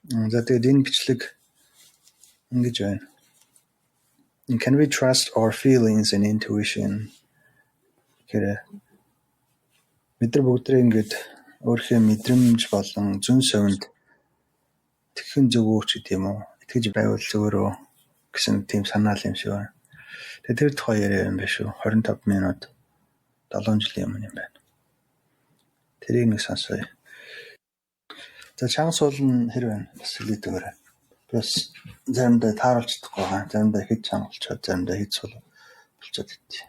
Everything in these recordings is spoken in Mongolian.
За тэгээд энэ бичлэг ингэж байна. Can we trust our feelings and intuition? Гэхээр бид нар бүгдээ ингэж өөрийнхөө мэдрэмж болон зүн совинд тэгхэн зөвөөч гэдэг юм уу? Итгэж байвал зөвөрөө гэсэн тийм санаал юм шиг байна. Тэгээд тэр тухай яриа юм байна шүү. 25 минут 7 жилийн өмнө юм байна. Тэрийг нэг сонсоё. За чанга суул нь хэр байна? Бас хэлээд өгөөрэй. Бас заримдаа тааруулж чадахгүй байгаа. Заримдаа хэд чанга болчиход, заримдаа хэд суул болчиход идэв.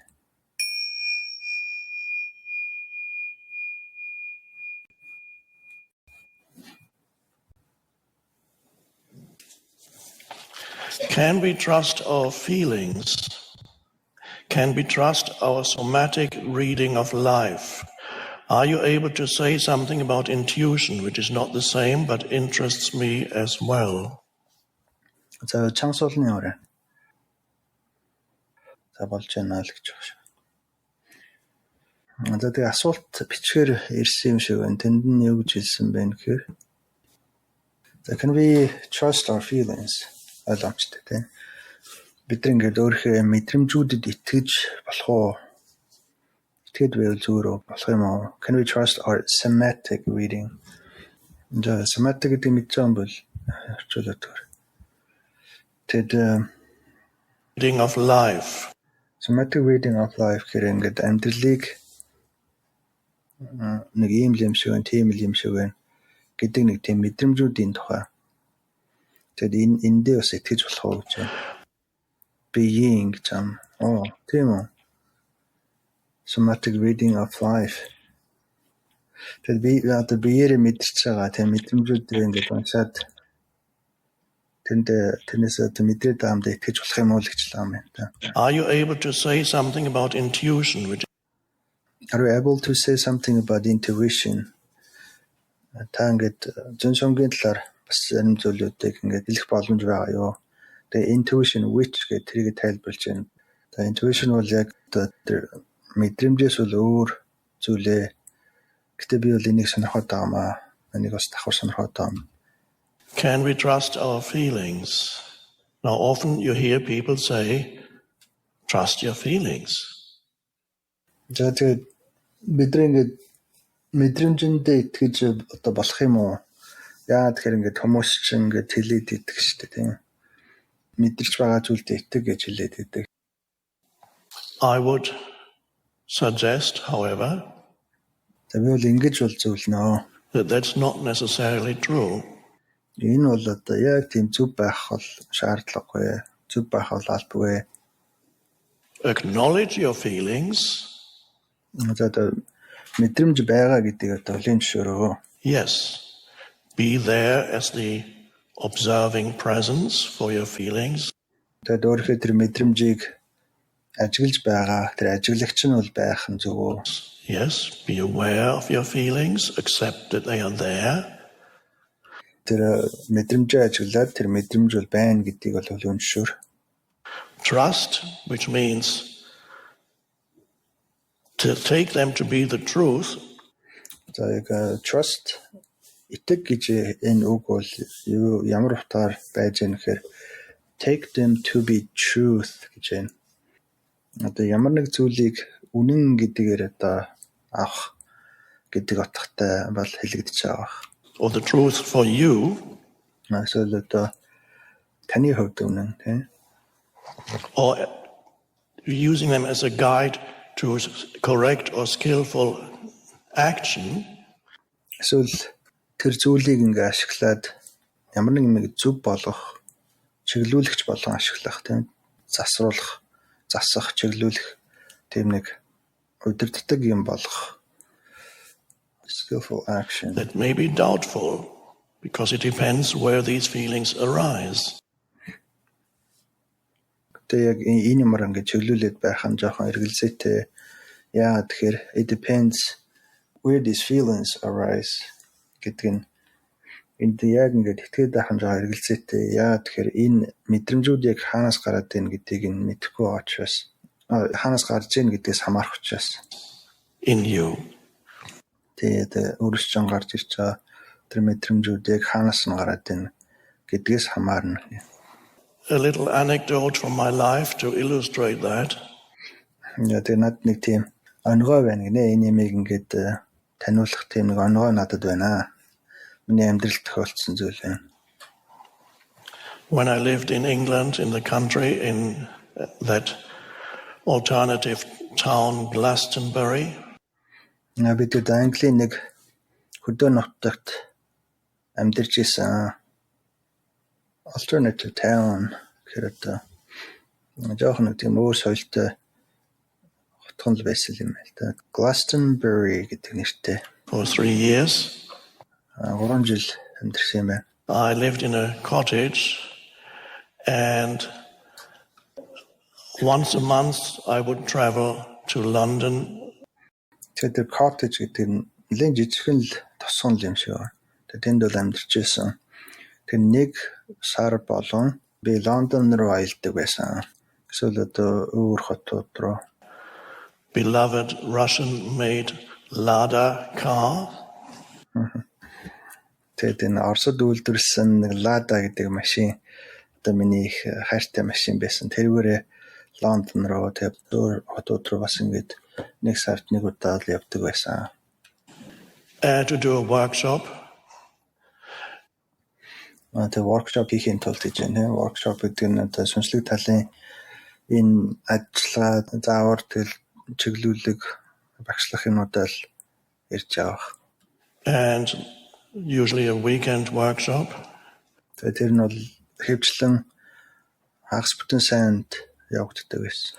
Can we trust our feelings? Can we trust our somatic reading of life? Are you able to say something about intuition, which is not the same but interests me as well? За чанга суулны орой. За болж байна л гэж байна. За тэгээ асуулт бичгээр ирсэн юм шиг байна. Тэнд нь юу гэж хэлсэн бэ гэхээр can we trust our feelings? Ойлгомжтой тийм. Бид нар ингээд өөрийнхөө мэдрэмжүүдэд итгэж болох уу? Итгэж байвал зөвөрөө болох юм уу? Can we trust our somatic reading? За somatic гэдэг мэдж байгаа юм бол орчуулаад төр. Тэд Reading of life. Somatic reading of life гэхээр ингээд амьдралыг нэг ийм л юм шиг байна, тийм л юм шиг байна гэдэг нэг тийм мэдрэмжүүдийн тухай. Тэд эндээ бас итгэж болох уу гэж байна. Being жам. Тийм үү. Somatic reading of life. Тэд биеэр мэдэрч байгаа тийм мэдрэмжүүдээ ингээд уншаад тэрнээс мэдрээд таамд итгэж болох юм уу гэж л юм байна. Are you able to say something about intuition? Are you able to say something about intuition? Та ингээд зэн сонгийн талаар бас зарим зүйлүүдийг ингээд хэлэх боломж байгаа юу? Тэгээ intuition which гэдэг тэрийг тайлбарлаж байна. Тэгээ intuition бол яг тэр мэдрэмжээс бол өөр зүйлээ. Гэтэ би бол энийг сонирхоод байгаа маа. Энийг бас давхар сонирхоод байгаа. Can we trust our feelings? Now often you hear people say, trust your feelings. За тэгээд бидний ингээд мэдрэмжэндээ итгэж одоо болох юм уу? Яа тэгэхээр ингээд хүмүүс чинь ингээд хэлээд идэх шүү дээ тийм. Мэдэрч байгаа зүйлдээ итэг гэж хэлээд идэг. I would suggest, however, би бол ингэж бол зөвлөнө. that that's not necessarily true. Энэ бол одоо яг тийм зөв байх бол шаардлагагүй. Зөв байх бол албагүй. Acknowledge your feelings. Одоо мэдрэмж байгаа гэдгийг одоо хүлээн зөвшөөрөө. Yes. Be there as the observing presence for your feelings. Тэгээд өөрийнхөө тэр мэдрэмжийг ажиглаж байгаа. Тэр ажиглагч нь бол байх нь зөв. Yes, be aware of your feelings, accept that they are there. Тэр мэдрэмжээ ажиглаад тэр мэдрэмж бол байна гэдгийг бол хүлээн зөвшөөр. Trust, which means to take them to be the truth. За яг trust итэг гэж энэ үг бол ямар утгаар байж гэнэ гэхээр take them to be truth гэж байна. Одоо ямар нэг зүйлийг үнэн гэдгээр одоо авах гэдэг утгатай бол хэлэгдэж байгаа. Or the truth for you. Эсвэл одоо таны хувьд үнэн тийм. Or using them as a guide to correct or skillful action. Эсвэл тэр зүйлийг ингээ ашиглаад ямар нэг зөв болгох, чиглүүлэгч болон ашиглах тийм засруулах, засах, чиглүүлэх тийм нэг удирддаг юм болгох. Skillful action. That may be doubtful because it depends where these feelings arise. Яг энэ юмар ингээ чиглүүлээд байх нь жоохон эргэлзээтэй. Яагаад тэгэхээр it depends where these feelings arise гэдэг нь энд яг ингээд итгээд байх нь жоохон эргэлзээтэй. Яагаад тэгэхээр энэ мэдрэмжүүд яг хаанаас гараад ийн гэдгийг нь мэдэхгүй байгаа учраас хаанаас гарч ийн гэдгээс хамаарах учраас in you. Тэгээд өөрөөс чинь гарч ирж байгаа тэр мэдрэмжүүд яг хаанаас нь гараад ийн гэдгээс хамаарна. A little anecdote from my life to illustrate that. Тэгээ над нэг тийм онгой байна гинэ. Энэ ямиг ингээд таниулах тийм нэг онгой надад байна. Миний амьдралд тохиолдсон зүйл байна. When I lived in England, in the country, in that alternative town Glastonbury, бид Английн нэг хөдөө нутагт амьдарч исэн. Alternative town гэхэд жоохон нэг тийм өөр соёлтой хотхон л байсан юм байна л да. Glastonbury гэдэг нэртэй. for 3 years. 3 жил амьдарсан юм байна. I lived in a cottage, and once a month I would travel to London. Тэгээд cottage гэдэг нь нэлээд жижигхэн л тосгон л юм шиг байна. Тэгээд тэнд бол амьдарч байсан. Тэгээд нэг сар болон би Лондон руу аялдаг байсан. Эсвэл одоо өөр хотууд руу. Beloved Russian-made Lada car. Тэгээд энэ Оросд үйлдвэрлэсэн нэг Lada гэдэг машин одоо миний их хайртай машин байсан. Тэрүүгээрээ Лондон руу тэгээд өөр хотууд руу бас ингэж нэг сард нэг удаа л явдаг байсан. To do a workshop. Тэгээд workshop хийхин тулд гэж байна. Workshop гэдэг нь одоо сүнслэг талын энэ ажиллагаа заавар тэл чиглүүлэг багшлах юмудаа л ирж авах. And usually a weekend workshop. Тэгээд тэр нь бол хэвчлэн хагас бүтэн сайнд явагддаг байсан.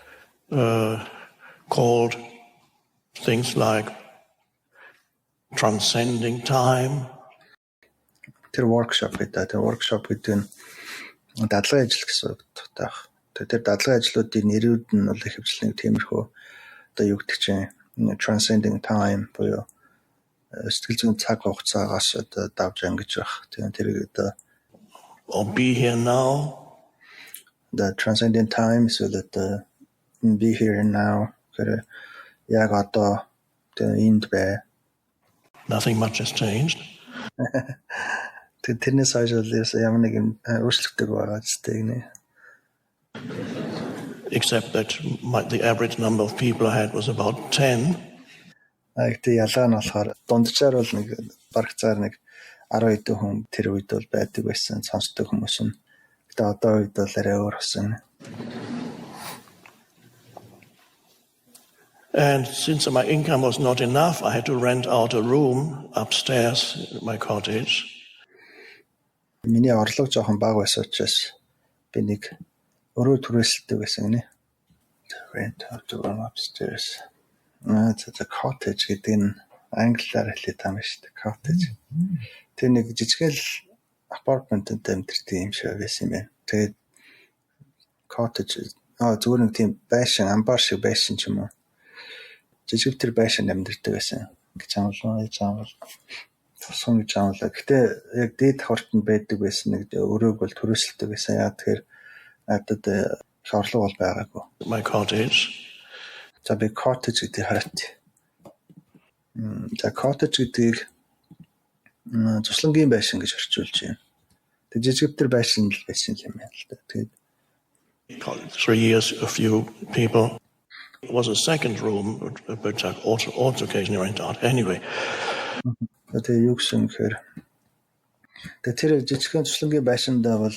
Called things like transcending time. Тэр workshop гэдэг. Тэр workshop гэдэг нь дадлага ажил гэсэн үг таах. Тэр дадлага ажлуудын нэрүүд нь бол хэвчлэн тиймэрхүү одоо юу гэдэг чинь transcending time буюу сэтгэл зүйн цаг хугацаагаас одоо давж ангиж байх. Тэгээд тэр одоо Or be here now. The transcending time so that be here and now. Тэр яг одоо энд бай. Nothing much has changed. Тэрнээс хойш ямар нэгэн өөрчлөлтөг байгаа ч тийм. Except that the average number of people I had was about 10. Гэхдээ ялгаа нь болохоор дунджаар бол нэг барагцаар нэг 10 хэдэн хүн тэр үед бол байдаг байсан сонсдог хүмүүс нь. Гэхдээ одоо үед бол арай өөр болсон. And since my income was not enough, I had to rent out a room upstairs in my cottage. Миний орлого жоохон бага байсан учраас би нэг өрөө түрээсэлдэг байсан гинэ. Rent out a room upstairs. The cottage гэдэг нь англиар хэлээд байгаа юм шүү дээ. Cottage. Тэр нэг жижигэл апартментэд амьдэрдэг юм шиг байсан юм байна. Тэгээд cottage зүгээр нэг тийм байшин, амбар шиг байшин ч юм уу. Жижиг тэр байшин амьдэрдэг байсан. Гэж амлаа. Тусган гэж амлаа. Гэтэ яг дээд хортонд байдаг байсан нэг өрөөг бол түрээсэлдэг байсан. Яа тэгэхээр надад их орлого бол байгаагүй. My cottage. За би cottage гэдэг хараад. За cottage гэдгийг туслангийн байшин гэж орчуулж байна. Тэг жижиг тэр байшин л байсан юм байна л да. Тэгээд 3 years, a few people. It was a second room, which I also occasionally rent out. Anyway. Тэгээд юу гэсэн гэхээр тэр жижигхэн туслангийн байшиндаа бол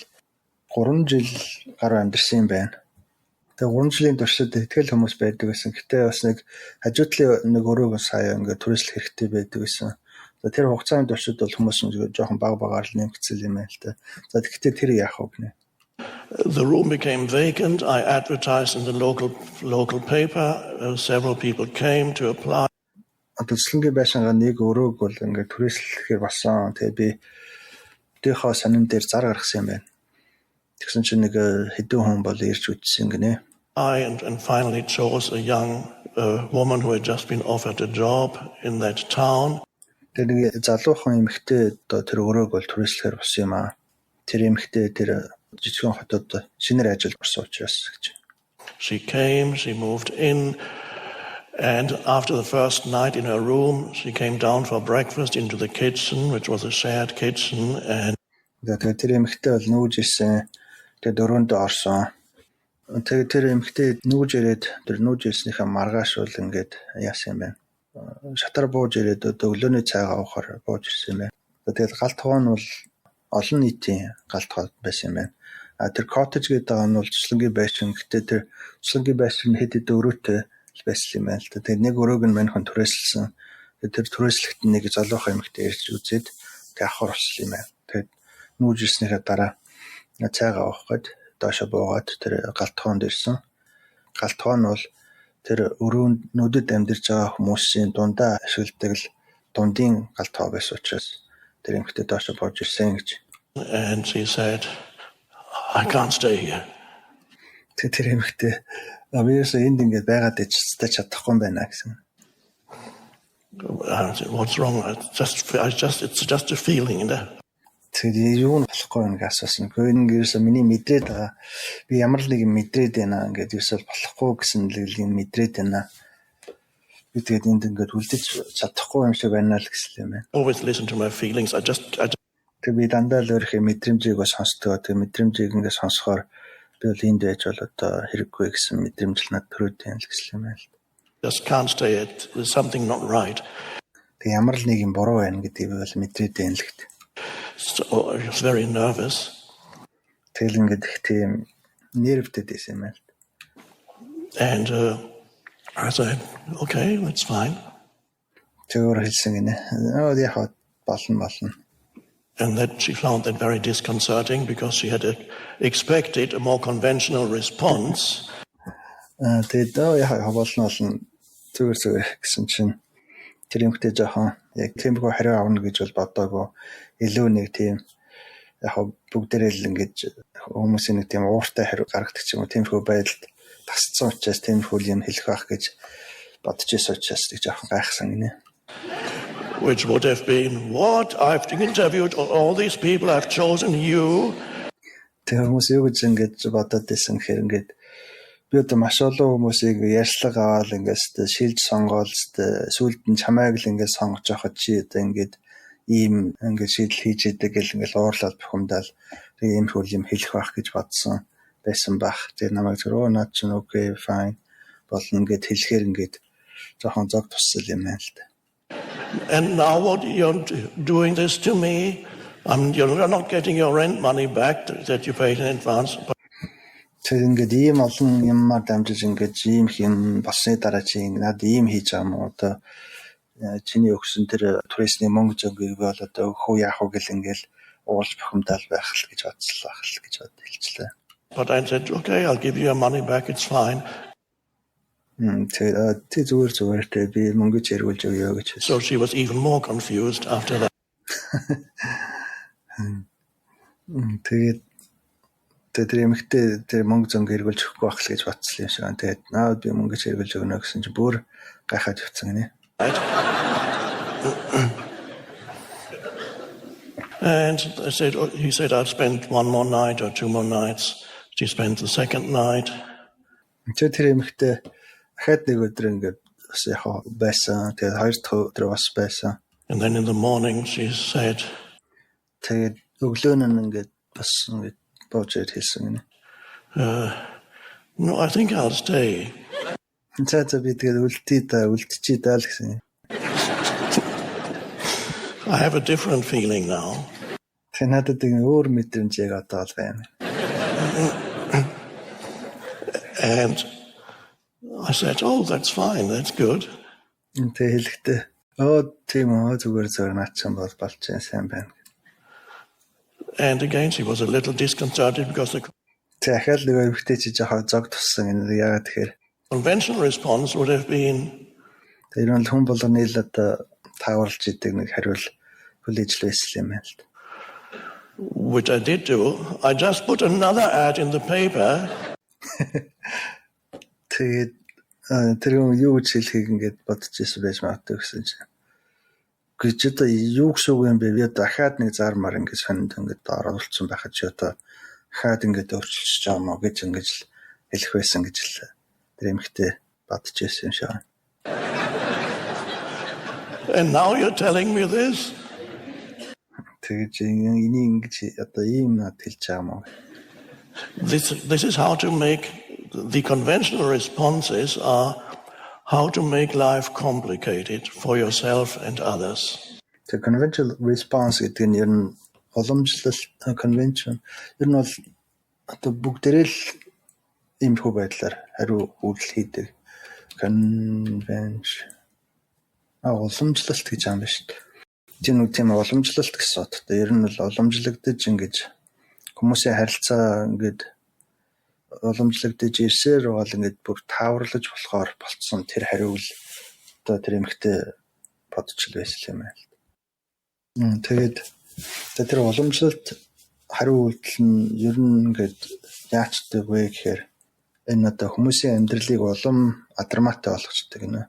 3 жил гаруй амьдарсан юм байна. Тэгээ 3 жилийн туршид итгэл хүмүүс байдаг гэсэн. Гэтэ бас нэг хажуудлын нэг өрөөг сая ингээд түрээслэх хэрэгтэй байдаг гэсэн. Тэр хугацааны туршид бол хүмүүс жоохон баг-багаар л нэмэгцэл юм байна л да. За гэхдээ тэр яах вэ гэнэ? The room became vacant. I advertised in the local paper. Several people came to apply. Туслангийн байшингаа нэг өрөөг бол ингээд түрээслэхээр болсон. Тэгээ би өөрийнхөө сонин дээр зар гаргасан юм байна. Тэгсэн чинь нэг хэдэн хүн бол ирж үтсэн гинэ. I and finally chose a young woman who had just been offered a job in that town. Тэр нэг залуухан эмэгтэй одоо тэр өрөөг бол түрээслэхээр болсон юм аа. Тэр эмэгтэй тэр жижигхэн хотод шинээр ажилд орсон учраас гэж. She came, she moved in, and after the first night in her room, she came down for breakfast into the kitchen, which was a shared kitchen, and Тэгээд тэр эмэгтэй бол нүүж ирсэн. Тэгээд дөрөндөө орсон. Тэгээд тэр эмэгтэй нүүж ирээд тэр нүүж ирснийхээ маргааш бол ингээд яасан юм байна. Шатар бууж ирээд өглөөний цайгаа уухаар бууж ирсэн юм байна. Тэгээд галт тухай нь бол олон нийтийн галт тухай байсан юм байна. Тэр коттеж гэдэг байгаа нь бол цэцлэнгийн байшин. Гэхдээ тэр цэцлэнгийн байшин хэд хэд өрөөтэй байсан юм байна л да. Тэгээд нэг өрөөг нь маньхан түрээсэлсэн. Тэгээд тэр түрээслэгт нэг залуухан эмэгтэй ирж үзээд тэгээд авахар болсон юм байна. Тэгээд нүүж ирснийхээ дараа цайгаа уух гээд доошо буугаад тэр галт тухайнд ирсэн. Галт тухай нь бол тэр өрөөнд нүдэд амьдарч байгаа хүмүүсийн дундаа ашигладаг л дундын галт тухай байсан учраас тэр эмэгтэй доошо бууж ирсэн гэж. And she said, I can't stay here. Тэр эмэгтэй авьяас энд ингээд байгаад ичтэй чадахгүй юм байна гэсэн. I said, what's wrong? It's just a feeling. Тэгээд юу нь болохгүй нэг асуусан. Гэхдээ ингэээс миний мэдрээд байгаа. Би ямар л нэг юм мэдрээд байна ингээд юусэл болохгүй гэсэн л юм мэдрээд байна. Би тэгээд энд ингээд үлдэж чадахгүй юм шиг байна л гэсэн юм байна. Always listen to my feelings. Тэгээд би дандаа л өөрийнхөө мэдрэмжийг сонсдог. Тэгээд мэдрэмжийг ингээд сонсохоор би бол энд байж бол одоо хэрэггүй гэсэн мэдрэмж л над төрөөд байна л гэсэн юм байна. Just can't stay it. There's something not right. Тэгээд ямар л нэг юм буруу байна гэдгийг би бол мэдрээд байна л гэдэг. So I was very nervous. Тэгэл ингээд их тийм нервтэй байсан юм байна. And I said, okay, that's fine. Тэгвэр хэлсэн гинэ. Яг болно. And that she found that very disconcerting because she had expected a more conventional response. Тэгээд яг болно зүгээр гэсэн чинь тэр юмхтэй жоохон яг тиймгүй хариу авна гэж бол бодоагүй. Илүү нэг тийм яг бүгдээрээ л ингэж хүмүүсийн нэг тийм ууртай хариу гаргадаг ч юм уу тиймхүү байдалд тасцсан учраас тиймхүү юм хэлэх байх гэж бодож байсан учраас тэг жоохон гайхсан гинэ. Which would have been, what? I've interviewed all these people, I've chosen you. Тэр хүмүүс юу гэж ингэж бодоод байсан гэхээр ингээд би одоо маш олон хүмүүсийг ярьслаг аваад ингээд шилж сонгоол сүүлд нь чамайг л ингээд сонгож явахад чи одоо ингээд ийм ингээд шийдэл хийж идэг гэл ингээд уурлаад бухимдал тэгээ ийм хөл юм хэлэх байх гэж бодсон байсан бах. Тэгээ намайг зөрөө над чинь окей fine болно гэд хэлэхээр ингээд жоохон зог туссал юм байна л да. And now what you're doing this to me, you're not getting your rent money back that you paid in advance. Тэр ингээд ийм олон юмар дамжиж ингээд ийм юм болсны дараа чи над ийм хийж байгаа юм уу одоо чиний өгсөн тэр турисны мөнгө зөнгөийг бол одоо хөө яах вэ гэл ингээд уулж бухимдал байх л гэж бодсон л гэж хэлчихлээ. But I said, okay, I'll give you your money back, it's fine. Тэр зүгээр би мөнгө чиргүүлж өгье гэж. So she was even more confused after that. Тэр эмэгтэй тэр мөнгө зөнгө хэрэгүүлж өгөхгүй байх л гэж бодсон юм шиг байна. Тэгээд наад би мөнгө хэрэгүүлж өгнө гэсэн чинь бүр гайхаад явцсан гинэ. And he said, I've spent one more night or two more nights. She spent the second night. Тэр эмэгтэй дахиад нэг өдөр ингээд бас яг байсан. Тэгээд хоёр дахь өдөр бас байсан. And then in the morning she said, тэгээд өглөө нь ингээд бас ингээд божид хэлсэн гинэ. No, I think I'll stay. За би тэгээд үлдчихий даа л гэсэн. I have a different feeling now. Тэ надад нэг өөр мэдрэмж яг одоо л байна. And I said, oh, that's fine, that's good. Тэ хэлэхдээ тийм үү зүгээр наачсан болж сайн байна. And again she was a little disconcerted because the дахиад нэг өвгтэй чи жоохон зог туссан энэ яагаад тэгэхээр conventional response would have been тэр нь хүн болгоны л одоо тааварлж идэг нэг хариул хүлээж л байсан юм байна л. Which I did do. I just put another ad in the paper. Тэгээд тэр юу гэж хэлхийг ингээд бодож ирсэн байж магадгүй гэсэн чинь. Гэж одоо юу гэсэн үг юм бэ? Би дахиад нэг зармаар ингээд сонинд ингээд оруулсан байхад чи одоо дахиад ингээд өөрчилж байгаа мó гэж ингээд л хэлэх байсан гэж л тэр эмэгтэй бодож ирсэн юм шиг байна. And now you're telling me this? тэгэж энийг ингэж одоо ийм над хэлж байгаа мó. This is how to make the conventional responses are how to make life complicated for yourself and others. The conventional response гэдэг нь ер нь уламжлалт convention ер нь бол одоо бүгдээрээ л иймэрхүү байдлаар хариу үйлдэл хийдэг. Convention уламжлалт гэж юм байна шүү дээ. Тийм уламжлалт гэсэн утгатай. Ер нь бол уламжлагдаж ингэж хүмүүсийн харилцаа ингээд уламжлагдаж ирсээр бол ингээд бүр тааварлаж болохоор болцсон тэр хариу л одоо тэр эмхтэй бодчихл байсан юм байна. Тэгээд тэр уламжлалт хариу үйлдэл нь ер нь ингээд яачдаг вэ гэхээр энэ одоо хүмүүсийн амьдралыг улам адармаатай болгочдөг нэ.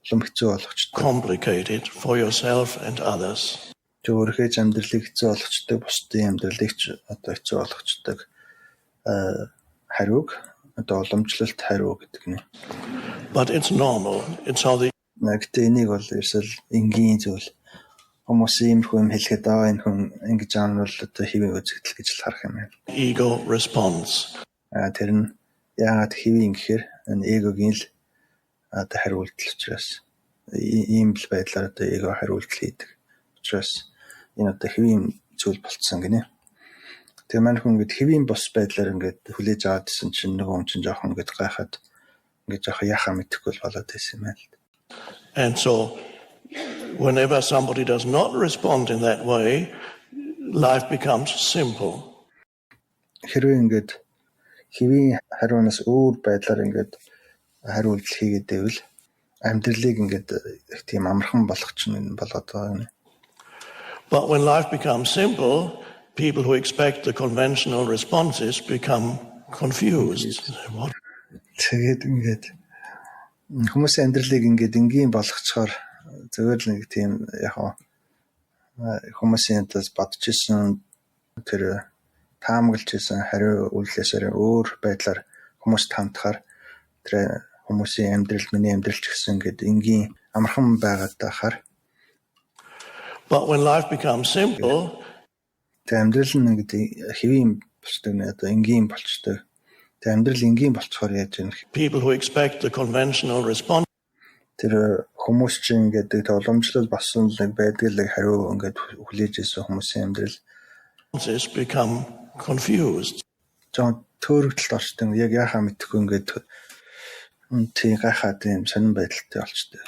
Улам хэцүү болгочдөг. Complicated for yourself and others. Өөрийнхөө амьдралыг хэцүү болгочдөг, бусдын амьдралыг ч одоо хэцүү болгочдөг хариуг одоо уламжлалт хариу гэдэг нэ. But it's normal. It's how the Гэхдээ энийг бол ерөөсөл энгийн зүйл. Хүмүүс иймэрхүү юм хэлэхэд энэ хүн ингэж аав нь бол одоо хэвийн үзэгдэл гэж л харах юм байна. ego response. Тэр нь яагаад хэвийн гэхээр энэ эгогийн л одоо хариултал учраас ийм л байдлаар одоо эго хариултал хийдэг. Учраас энэ одоо хэвийн зүйл болцсон гинэ. Тэгээ маань хүн ингэж хэвийн бос байдлаар ингэж хүлээж аваад исэн чинь нөгөө хүн чинь жоохон ингэж гайхаад ингэж жоохон яхаа мэдэхгүй болоод байсан юм байна л. And so whenever somebody does not respond in that way, life becomes simple. Хэрвээ ингэж хэвийн хариунаас өөр байдлаар ингэж хариулт хийгээд байвал амьдралыг ингэж их тийм амархан болгочихно болоод байгаа юм. But when life becomes simple, people who expect the conventional responses become confused. What? Тэгээд ингэж хүмүүсийн амьдралыг ингэж энгийн болгочоор зөвөр л нэг тийм яг хүмүүсийн тас бодож исэн тэр таамаглаж исэн хариу үйлдэлсээр өөр байдлаар хүмүүст хандахаар тэр хүмүүсийн амьдрал миний амьдрал ч гэсэн ингэж энгийн амархан байгаад тахаар. But when life becomes simple, тэр амьдрал нь ингэж хэвийн болчтой нэ одоо энгийн болчтой. Тэр амьдрал энгийн болцохоор яаж юм. people who expect the conventional response Тэр хүмүүс чинь гэдэг уламжлал басан л байдаг л хариу ингээд хүлээж ирсэн хүмүүсийн амьдрал become confused. жоо төөрөгдөлд орчдөг. Яг яхаа мэдэхгүй ингээд тий гайхаад юм сонирн байдалтай болчдөг.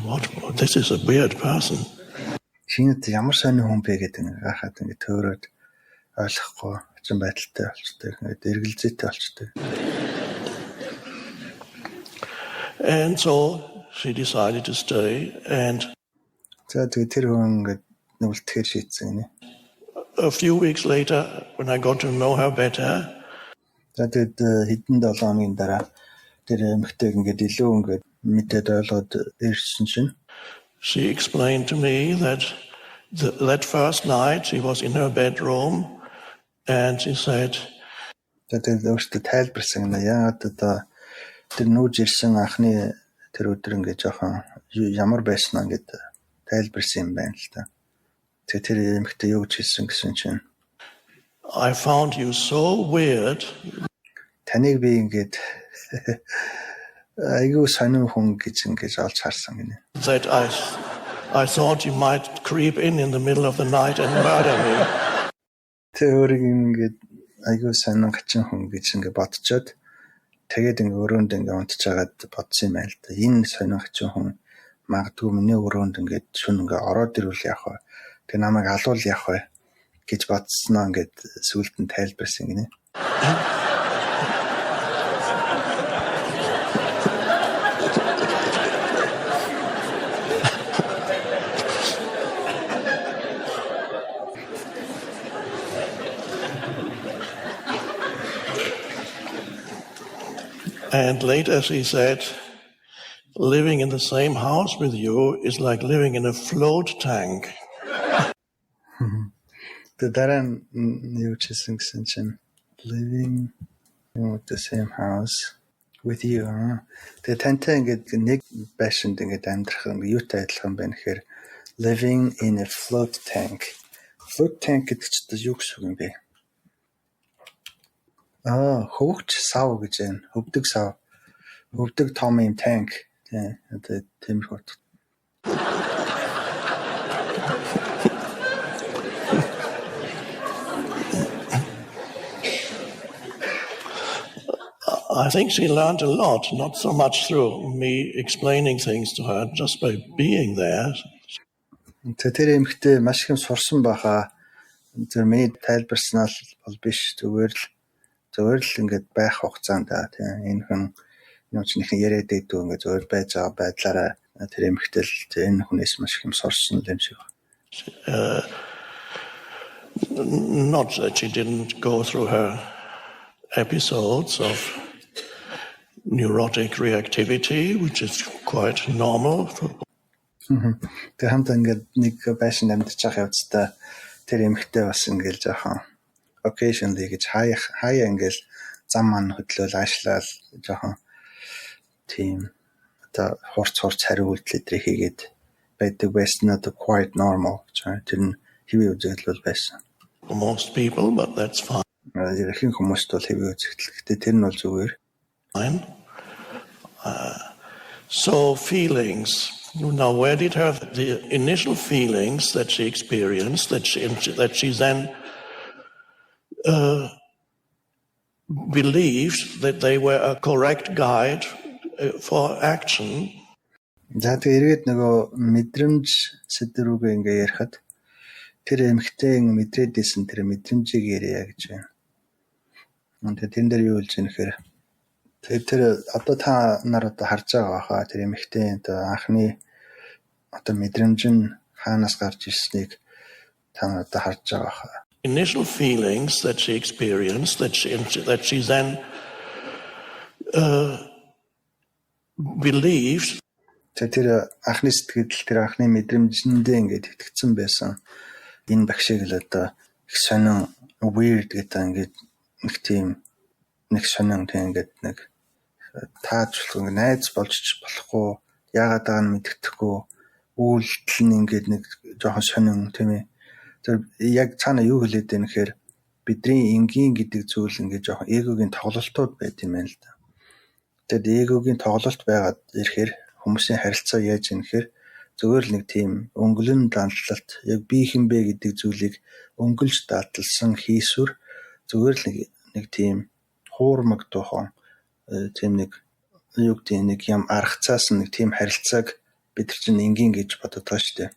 What? This is a weird person. Чиний ямар сонирн хүн бэ гэдэг ингээд гайхаад ингээд төөрөөд ойлгохгүй чинь байдалтай болчдөг. Ингээд эргэлзээтэй болчдөг. And so she decided to stay, and За тэгээд тэр хүн ингээд нүгэлтэхээр шийдсэн гинэ. a few weeks later, when I got to know her better, За тэгээд хэдэн 7 хоногийн дараа тэр эмэгтэйг ингээд илүү ингээд мэдээд ойлгоод ирсэн чинь she explained to me that that first night she was in her bedroom, and she said, тэгээд өөртөө тайлбарсан гинэ. Яагаад одоо тэр нүүж ирсэн анхны тэр өдөр ингээд жоохон ямар байснаа ингээд тайлбарсан юм байна л та. Тэгээд тэр эмэгтэй юу гэж хэлсэн гэсэн чинь I found you so weird таныг би ингээд айгуу сонин хүн гэж ингээд олж харсан гинэ. that I thought you might creep in the middle of the night and murder me. Тэр өөрийг ингээд айгуу сонин гачин хүн гэж ингээд бодцоод тэгээд ингээд өрөөнд ингээд унтчихагаад бодсон юм байна л да. Энэ сонин гачин хүн магадгүй миний өрөөнд ингээд шүн ингээд ороод ирвэл яах вэ? Тэг намайг алуул яах вэ гэж бодсноо ингээд сүулт нь тайлбарсан гинэ. And later she said, living in the same house with you is like living in a float tank. The дараа нь юу ч гэсэн чинь living in the same house with you. Тэгээ тантай ингээд нэг байшинд ингээд амьдрах нь юутай адилхан байна гэхээр living in a float tank. Float tank гэдэг чинь юу гэсэн юм бэ? Хөвгч сав гэж байна. Хөвдөг сав. Хөвдөг том юм танк. Тиймэрхүү. I think she learned a lot, not so much through me explaining things to her, just by being there. Тэр эмэгтэй маш их юм сурсан байхаа. Тэр миний тайлбарснаар бол биш, зүгээр л ингээд байх хугацаанд энэ хүн юм чинь их яриад байдгүй ингээд зүгээр байж байгаа байдлаараа тэр эмэгтэй л энэ хүнээс маш их юм сурсан юм шиг байна. Not that she didn't go through her episodes of neurotic reactivity, which is quite normal. Тэр хамт ингээд нэг байшин амьдарч байгаа явцдаа тэр эмэгтэй бас ингээд жоохон occasionally гэж хаяа ингээд зам маань хөдлөөл аашлал жоохон тийм одоо хурц хариу үйлдэл өдрийг хийгээд байдаг байсан одоо quite normal тэр нь хэвээ үзэгдэл бол байсан. For most people, but that's fine. Ихэнх хүмүүст бол хэвээ үзэгдэл. Гэтэ тэр нь бол зүгээр. Fine. So feelings. Now, where did the initial feelings that she experienced, that she then believed that they were a correct guide for action? За тэгээд нөгөө мэдрэмж сэдв рүүгээ ингээ ярихад тэр эмхтэй мэдрээдсэн тэр мэдрэмжийг яриа гэж байна. Тэгээд тэн дээр юу хэлж байгаа нэхэр тэр одоо та нар одоо харж байгаа хаа тэр эмхтэй одоо анхны одоо мэдрэмж нь хаанаас гарч ирснийг та нар одоо харж байгаа хаа. Initial feelings that she experienced, that she then believed. Тэр анхны сэтгэл тэр анхны мэдрэмжэндээ ингээд итгэцэн байсан. Энэ багшийг л одоо их сонин weird гэдэг ингээд нэг тийм нэг сонин тийм ингээд нэг таажлах найз болж болохгүй яагаад байгаа нь мэддэхгүй үйлдэл нь ингээд нэг жоохон сонин тийм ээ. Тэр яг цаана юу хэлээд байна гэхээр бидний энгийн гэдэг зүйл ингээд жоохон эгогийн тоглолтууд байт юм байна л да. Тэгээд эгогийн тоглолт байгаад ирэхээр хүмүүсийн харилцаа яаж юм гэхээр зүгээр л нэг тийм өнгөлн дандлалт яг би хинбэ гэдэг зүйлийг өнгөлж дадлсан хийсвэр зүгээр л нэг тийм хуурмаг дуухан тийм нэг юу гэдэг нэг юм аргацаас нэг тийм харилцааг бид нар чинь энгийн гэж боддог шүү дээ.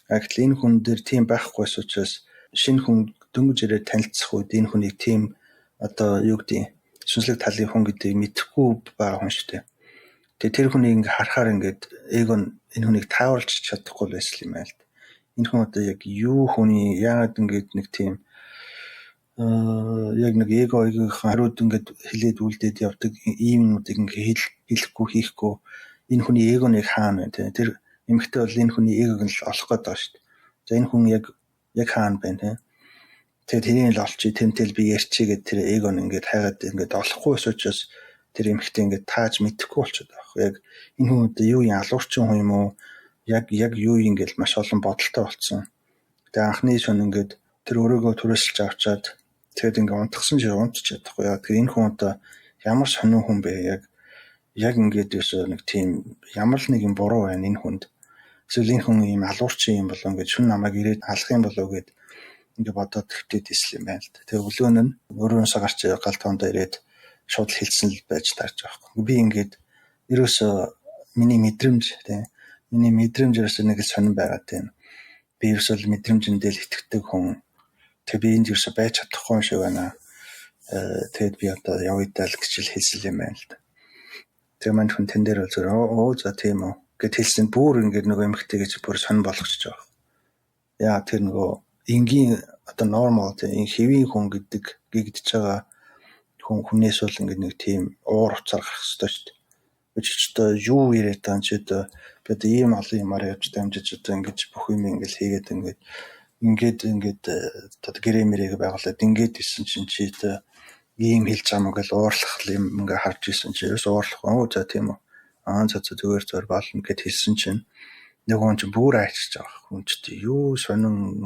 Гэтэл энэ хүн дээр тийм байхгүйс учраас шинэ хүн дөнгөж ирээд танилцах үед энэ хүнийг тийм одоо юу гэдэг сүнслэг талын хүн гэдгийг мэдэхгүй байгаа хүн шүү дээ. Тэгээ тэр хүнийг ингээ харахаар ингээд эго энэ хүнийг тааварлж чадахгүй байсан юм байна л. Энэ хүн одоо яг юу хүний яагаад ингээд нэг тийм яг нэг эгогийн хариуд ингээд хилээд үлдээд явдаг ийм юмнуудыг ингээ хэлэхгүй хийхгүй энэ хүний эгоныг хаана вэ те тэр эмэгтэй бол энэ хүний эгог нь л олох гээд байгаа шүү дээ. За энэ хүн яг хаана байна те. Тэгээд тэрийг л олчих тэмтэл би ярьчихээ гэдэг тэр эго нь ингээд хайгаад ингээд олохгүй учраас тэр эмэгтэй ингээд тааж мэдэхгүй болчиход байгаа. Яг энэ хүн одоо юу юм алуурчин хүн юм уу? Яг юу ингээд маш олон бодолтой болсон. Тэгээд анхны шон ингээд тэр өөрийгөө түрээсэлж авчаад тэгээд ингээд унтгсан шиг унтчих чадахгүй. Яг тэр энэ хүн одоо ямар сонин хүн бэ? Яг ингээд өсөө нэг тийм ямар л нэг юм буруу байна энэ хүнд. Эсвэл энэ хүн юм алуурчин юм болоо ингээд шүн намайг ирээд алах юм болоо гэд ингээд бодоод төвтөд исэл юм байна л да. Тэгээд өглөө нь өөрөөсөө гарч гал тоонд ирээд шууд хэлсэн л байж таарч байгаа юм. Би ингээд ерөөсөө миний мэдрэмж тийм миний мэдрэмж ерөөсөө нэг л сонирн байгаа тийм. Би ерөөсөө мэдрэмжэндээ л итгэдэг хүн. Тэгээ би энд ерөөсөө байж чадахгүй юм шиг байна. Тэгээд би одоо явъя л гэж хэлсэн юм байна л да. Тэгээ мань хүн тэн дээр бол зөв за тийм үү гэд хэлсэн бүр ингээд нөгөө эмхтэйгэж бүр сонирн болгочихж байгаа. Яа тэр нөгөө энгийн одоо нормал тийм хэвийн хүн гэдэг гэгдэж байгаа хүнээс бол ингээд нэг тийм уур уцаар гарах хэрэгтэй шүү дээ. Өчигч одоо юу яриад байгаа ч одоо би одоо ийм олон юмар явж дамжиж одоо ингэж бүх юм ингээд хийгээд ингээд одоо гэрэмэрийг байгуулад ингээд исэн чинь чи одоо ийм хэлж байгаа юм гэл уурлах юм ингээд харж исэн чи ерөөс уурлах оо за тийм үү. За зүгээр болно гэд хэлсэн чинь нэг хүн чинь бүр айчиж байгаа хүн ч юу сонин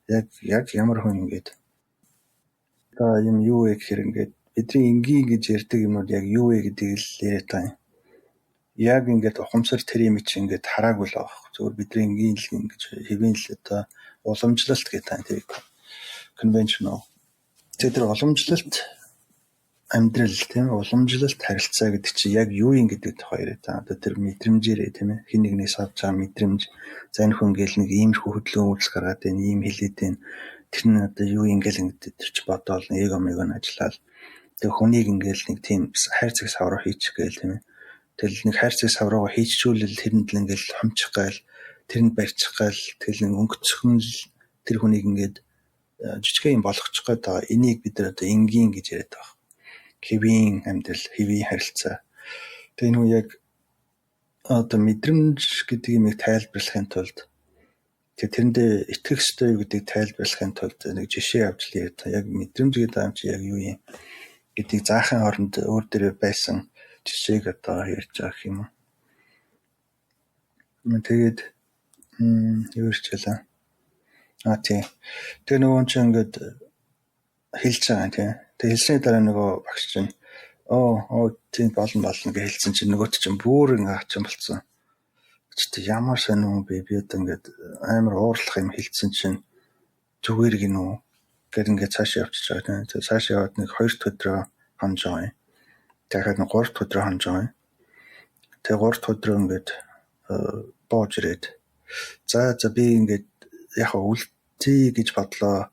яг ямар хүн ингээд та юм юу вэ гэхээр ингээд бидний энгийн гэж ярьдаг юмуд яг юу вэ гэдгийг л яриад байгаа юм. Яг ингээд ухамсар тэр юм чи ингээд хараагүй л байгаа. Зөвхөн бидний энгийн л ингэж хэвийн л одоо уламжлалт гэдэг тэр conventional. Тэр уламжлалт амьдрал тийм уламжлалт харилцаа гэдэг чи яг юу юм гэдэг тухай яриад байгаа. Одоо тэр мэдрэмжээрээ тийм ээ хин нэгнээс авч байгаа мэдрэмж за энэ хүн гэл нэг иймэрхүү хөдөлгөөн үйлс гаргаад байна, ийм хэлээд байна. Тэр нь одоо юу ингээл ингэдэг тэр чи бодоол нэг омыг нь ажиллаад тэг хүнийг ингээл нэг тийм хайр цэг савраа хийчих гээл тийм ээ. Тэгэл нэг хайр цэг савраагаа хийчихүүлэл тэрэнд л ингээл хомчих гайл тэрэнд барьчих гайл тэгэл нэг өнгөцхөн л тэр хүнийг ингээд жижигхэн юм болгочих гээд байгаа. Энийг бид нар одоо энгийн гэж яриад байгаа. Хэвийн амьдрал, хэвийн харилцаа. Тэгээ энэ хүн яг одоо мэдрэмж гэдэг юмыг тайлбарлахын тулд тэрэндээ итгэх ёстой юу гэдгийг тайлбарлахын тулд нэг жишээ авч л яриад. Яг мэдрэмж гэдэг юм чи яг юу юм гэдгийг заахын оронд өөр дээрээ байсан жишээг одоо ярьж байгаа юм. Тэгээд юу ирчихлээ. Тийм. Тэгээ нөгөө чинь ингээд хэлж байгаа тийм. Тэгээ хэлсний дараа нөгөө багш чинь тийм болно гэж хэлсэн чинь нөгөөт чинь бүр ингээ ачин болцсон. Чи ямар сонирхол би одоо ингээд амар уурлах юм хэлсэн чинь зүгээр гинөө гэд ингээ цааш явчихж байгаа тийм. Цааш яваад нэг 2 өдрөө хонж байгаа юм. Тэгэхээр 3 өдрөө хонж байгаа юм. Тэгээ 3 өдрөө ингээд боож ирээд за би ингээд яг үлдээ гэж бодлоо.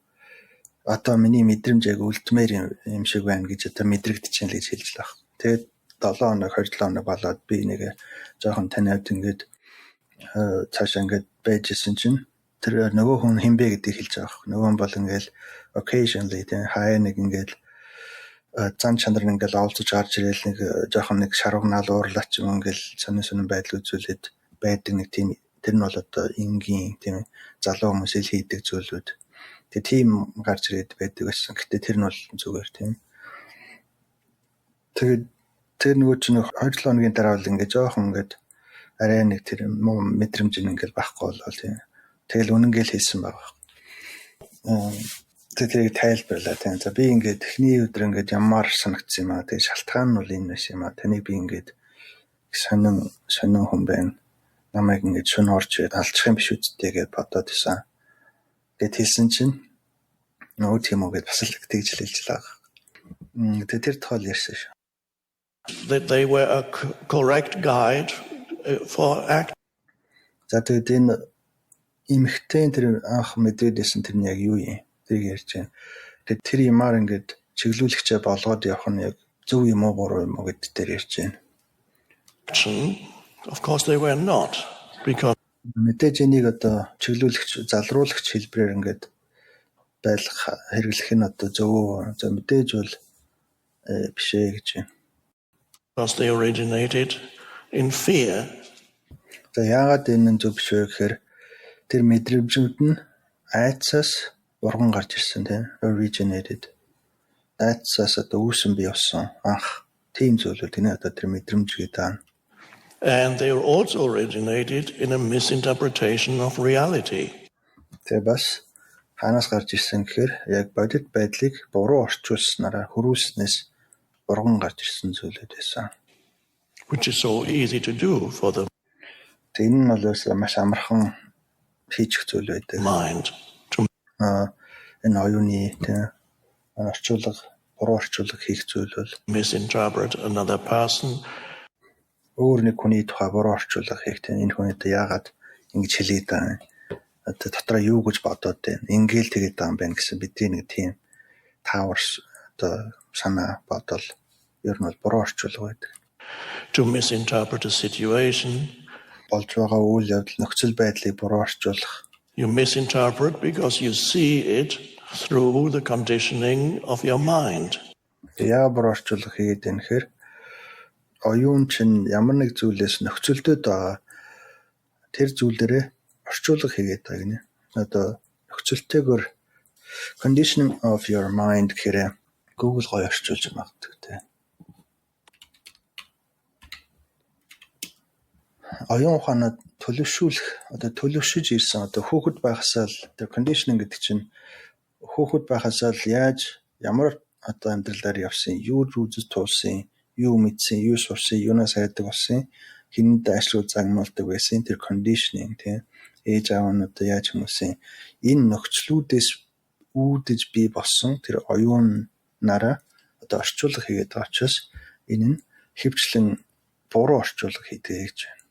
Одоо миний мэдрэмж яг үлдмээр юм шиг байна гэж одоо мэдрэгдэж байна л гэж хэлж л баг. Тэгээд 7 хоног 27 хоног болоод би нэг жоохон таниад ингээд цаашаа ингээд байжсэн чинь тэр нөгөө хүн хинбэ гэдгийг хэлж байгаа. Нөгөө хүн бол ингээд occasionally тийм хаяа нэг ингээд зан чанар ингээд олзож гарч ирээл нэг жоохон нэг шарвагнаал уурлаач юм ингээд сонин байдал үзүүлээд байдаг нэг тийм тэр нь бол одоо энгийн тийм залуу хүмүүс ил хийдэг зүйлүүд. Тэгээ тийм гарч ирээд байдаг байсан. Гэтэ тэр нь бол зүгээр тийм. Тэгээд тэр нөгөө чинь 2-7 хоногийн дараа бол ингээд жоохон ингээд арай нэг тэр мэдрэмж ингээд байхгүй болол тийм. Тэгэл үнэнгээл хэлсэн байгаа. Тэгээд тайлбарлаа тийм. За би ингээд эхний өдөр ингээд ямар санагдсан юм аа. Тэгээд шалтгаан нь бол энэ биш юм аа. Таныг би ингээд сонин хүн байна. Намайг ингээд шүн орж ирээд алчих юм биш үсттэй гэж бодоод байсан. Гэт хэлсэн чинь нөгөө тийм үү гэж бас л тэгж хэлж байгаа. Тэгээд тэр тоол ярьсан шүү. That they were a correct guide for act. За тэгээд энэ эмхтэн тэр анх мэдээдсэн тэр нь яг юу юм? Тэрийг ярьж байна. Тэгээд тэр юмар ингээд чиглүүлэгчээ болгоод явах нь яг зөв юм уу буруу юм уу гэдэгт тэр ярьж байна. Of course they were not because мэдээж энийг одоо чиглүүлэгч залруулагч хэлбэрээр ингээд байлгах хэрэглэх нь одоо зөв за мэдээж бол биш ээ гэж байна. Because they originated in fear. За яагаад энэ нь зөв биш вэ гэхээр тэр мэдрэмжүүд нь айцаас урган гарч ирсэн тийм originated. Айцаас одоо үүсэн бий болсон анх тийм зүйлүүд гинэ одоо тэр мэдрэмж гэдэг. And they also originated in a misinterpretation of reality. Тэгээ бас хаанаас гарч ирсэн гэхээр яг бодит байдлыг буруу орчуулснараа хөрүүлснээс урган гарч ирсэн зүйлүүд байсан. Which is so easy to do for the Энэ нь бол маш амархан хийчих зүйл байдаг. mind to Энэ оюуны тийм орчуулга, буруу орчуулга хийх зүйл бол misinterpret another person. Өөр нэг хүний тухай буруу орчуулга хийх тийм энэ хүн одоо яагаад ингэж хэлээд байгаа юм. Одоо дотроо юу гэж бодоод байна. Ингээл тэгээд байгаа юм байна гэсэн бидний нэг тийм таавар одоо санаа бодол ер нь бол буруу орчуулга байдаг. To misinterpret a situation. Болж байгаа үйл явдал нөхцөл байдлыг буруу орчуулах. You misinterpret because you see it through the conditioning of your mind. Яа буруу орчуулга хийгээд байна гэхээр оюун чинь ямар нэг зүйлээс нөхцөлдөд байгаа тэр зүйлээрээ орчуулга хийгээд байгаа гинэ. Одоо нөхцөлтэйгээр conditioning of your mind гэхээр Google гоё орчуулж магадгүй те. Оюун ухаанууд төлөвшөж ирсэн хүүхэд байхасаа л тэр conditioning гэдэг чинь хүүхэд байхасаа л ямар амьдралаар явсан, юу үзэж туулсан, юу мэдсэн, юу сурсан, юунаас хайдаг болсон, хинэд ажил загнуулдаг байсан тэр conditioning тийм ээж аав нь яаж хүмүүсийн энэ нөхцлүүдээс үүдэж бий болсон тэр оюунаараа орчуулга хийгээд байгаа учраас энэ нь хөвчлэн буруу орчуулга хийдэг гэж байна.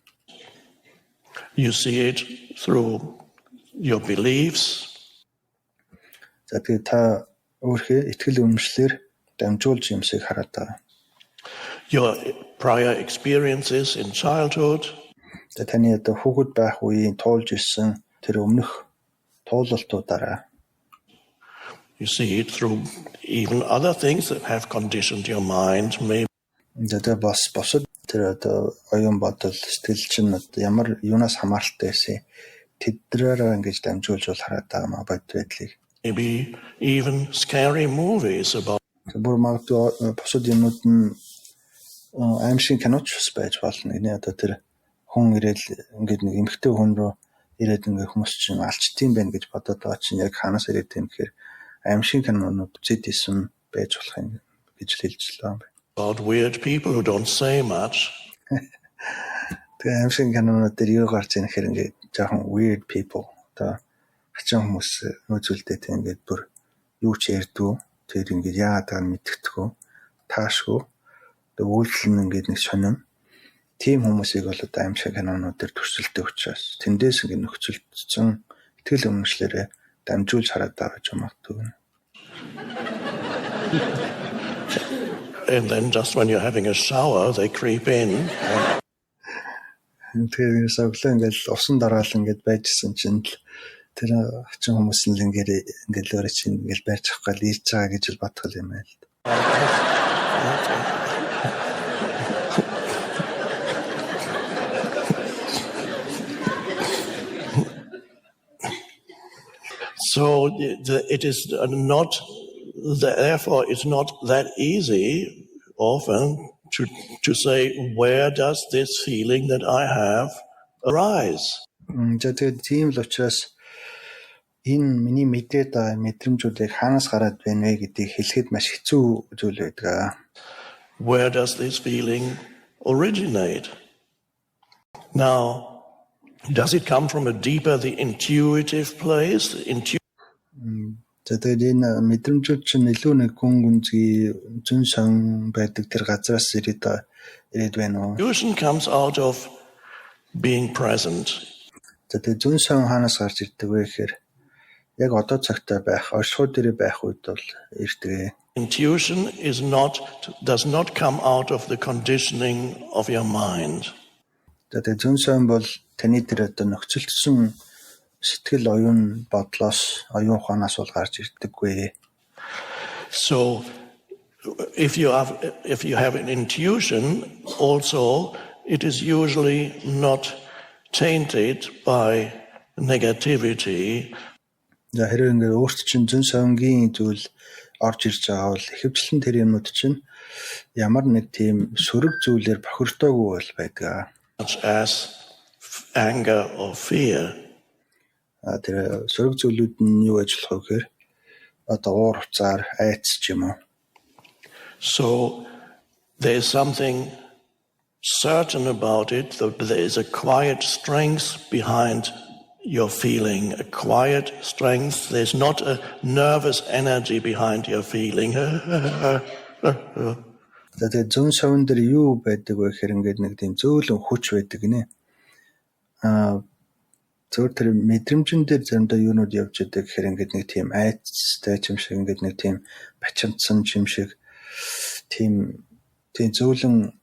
You see it through your beliefs. За тэгээд та өөрхөө итгэл үнэмшлэр дамжуулж юмсыг хараад байгаа. Your prior experiences in childhood. Таны хүүхэд байх үеийн туулж ирсэн тэр өмнөх туулалтуудаараа. You see it through even other things that have conditioned your mind. Maybe Тэгээд босод тэр оюун бодол сэтгэл чинь ямар юунаас хамааралтай байсан тэдрээрээ ингэж дамжуулж бол хараад байгаа маа бод байдлыг. maybe even scary movies about Бүр магадгүй босод юмуд нь аимшиг киноч байж болно. Энэ тэр хүн ирээд ингээд нэг эмхтэй хүн рүү ирээд ингээ хүмүүс чинь алчтiin байх гэж бодоод байгаа чинь яг ханаас ирээд юм гэхээр аимшиг кинонууд үзэдсэн байж болох юм гэж хэлж л байгаа юм. about weird people who don't say much. Тэгээ аимшиг кинонууд дээр юу гарч ийн гэхээр ингээ жоохон weird people хачин хүмүүс нөөцөлдөө ингээд бүр юу ч ярьдгүй тэр ингээд яагаад байгаа мэддэхгүй таашгүй тэг үйлдэл нь ингээд нэг сонин тийм хүмүүсийг бол аимшиг кинонууд дээр төрсөлтөө учраас тэндээс ингээд нөхцөлдсөн итгэл үнэмшлэрээ дамжуулж хараад байгаа ч юм магадгүй. And then just when you're having a shower, they creep in. Тэгэхээр савглаа ингээд усан дараал ингээд байжсэн чинь тэр хачин хүмүүс нь ингээд л өөрөө чинь ингээд барьж авах гал ирж байгаа гэж л бодгол юм байл. So it is not, therefore it's not that easy often to say, where does this feeling that I have arise? Тэгээд тийм л учраас энэ миний мэдээд байгаа мэдрэмжүүдийг хаанаас гараад байна вэ гэдгийг хэлэхэд маш хэцүү зүйл байдаг. Where does this feeling originate? Now, does it come from a deeper, the intuitive place? Тэгээд энэ мэдрэмжүүд чинь илүү нэг гүн гүнзгий зүүн сон байдаг тэр газраас ирээд байна уу? Intuition comes out of being present. Тэгээд зүүн сон хаанаас гарч ирдэг вэ гэхээр яг одоо цагтаа байх, оршихуй дээр байх үед бол ирдэг. Intuition does not come out of the conditioning of your mind. Тэгээд зүүн сон бол таны тэр нөхцөлдсөн сэтгэл оюун бодлоос, оюун ухаанаас бол гарч ирдэггүй. So if you have an intuition, also it is usually not tainted by negativity. За хэрэг ингээд өөрт чинь зүүн сонгийн зүйл орж ирж байгаа бол ихэвчлэн тэр юмуд чинь ямар нэг тийм сөрөг зүйлээр бохирдоогүй бол байдаг. Such as anger or fear. Тэр сөрөг зүйлүүд нь юу ажиллах вэ гэхээр уур уцаар айц ч юм уу. So there is something certain about it, that there is a quiet strength behind your feeling, a quiet strength. There's not a nervous energy behind your feeling. Тэгээд зүүн совн дээр юу байдаг вэ гэхээр ингээд нэг тийм зөөлөн хүч байдаг гинэ. Зөвхөн тэр мэдрэмжэн дээр заримдаа юунууд явж байдаг гэхээр ингээд нэг тийм айцтай юм шиг ингээд нэг тийм бачимдсан юм шиг тийм зөөлөн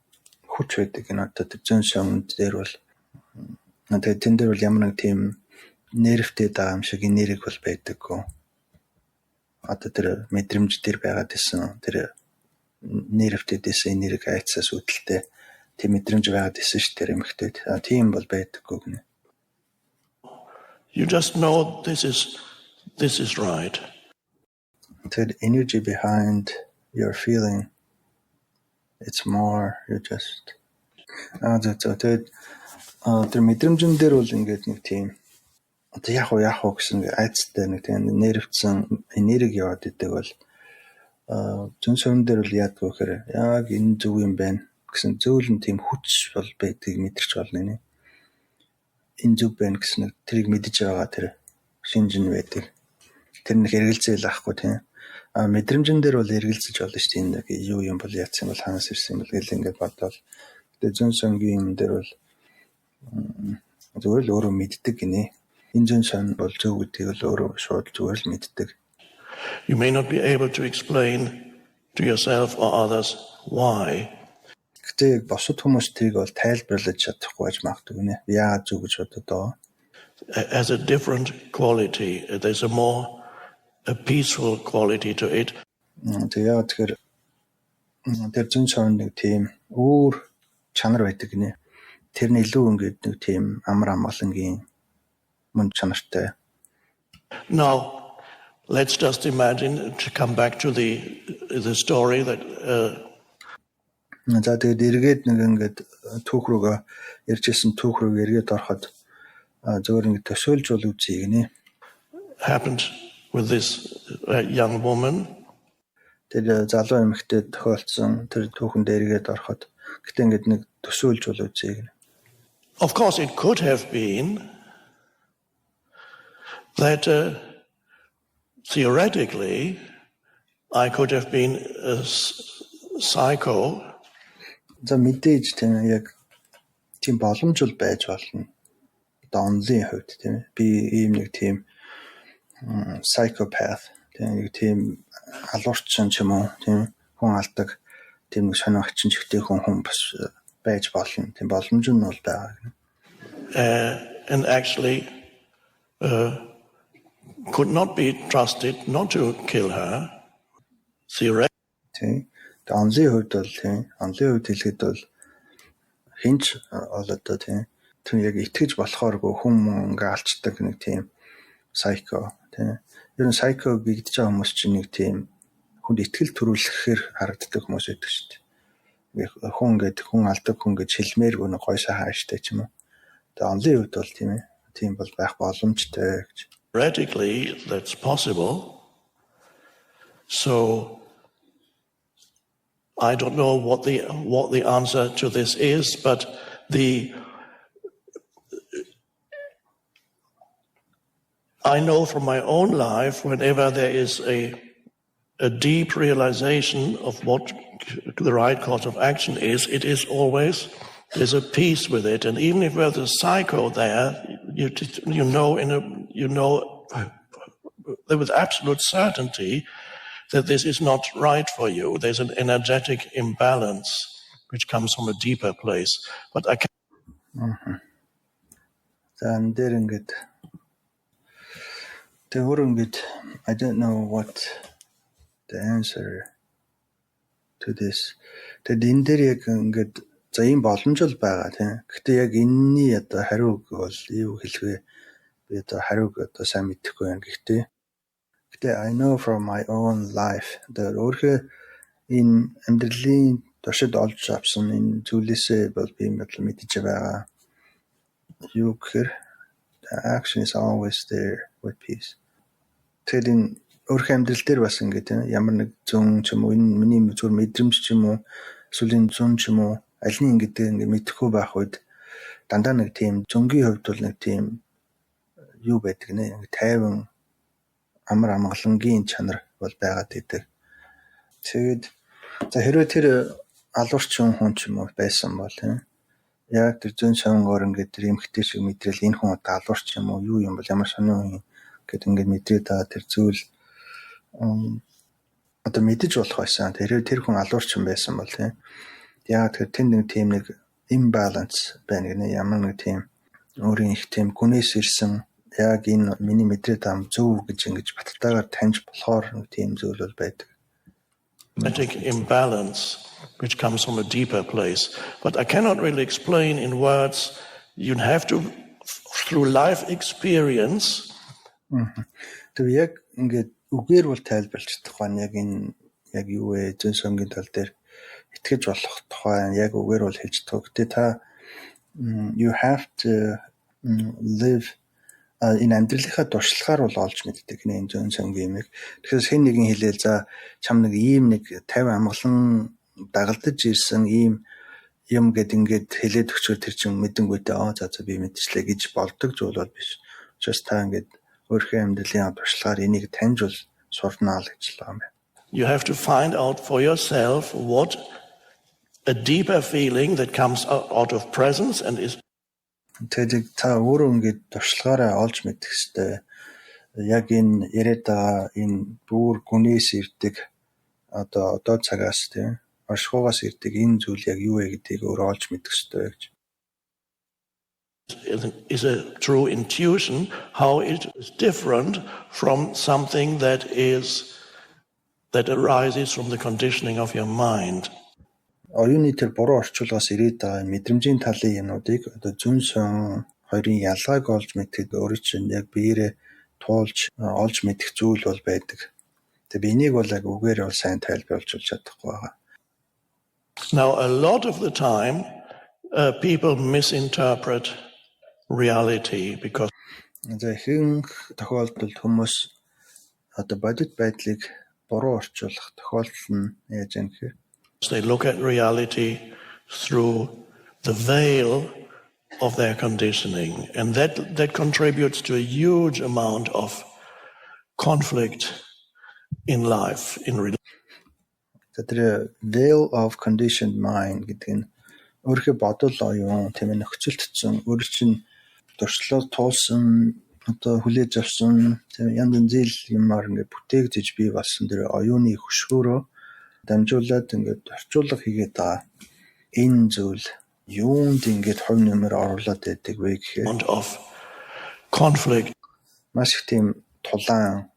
хүч байдаг гинэ. Одоо тэр зүүн совн дээр бол тэгээд тэн дээр бол ямар нэг тийм нервтэй байгаа юм шиг энерги бол байдаггүй. Одоо тэр мэдрэмж дээр байгаад исэн тэр нервтэйдээс энерги айцаас үүдэлтэй тийм мэдрэмж байгаад исэн ш тэр эмхтэйд. Тийм бол байдаггүй гинэ. You just know this is right. The energy behind your feeling, it's more you just тэр мэдрэмжэн дээр бол ингээд нэг тийм одоо яах вэ гэсэн айцтай нэг тийм нервцэн энерги яваад идэг бол зүүн совин дээр бол яадгүй гэхээр яг энэ зөв юм байна гэсэн зөөлөн тийм хүч бол байдгийг мэдэрч болно нэ. Энэ зөв байна гэсэн тэрийг мэдэж байгаа тэр шинжин байдаг. Тэр нэг эргэлзээл ахгүй тийм. Мэдрэмжэн дээр бол эргэлзэж болно шүү дээ. Энэ юу юм бол яатсан бол ханаас ирсэн юм бол гэл ингээд бодвол. Тэгээ зүүн совингийн юм дээр бол зүгээр л өөрөө мэддэг гинэ. Энэ зүүн совин бол зөв гэдгийг л өөрөө шууд зүгээр л мэддэг. You may not be able to explain to yourself or others why. Гэтэ босод хүмүүс тэрийг бол тайлбарлаж чадахгүй байж магадгүй гинэ. Яагаад зөв гэж бододоо. Has a different quality. There's a peaceful quality to it. Тэгээ тэгэхээр тэр зүүн совин нэг тийм өөр чанар байдаг гинэ. Тэр нь илүү ингээд нэг тийм амар амгалангийн мөн чанартай. Now, let's just imagine to come back to the story that За тэгээд эргээд нэг ингээд түүх рүүгээ ярьжсэн түүх рүү эргээд ороход зөвөр ингээд төсөөлж бол үзье гинэ. happened with this young woman. Тэр залуу эмэгтэй тохиолдсон тэр түүхэнд эргээд ороход гэтээ ингээд нэг төсөөлж бол үзье гинэ. Of course, it could have been that theoretically I could have been a psycho. За мэдээж тийм яг тийм боломжтой байж болно. Одоо онлын хувьд тийм би ийм нэг тийм psychopath тийм нэг тийм алуурчин ч юм уу тийм хүн алдаг тийм нэг сонирхчин чигтэй хүн бас байж болно. Тийм боломж нь бол байгаа. And actually could not be trusted not to kill her. Theoretically. Онлын хувьд бол тийм онлын хувьд хэлэхэд бол хинч олоо тийм тэр яг итгэж болохооргүй хүн ингээ алчдаг нэг тийм psycho тийм ер нь psycho гэгдэж байгаа хүмүүс чинь нэг тийм хүнд итгэл төрүүлэхээр харагддаг хүмүүс байдаг шүү дээ. Хүн ингээд хүн алдаг хүн гэж хэлмээргүй нэг гойсоо хааштай ч юм уу. Тэгээ онлын хувьд бол тийм ээ тийм бол байх боломжтой гэж. Theoretically, that's possible. So I don't know what the answer to this is, but I know from my own life, whenever there is a deep realization of what the right course of action is, it is always there's a peace with it, and even if there's a psycho there, you know with absolute certainty that this is not right for you. There's an energetic imbalance which comes from a deeper place. But I can't. And there ингээд I don't know what the answer to this. Тэгэд энэ дээр яг ингээд за ийм боломж л байгаа тийм. Гэхдээ яг энэний одоо хариуг бол юу хэлвэ? Би одоо хариуг одоо сайн мэдэхгүй байна. Гэхдээ I know from my own life that өөрхөө энэ амьдралын туршид олж авсан энэ зүйлээсээ бол би мэдэж байгаа. Юу гэхээр the action is always there with peace. Тэгэхээр энэ өөрхөө амьдрал дээр бас ингээд ямар нэг зүүн ч юм уу энэ миний зүгээр мэдрэмж ч юм уу эсвэл зүүн ч юм уу аль нь ингээд мэдэхгүй байх үед дандаа нэг тийм зөнгийн хувьд бол нэг тийм юу байдаг нэ тайван амар амгалангийн чанар бол байгаад идэг. Тэгээд за хэрвээ тэр алуурчин хүн ч юм уу байсан бол яг тэр зүүн совингоор ингээд тэр эмхтэй шиг мэдрэл энэ хүн одоо алуурч юм уу юу юм бол ямар сонио юм гэд ингээд мэдрээд байгаа тэр зүйл одоо мэдэж болох байсан. Тэр хүн алуурчин байсан бол яг тэр тэнд нэг тийм нэг imbalance байна гэнэ ямар нэг тийм өөрийн их тийм гүнээс ирсэн яг энэ миний мэдрээд ам зөв гэж ингэж баттайгаар таньж болохоор нэг тийм зүйл бол байдаг. Imbalance which comes from a deeper place, but I cannot really explain in words. You have to through life experience. Тэр яг ингээд үгээр бол тайлбарлаж чадах байна. Яг энэ яг юу вэ? Зүүн совингийн тал дээр итгэж болох тухай яг үгээр бол хэлж таг. Гэтэ та you have to live энэ амьдралынхаа туршлагаар бол олж мэддэг нэ энэ зүүн цангийн юмыг. Тэгэхээр хэн нэгэн хэлээл за чам нэг ийм нэг 50 амгалан дагалдаж ирсэн ийм юм гэд ингээд хэлээд өгчөөр тэр чинь мэдэнгүйтэй за би мэдчихлээ гэж болдог зүйл бол биш. Just та ингээд өөрийнхөө амьдралын туршлагаар энийг таньж бол сурнаа л гэж л юм байна. You have to find out for yourself what a deeper feeling that comes out of presence and is тэгээд та өөрөө ингээд туршлагаараа олж мэдэх хэрэгтэй. Яг энэ яриад байгаа энэ бүр гүнээс ирдэг одоо цагаас тийм оршихугаас ирдэг энэ зүйл яг юу вэ гэдгийг өөрөө олж мэдэх хэрэгтэй гэж. Is a true intuition, how it is different from something that arises from the conditioning of your mind. Оюуны тэр буруу орчуулгаас ирээд байгаа мэдрэмжийн талын юмнуудыг одоо зүүн сон хоёрын ялгааг олж мэдхэд өөрөө чинь яг биеэрээ туулж олж мэдэх зүйл бол байдаг. Тэгээ энийг бол яг үгээр бол сайн тайлбарлаж чадахгүй байгаа. Now a lot of the time people misinterpret reality because ихэнх тохиолдолд хүмүүс одоо бодит байдлыг буруу орчуулах тохиолдол нь яаж юм гэхээр they look at reality through the veil of their conditioning, and that contributes to a huge amount of conflict in life, in the veil of conditioned mind гэдэг нь өөрийнхөө бодол оюун тийм нөхцөлтсөн өөр чинь туршлага туулсан одоо хүлээж авсан тийм янз янзын юмар ингээд бүтээгдэж бий болсон тэр оюуны хөшгөөрөө дамжуулаад ингээд орчуулга хийгээд байгаа. Энэ зүйл юунд ингээд хувь нэмэр оруулаад байдаг вэ гэхээр of conflict. Маш их тийм тулаан,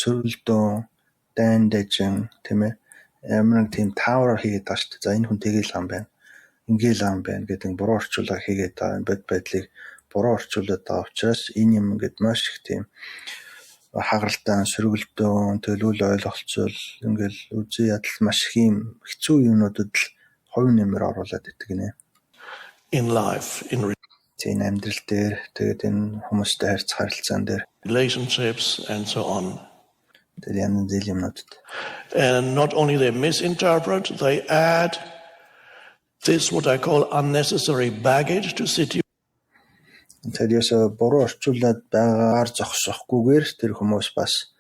сөрөлдөө, дайн дажин тийм ээ ямар нэг тийм таавар хийгээд байгаа шүү дээ. За энэ хүн тэгэл ам байна. Ингээл ам байна гэдэг буруу орчуулга хийгээд байгаа. Бод байдлыг буруу орчуулад байгаа учраас энэ юм ингээд маш их тийм хагаралтай сөргөлдөөн төлөвл ойлголцол ингээл үзий ядал маш их юм хэцүү юмнуудад л хувь нэмэр оруулаад идэг нэ. In life, in тийм амьдрал дээр тэгээд энэ хүмүүстэй харилцаан дээр relationships and so on. Тэгээд янз янзын юмнуудад. And not only they misinterpret, they add this what I call unnecessary baggage to situation. Тэгээд буруу орчуулад байгаагаар зогсохгүйгээр тэр хүмүүс бас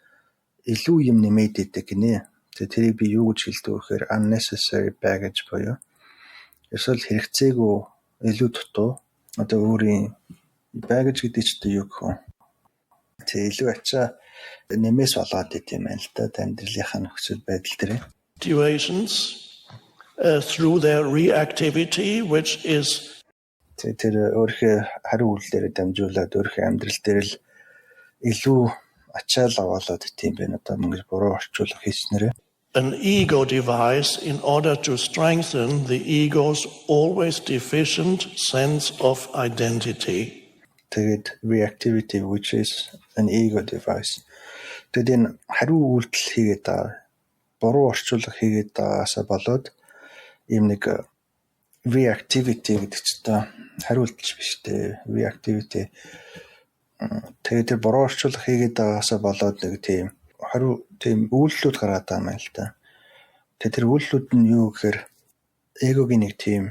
илүү юм нэмээд идэг гинэ. Тэгээд тэрийг би юу гэж хэлдэг вэ гэхээр unnecessary baggage боёо. Эсвэл хэрэгцээгүй илүү дутуу. Одоо өөрийн baggage гэдэг чинь юу гэх вэ? Тэгээд илүү ачаа нэмээс болоод ит юм байна л да амьдралынхаа нөхцөл байдал дээр. Situations through their reactivity, which is тэр өөрийнхөө хариу үйлдэлээр дамжуулаад өөрийнхөө амьдрал дээр л илүү ачаал аваад ит юм байна. Одоо мөнгө буруу орчуулга хийснээрээ. An ego device in order to strengthen the ego's always deficient sense of identity. Тэгээд reactivity, which is an ego device. Тэгээд энэ хариу үйлдэл хийгээд байгаа буруу орчуулга хийгээд байгаасаа болоод ийм нэг reactivity гэдэг чинь хариу үйлдэл биш дээ. Reactivity тэгээд тэр буруу орчуулга хийгээд байгаасаа болоод нэг тийм хариу тийм үйлдэлүүд гараад байгаа юм л да. Тэгээд тэр үйлдэлүүд нь юу гэхээр эгогийн нэг тийм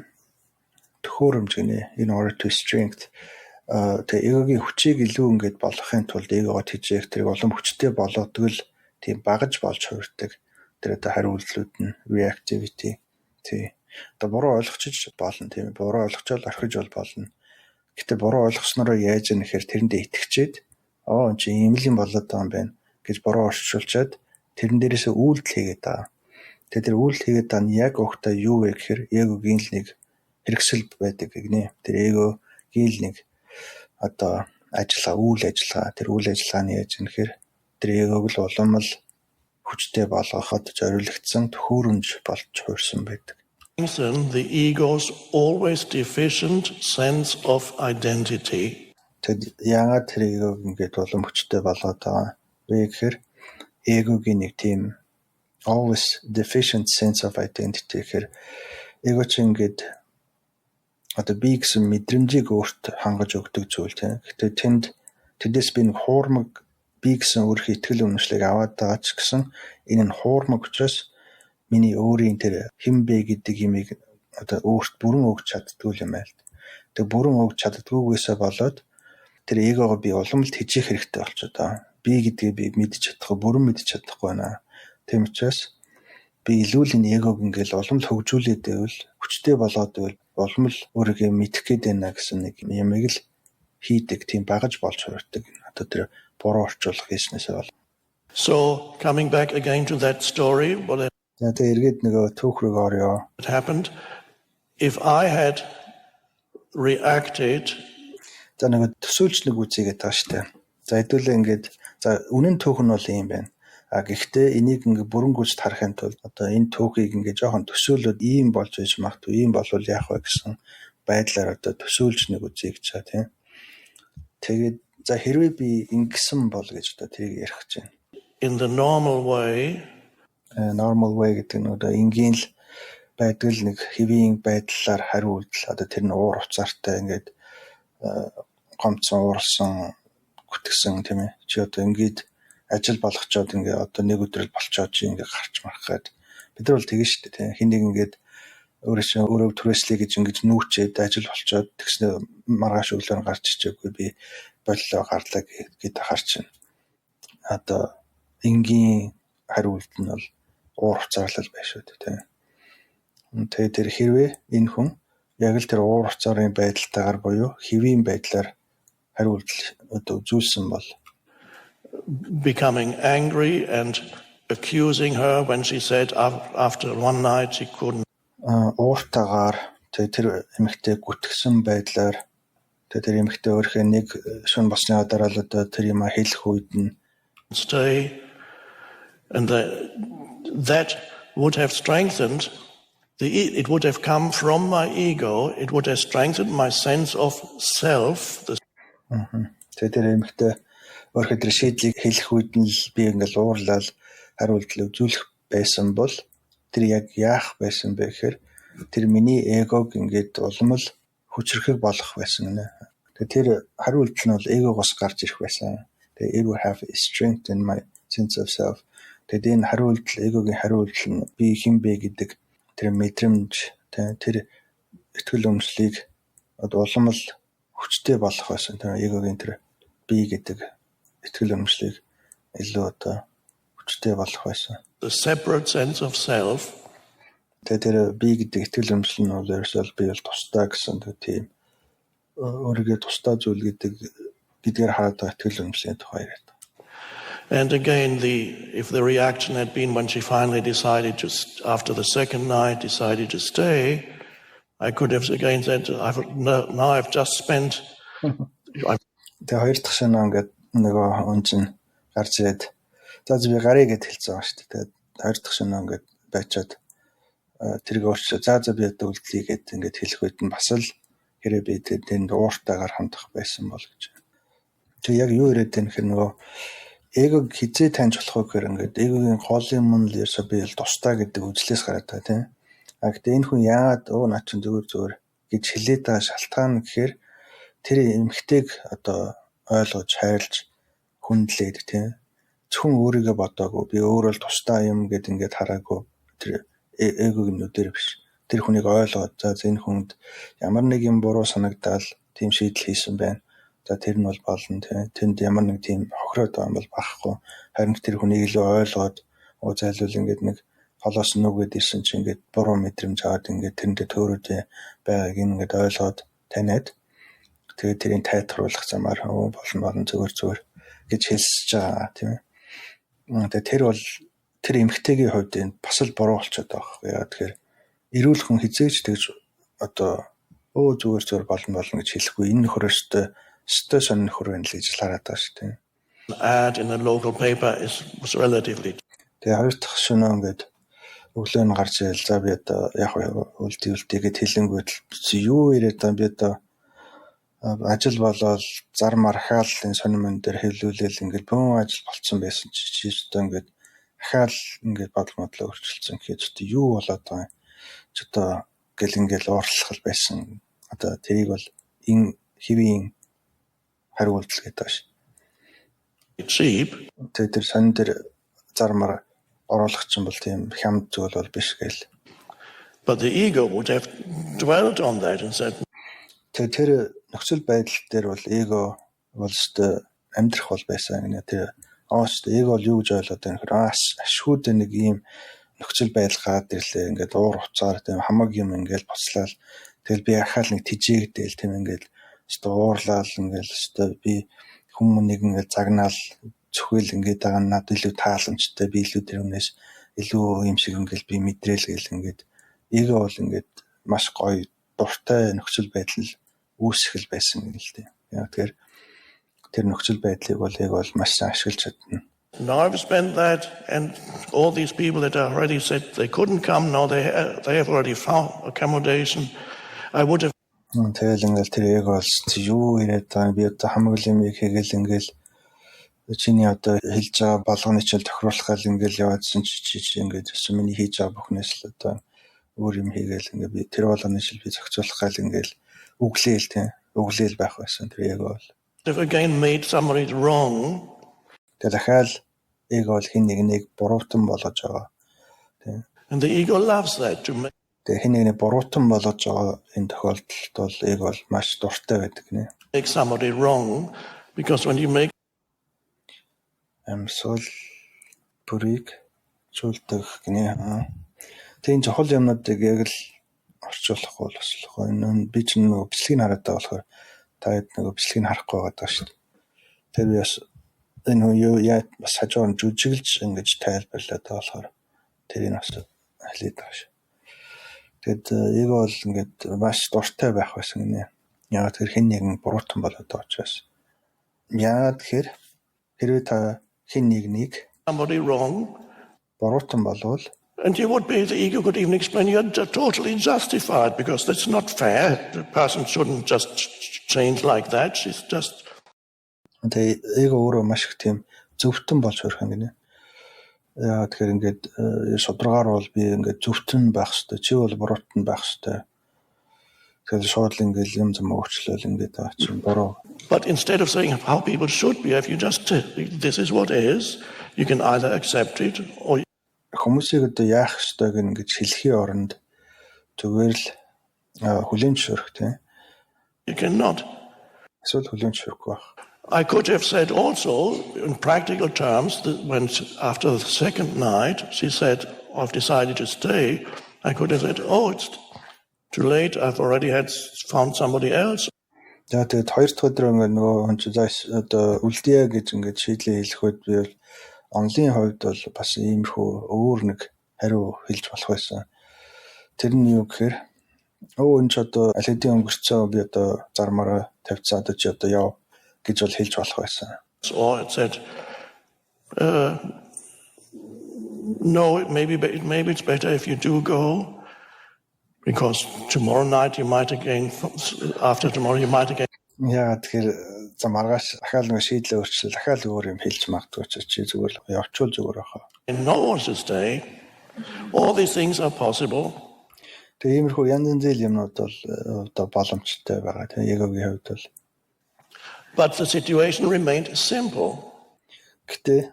төхөөрөмж гинэ. In order to strength тэгээд эгогийн хүчийг илүү ингээд болгохын тулд эгогоо тэжээх тэр улам хүчтэй болоодог л тийм багаж болж хувирдаг. Тэр одоо хариу үйлдэлүүд нь reactivity тий. Одоо буруу ойлгочих болно тийм. Буруу ойлгочоод орхиж болно. Гэтэ буруу ойлгоснороо яаж юм нэхэр тэрэндээ итгэчээд энэ чи ийм л юм болоод байгаа юм байна гэж буруу орчуулчаад тэрэн дээрээсээ үйлдэл хийгээд байгаа. Тэгээд тэр үйлдэл хийгээд байгаа нь яг өгтөө юу вэ гэхээр эгогийн л нэг хэрэгсэл байдаг гинэ. Тэр эгогийн л нэг одоо үйл ажиллагаа тэр үйл ажиллагааны яаж юм нэхэр тэр эгог л улам л хүчтэй болгоход зориулагдсан төхөөрөмж болж хуурсан байдаг. The ego's always deficient sense of identity. Тэгэд яагаад тэр эгог ингээд улам хүчтэй болоод байгаа вэ гэхээр эгогийн нэг тийм always deficient sense of identity гэхээр эго чинь ингээд одоо би гэсэн мэдрэмжийг өөрт хангаж өгдөг зүйл тийм. Гэхдээ тэндээс би нэг хуурмаг би гэсэн өөрийнхөө итгэл үнэмшлийг аваад байгаа ч гэсэн энэ нь хуурмаг учраас миний өөрийн тэр хэн бэ гэдэг юмыг одоо өөрт бүрэн өгч чаддгүй юм байл. Тэг бүрэн өгч чаддгүйгээсээ болоод тэр эгогоо би уламжлалт хижих хэрэгтэй болчиход байгаа. Би гэдгийг би мэдчих чадахгүй, бүрэн мэдчих чадахгүй байна. Тийм учраас би илүү л энэ эгог ингээл уламжлал хөгжүүлээд байвал хүчтэй болоод байвал улам л өөрийгөө мэдэх гээд байна гэсэн нэг юмыг л хийдэг, тийм багаж болж хуурдаг. Одоо тэр буруу орчуулах хийснээсээ бол. So coming back again to that story, what За тэгээ эргээд нөгөө түүх рүү орё. had happened, if I had reacted За нөгөө төсөөлж нэг үзьгээд байгаа штэ. За хэдүүлээ ингээд за үнэн түүх нь бол юм байна. А гэхдээ энийг ингээд бүрэнгүйж харахын тулд одоо энэ түүхийг ингээд жоохон төсөөлөд ийм болж байж магадгүй, ийм болвол яах вэ гэсэн байдлаар одоо төсөөлж нэг үзье гэж байгаа тийм. Тэгээд за хэрвээ би ингэсэн бол гэж одоо тэрийг ярих гэж байна. in the normal way, Normal way гэдэг нь одоо энгийн л байдаг л нэг хэвийн байдлаар хариу үйлдэл одоо тэр нь уур уцаартай ингээд гомцсон уурсан гүтгсэн тийм ээ. Чи одоо ингээд ажил болгочоод ингээд одоо нэг өдрөл болчоод чи ингээд гарч марах гээд бид нар бол тэгэн шүү дээ тийм. Хин нэг ингээд өөрөө түрээслэе гэж ингэж нүүчээд ажил болчоод тэгснэ маргааш өглөө гарч ичээгүй би боллоо гарлаа гэдэг харчин. Одоо энгийн хариу үйлдэл нь бол уур уцаарлал байх шүү дээ тийм. Тэгээд тэр хэрвээ энэ хүн яг л тэр уур уцаарын байдалтайгаар буюу хэвийн байдлаар хариу үйлдэл одоо үзүүлсэн бол becoming angry and accusing her when she said after one night she couldn't ууртагаар тэр эмэгтэй гүтгсэн байдлаар тэр эмэгтэй өөрхөө нэг шөнө болсны дараа л одоо тэр юм хэлэх үед нь stay, and that would have strengthened it would have come from my ego, it would have strengthened my sense of self. тэр эмэгтэй өөрхөө тэр шийдлийг хэлэх үед нь л би ингээл уурлал хариу үйлдэл үзүүлэх байсан бол тэр яг яах байсан бэ гэхээр тэр миний эгог ингээд улам л хүчрэхэг болох байсан нэ. Тэр хариу үйлдэл нь бол эгогоос гарч ирэх байсан. It would have strengthened my sense of self. Тэгээд энэ хариу үйлдэл, эгогийн хариу үйлдэл нь би хэн бэ гэдэг тэр мэдрэмж, тэр итгэл үнэмшлийг улам л хүчтэй болох байсан. Тэр эгогийн тэр би гэдэг итгэл үнэмшлийг илүү одоо хүчтэй болох байсан. The separate sense of self. Тэр би гэдэг итгэл үнэмшил нь бол ерөөсөө би бол тусдаа гэсэн тийм өөрийгөө тусдаа зүйл гэдгээр хараад байгаа итгэл үнэмшлийн тухай яриад. And again, if the reaction had been when she finally decided after the second night decided to stay, I could have again said, now I've just spent. Тэгээ хоёр дахь шөнө ингээд нөгөө хүн чинь гарч ирээд за би гарыг гэд хэлсэн байгаа шүү дээ. Тэгээд хоёр дахь шөнө ингээд байчаад тэрийг өөрчлөө за би одоо үлдлээ гэд ингээд хэлэх үед нь бас л хэрэг би тэнд ууртайгаар хандах байсан бол гэж. Тэг яг юу яриад байна гэхээр нөгөө эгог хизээ таньж болох вэ гэхээр ингээд эгогийн гол юм нь л ерөөсөө би л тусдаа гэдэг үзлээс гараад байгаа тийм. А гэхдээ энэ хүн яагаад наа чин зүгээр гэж хэлээд байгаа шалтгаан нь гэхээр тэр эмэгтэйг одоо ойлгож хайрлж хүндлээд тийм. Зөвхөн өөрийгөө бодоогүй би өөрөө л тусдаа юм гэд ингээд хараагүй тэр эгогийн нүдээр биш. Тэр хүнийг ойлгоод за энэ хүнд ямар нэг юм буруу санагдаад тийм шийдэл хийсэн байна. За тэр нь бол болно тийм. Тэнд ямар нэг тийм хохироод байгаа юм бол багхгүй. Харин тэр хүнийг илүү ойлгоод зайлуул ингээд нэг холоос нүгэд ирсэн чинь ингээд буруу мэдрэмж аваад ингээд тэрэндээ төөрөөд байгааг ингээд ойлгоод таниад тэгээд тэрийг тайлбарлах замаар болно зүгээр гэж хэлсэж байгаа тийм. Тэгээд тэр бол тэр эмэгтэйгийн хувьд энэ бас л буруу болчиход байгаа. Яагаад тэгэхээр эрүүл хүн хизээж тэгж одоо зүгээр болно гэж хэлэхгүй. Энэ нөхөр өстой сонь нөхөр байна л гэж хараад байгаа шүү дээ. Ad in the local paper was relatively. Тэгээ хоёр дахь шөнө ингээд өглөө нь гарч ирэл за би одоо яг үлдээ гэд хэлэнгүүт юу яриад би одоо ажил болоод зар мархаал энэ сонирмон дээр хэвлүүлэл ингээд бөөн ажил болцсон байсан чи одоо ингээд ахаал ингээд бодол өөрчлөлтсөн гэхэд одоо юу болоод байгаа юм ч одоо гэл ингээд уурлах байсан Одоо тэрийг бол энэ хэвийн хариу үйлдэл гэдэг байна шүү. cheap, Тэгээд тэр сонин тэр зармаар оруулах чинь бол тийм хямд зүйл бол биш гээл. but the ego would have dwelt on that and said, Тэгээд тэр нөхцөл байдал дээр бол эго бол өстой амьдрах бол байсан гэнэ. Тэр өстой эго бол юу гэж ойлгоод байна гэхээр ашгүйд нэг ийм нөхцөл байдал гараад ирлээ. Ингээд уур уцаар тийм хамаг юм ингээд боцлал. Тэгэл би ахаал нэг тижээгдээл тийм ингээд өстой уурлал ингээд өстой би хүмүүнийг ингээд загнаал зөвхөл ингээд байгаа надад илүү тааламжтай би илүү тэрнээс илүү юм шиг ингээд би мэдрээл гэл ингээд эго бол ингээд маш гоё дуртай нөхцөл байдал үүсгэл байсан юм л дээ. Яг тэр нөхцөл байдлыг бол эго бол маш ашиглаж чадна. now I've spent that, and all these people that already said they couldn't come, now they have already found accommodation. I would have Тэгэл ингээд тэр эго бол юу яриад байгаа би одоо хамаг юм хийгээл ингээд чиний одоо хэлж байгаа болгоны чил тохируулахад ингээд яваадсан чи ингээд миний хийж байгаа бүхнээс л одоо өөр юм хийгээл ингээд би тэр болгоны чил би зохицуулах гал ингээд өглөөл байх байсан тэр эго бол. again made somebody wrong. Тэгээд дахиад эго бол хин нэг буруутан болгож байгаа. And the ego loves that, to make Тэгээд хин нэг буруутан болгож байгаа энэ тохиолдолд бол эго бол маш дуртай байдаг нэ. somebody wrong, because when you make Амьсгал бүрийг чуулдаг гинэ. Тийм чухал юмнуудыг яг л орчуулах бол бас гоё. Би ч нөгөө бичлэгийг хараад байгаа болохоор та хэд нөгөө бичлэгийг харахгүй байгаа шүү дээ. Тэр би бас энэ юу яа бас хажуугаар жүжиглж ингэж тайлбарлаад байгаа болохоор тэрийг бас хэлээд байгаа шүү. Тэгэд эго бол ингээд маш дуртай байх байсан гинэ. Яг тэр хэн нэгэн буруутан болоод байгаа учраас. Яагаад тэгэхээр хэрвээ та хэн нэгнийг somebody wrong, буруутан болвол and you would be, the ego could even explain you're totally justified because that's not fair. The person shouldn't just change like that. She's just. тэгээ эго өөрөө маш их тийм зөвхтөн болж өрх юм гинэ. Яа тэгэхээр ингээд шударгаар бол би ингээд зөвхтөн байх хэвээр чи бол буруутан байх хэвээр. Тэгэхээр шууд ингээд юм өгчлөөл ингээд байгаа чинь буруу. But instead of saying how people should be, if you just say, this is what is, you can either accept it or. Хүмүүсийг одоо яах ёстойг ингэж хэлхийн оронд зүгээр л хүлээн зөвшөөрөх тийм. You cannot. Эсвэл хүлээн зөвшөөрөхгүй байх. I could have said also, in practical terms, that when after the second night she said, I've decided to stay, I could have said, oh, it's too late, I've already found somebody else. За тэгээд хоёр дахь өдөр ингээд нөгөө хүн чи одоо үлдээ гэж ингээд шийдлээ хэлэхэд би бол онлын хувьд бол бас иймэрхүү өөр нэг хариу хэлж болох байсан. Тэр нь юу гэхээр энэ ч одоо аль хэдийн өнгөрцөө би одоо зармаараа тавьцаа одоо чи одоо яв гэж бол хэлж болох байсан. Or it said, no, maybe it's better if you do go. Because tomorrow night you might again, after tomorrow you might again. Яа тэгэхээр за маргааш дахиад нэг шийдлээ өөрчлөл дахиад өөр юм хэлж магадгүй ч чи зүгээр л явчул зүгээр ахаа. And no one to stay. All these things are possible. Тэгээ иймэрхүү янз янзын юмнууд бол одоо боломжтой байгаа. Тэгээ эгогийн хувьд бол. But the situation remained simple. Гэтэ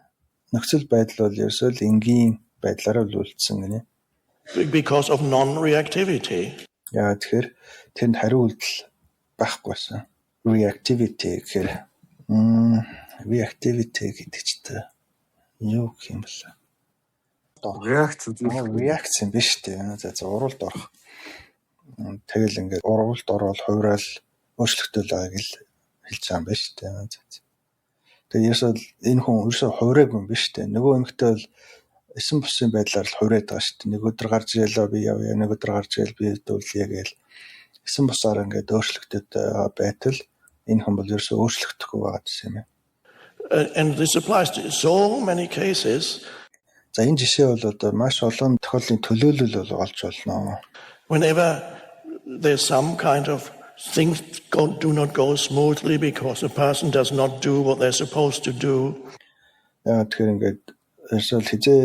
нөхцөл байдал бол ерөөсөө л энгийн байдлаараа л үлдсэн гинэ. Because of non-reactivity. Яа тэгэхээр тэнд хариу үйлдэл байхгүйсэн. Reactivity гэхээр reactivity гэдэг чинь юу гэх юм бэ? Реакц юм биш үү? За уралд орох. Тэгэл ингээд уралд орвол хувирал өөрчлөгдөөл байгааг л хэлж байгаа юм биш үү? Тэгээ ерөөсөө энэ хүн ерөөсөө хувираагүй юм биш үү? Нөгөө эмэгтэй бол эсэн бусын байдлаар л хувираад байгаа шүү дээ. Нэг өдөр гарч иялаа би явъя, нэг өдөр гарч ийл би дүүлье гээл. Эсэн бусаар ингээд өөрчлөгдөд байтал энэ хүн бол ерөөсөө өөрчлөгдөхгүй байгаа гэсэн юм. And this applies to so many cases. За энэ жишээ бол одоо маш олон тохиолдлын төлөөлөл бол олж болно. Whenever there's some kind of things do not go smoothly because a person does not do what they're supposed to do. Тэгэхээр ингээд ерөөсөө хизээ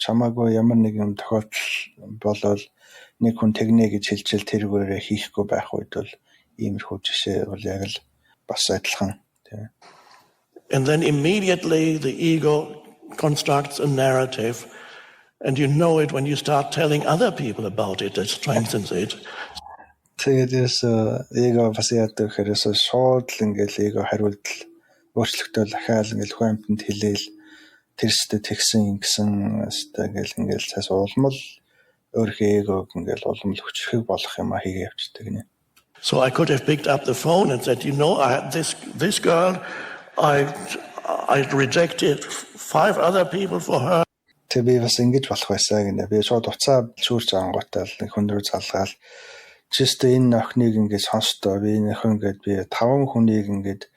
чамаагүй ямар нэг юм тохиолдол болол нэг хүн тэгнэ гэж хэлжэл тэргээрээ хийхгүй байх үед бол иймэрхүү жишээ бол яг л бас адилхан тийм. And then immediately the ego constructs a narrative, and you know it when you start telling other people about it. That strengthens it. Тэгээд эго бас яадаг хэрэгс шууд л ингээл эго хариулт өөрчлөлтөө дахиад ингээл хүн амьтанд хэлээл тэрстэй тэгсэн ингэсэн ингээл цаас улмал өөрхөө эгог ингээл улмал хүчрхэг болох юм а хийгээ явчихдаг нэ. So I could have picked up the phone and said, this girl, I rejected 5 other people for her. Тэг би бас ингэж болох байсан гэнэ. Би шууд уцаа шүүрч ангуутал нэг хүн рүү залгаал. Чистэ энэ охиныг ингэж сонсдоо би энэ охин ингээд би 5 хүнийг ингээд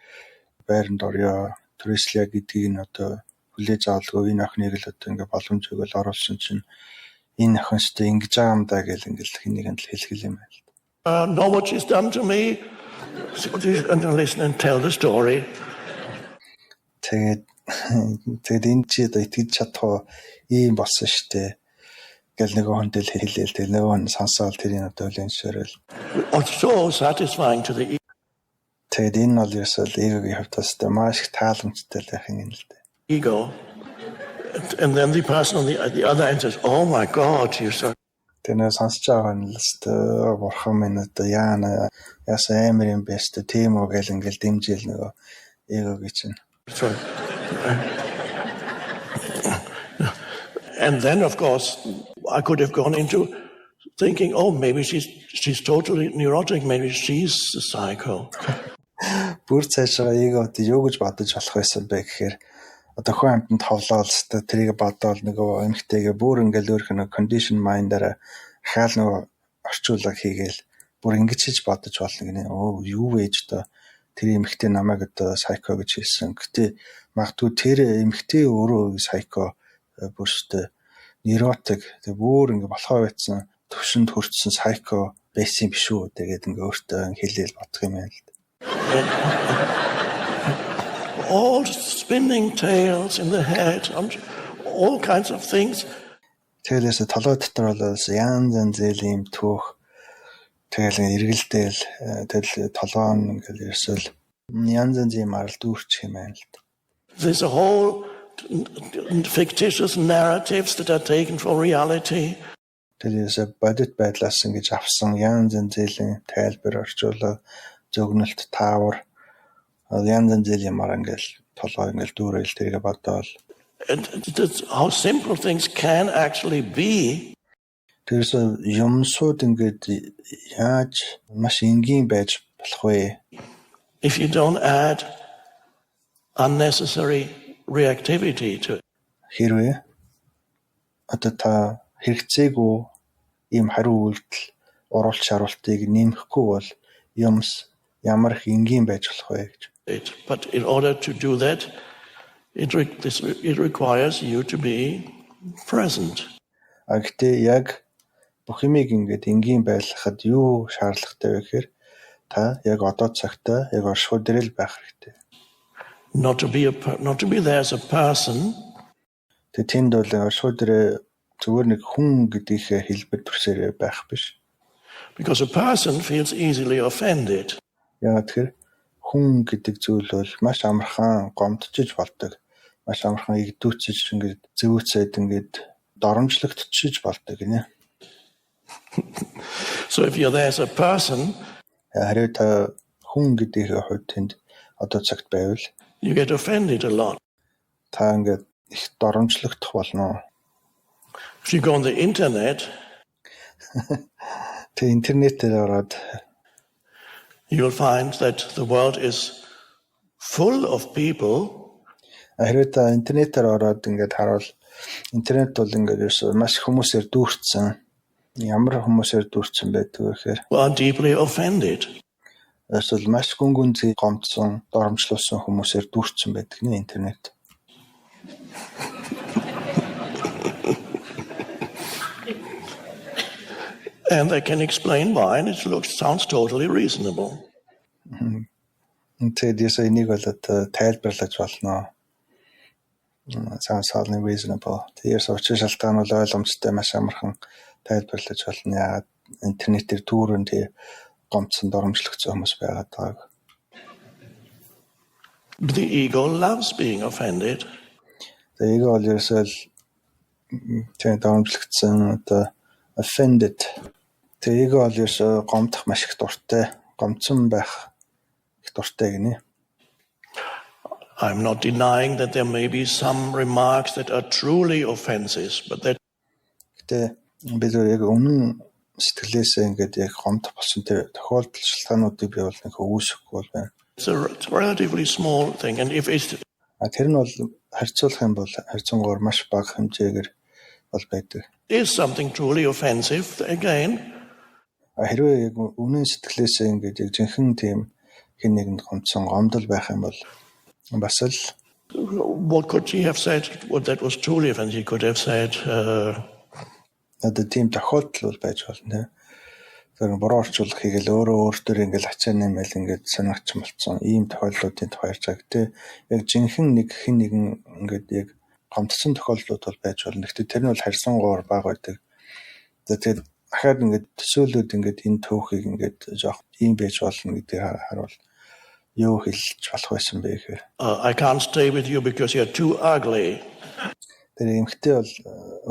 байранд орё. Туристлия гэдгийг нь одоо хүлээж авалгүй энэ охиныг л одоо ингээд боломжгүй л оруулсан чинь энэ охинстой ингэж байгаа юм да гэл ингээд хэнийг л хэлхэл юм байл. Know what she's done to me, and listen and tell the story. Тэгээд энэ чи одоо итгэж чадах ийм болсон штэ. Гэл нэг хүндэл хэлээл тэг нөгөө нь сонсоол тэрийн одоо үлийн ширэл. So satisfying to the Тэгээд энэ бол ерөөсөө эгогийн хувьдаас маш их тааламжтай л байх юм л дээ. ego, and then the person on the other end says, "Oh my God, you're so." Тэрнээ сонсож байгаа нь л өстой бурхан минь одоо яана ясаа амар юм бэ өстой тийм үү гэл ингээл дэмжил нөгөө эгогийн чинь. And then, of course, I could have gone into thinking, oh, maybe she's totally neurotic. Maybe she's a psycho. Бүр цаашаа эго одоо юу гэж бодож болох байсан бэ гэхээр одоо хүн амьтанд ховлоол өстой тэрийг бодоол нөгөө эмхтэйгээ бүр ингээл өөрх нь condition mind-аараа хаал нөгөө орчуулга хийгээл бүр ингэж хийж бодож болно гинэ. Оо юу вэж одоо тэр эмхтэй намайг одоо psycho гэж хэлсэн. Гэтэ магадгүй тэр эмхтэй өөрөө psycho бүрстэ neurotic тэг бүр ингээ болохоо байсан төвшөнд хүрсэн psycho байсан биш үү тэгээд ингээ өөртөө хэлээл бодох юм байна л. All spinning tales in the head, all kinds of things. Тэгэлээс толгой дотор бол янз зэлийн түүх тэгэл эргэлдээл тэгэл толгой нь ингээл ерөөсөл янз юм арал дүүрчих юм байна л. There's a whole fictitious narratives that are taken for reality. Тэгэлээс бодит байдлаас ингэж авсан янз зэлийн тайлбар орчуулга зөгнөлт таавар янз зэлийн мар ингээл толгой ингээл дүүрэл тэргээ бодоол. And that's how simple things can actually be. Тэрс юмсууд ингээд яаж маш энгийн байж болох вэ? If you don't add unnecessary reactivity to it. Хэрвээ одоо та хэрэгцээгүй ийм хариу үйлдэл оруулах шаардлагыг нэмэхгүй бол юмс ямар их энгийн байж болох вэ гэж. But in order to do that, it requires you to be present. Гэхдээ яг бүх юмыг ингээд энгийн байлгахад юу шаардлагатай вэ гэхээр та яг одоо цагтаа яг оршихуй дээрэл байх хэрэгтэй. Not to be there as a person. Тэнд бол оршихуй дээр зүгээр нэг хүн гэдгийнхээ хэлбэр төрсөөр байх биш. Because a person feels easily offended. Яг тэгэхээр хүн гэдэг зүйл бол маш амархан гомдчиж болдог. Маш амархан игдүүцэж ингээд зөөцөд ингээд доромжлогдчихж болдог гинэ. So if you're there as a person, харин та хүн гэдгийг хувьд тэнд одоо цагт байвал you get offended a lot. Та ингээд их доромжлогдох болно. If you go on the internet, Тэ интернетээр ороод you'll find that the world is full of people. Харин та интернетээр ороод ингээд харуул интернет бол ингээд ерөөсөө маш хүмүүсээр дүүрсэн. Ямар хүмүүсээр дүүрсэн байдаг вэ гэхээр Are deeply offended. Эсвэл маш гүнгүнзгий гомдсон, доромжлуулсан хүмүүсээр дүүрсэн байдаг нэ интернет. And they can explain why, and it sounds totally reasonable. Тэгээд энийг бол тайлбарлаж болно. Sounds totally reasonable. Тэрс учир шалтгаан бол ойлгомжтой маш амархан тайлбарлаж болно. Яагаад интернетээр түүрэн тий гомцсон доромжлогцсон хүмүүс байгаад байгааг. The ego loves being offended. Тэгээ эго бол ерөөсөө тий доромжлогцсон одоо offended. Тэгээ эго бол ерөөсөө гомдох маш их дуртай, гомцсон байх их дуртай гинэ. I'm not denying that there may be some remarks that are truly offensive, but that Гэтэ бид яг үнэн сэтгэлээсээ ингээд яг гомдох болсон тэр тохиолдол шалтгаануудыг би бол нэг өгөөсөхгүй бол байна. it's a relatively small thing, and if it's Тэр нь бол харьцуулах юм бол харьцангуйгаар маш бага хэмжээгээр бол байдаг. is something truly offensive, again, Хэрвээ яг үнэн сэтгэлээсээ ингээд яг жинхэнэ тийм хэн нэгэнд гомдсон гомдол байх юм бол бас л what could she have said? What that was truly offensive, he could have said, одоо тийм тохиолдол бол байж болно тийм. Тэр буруу орчуулах хийгээл өөртөө ингээл ачаа нэмэл ингээд санагч болцсон ийм тохиолдлуудын тухай ярьж байгаа. Гэтэ яг жинхэнэ нэг хэн нэгэн ингээд яг гомдсон тохиолдлууд бол байж болно. Гэтэ тэр нь бол харьцангуйгаар бага байдаг. Тэгээд дахиад ингээд төсөөлөд ингээд энэ түүхийг ингээд жоох ийм байж болно гэдгийг харуул. Юу хэлж болох байсан бэ гэхээр I can't stay with you because you're too ugly. тэр эмхтэй бол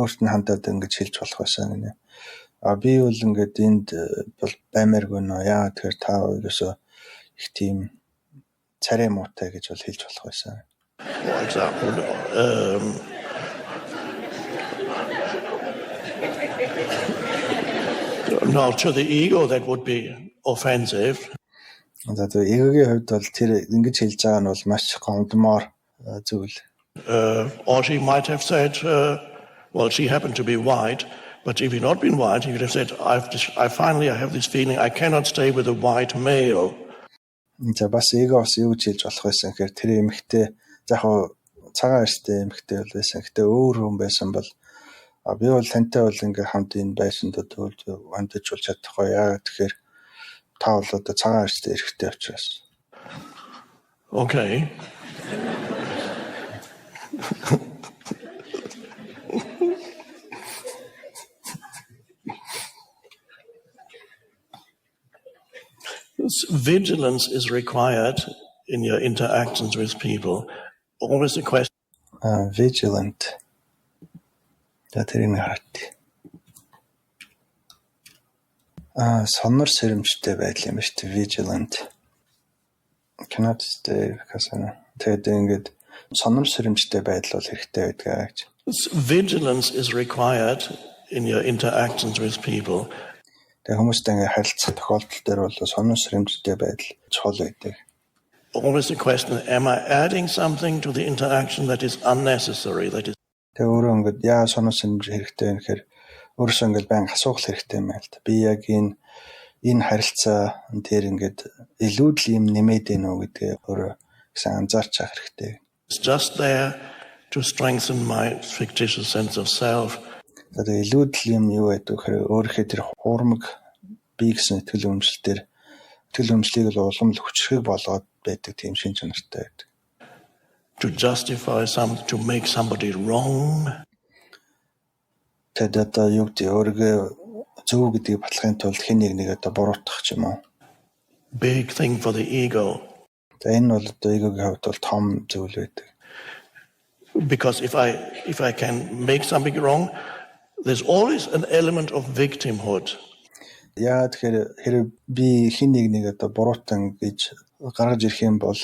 өөрт нь хандаад ингэж хэлж болох байсан гинэ. Би бол ингээд энд бол баймааргүй нөө яа тэгэхээр та ерөөсөө их тийм царай муутай гэж бол хэлж болох байсан. For example, now to the ego that would be offensive. Одоо эгогийн хувьд бол тэр ингэж хэлж байгаа нь бол маш гомдмоор зүйл. Or she might have said, well, she happened to be white, but if he'd not been white, he would have said, I finally have this feeling I cannot stay with a white male. За бас эгоос юу гэж хэлж болох байсан гэхээр тэр эмэгтэй яг цагаан арьстай эмэгтэй бол байсан. Гэтэ өөр хүн байсан бол би бол тантай бол ингээ хамт энэ байсан дөө хамтаж болж чадахгүй яа тэгэхээр та бол одоо цагаан арьстай эрэгтэй учраас. Okay. Vigilance is required in your interactions with people. Always a question. Vigilant. Тэр нь харт. Сонор сэрэмжтэй байдал юм шүү дээ. Vigilant. Cannot stay because тэгээд ингээд сонор сэрэмжтэй байдал бол хэрэгтэй байдаг гэж. Vigilance is required in your interactions with people. Тэгээд хүмүүстэй ингээд харилцах тохиолдол дээр бол сонор сэрэмжтэй байдал чухал байдаг. Always the question, am I adding something to the interaction that is unnecessary? That is. Тэгээ өөрөө ингээд яа сонор сэрэмж хэрэгтэй вэ гэхээр өөрөөсөө ингээд байн асуух хэрэгтэй юм байна л да. Би яг энэ харилцаа дээр ингээд илүүд л юм нэмээд байна уу гэдгээ өөрөө гэсэн анзаарч авах хэрэгтэй. It's just there to strengthen my fictitious sense of self. Тэгээд илүүд л юм юу байдаг гэхээр өөрийнхөө тэр хуурмаг би гэсэн итгэл үнэмшлийг л уламжлал хүчрхэг болгоод байдаг тийм шин чанартай байдаг. To justify something, to make somebody wrong. Тэгээд одоо юу гэдэг өөрийгөө зөв гэдгийг батлахын тулд хэн нэг одоо буруутгах ч юм уу. Big thing for the ego. Тэгээд энэ бол одоо эгогийн хувьд бол том зүйл байдаг. Because if I can make something wrong, there's always an element of victimhood. Яа тэгэхээр хэрэг би хэн нэг одоо буруутан гэж гаргаж ирэх юм бол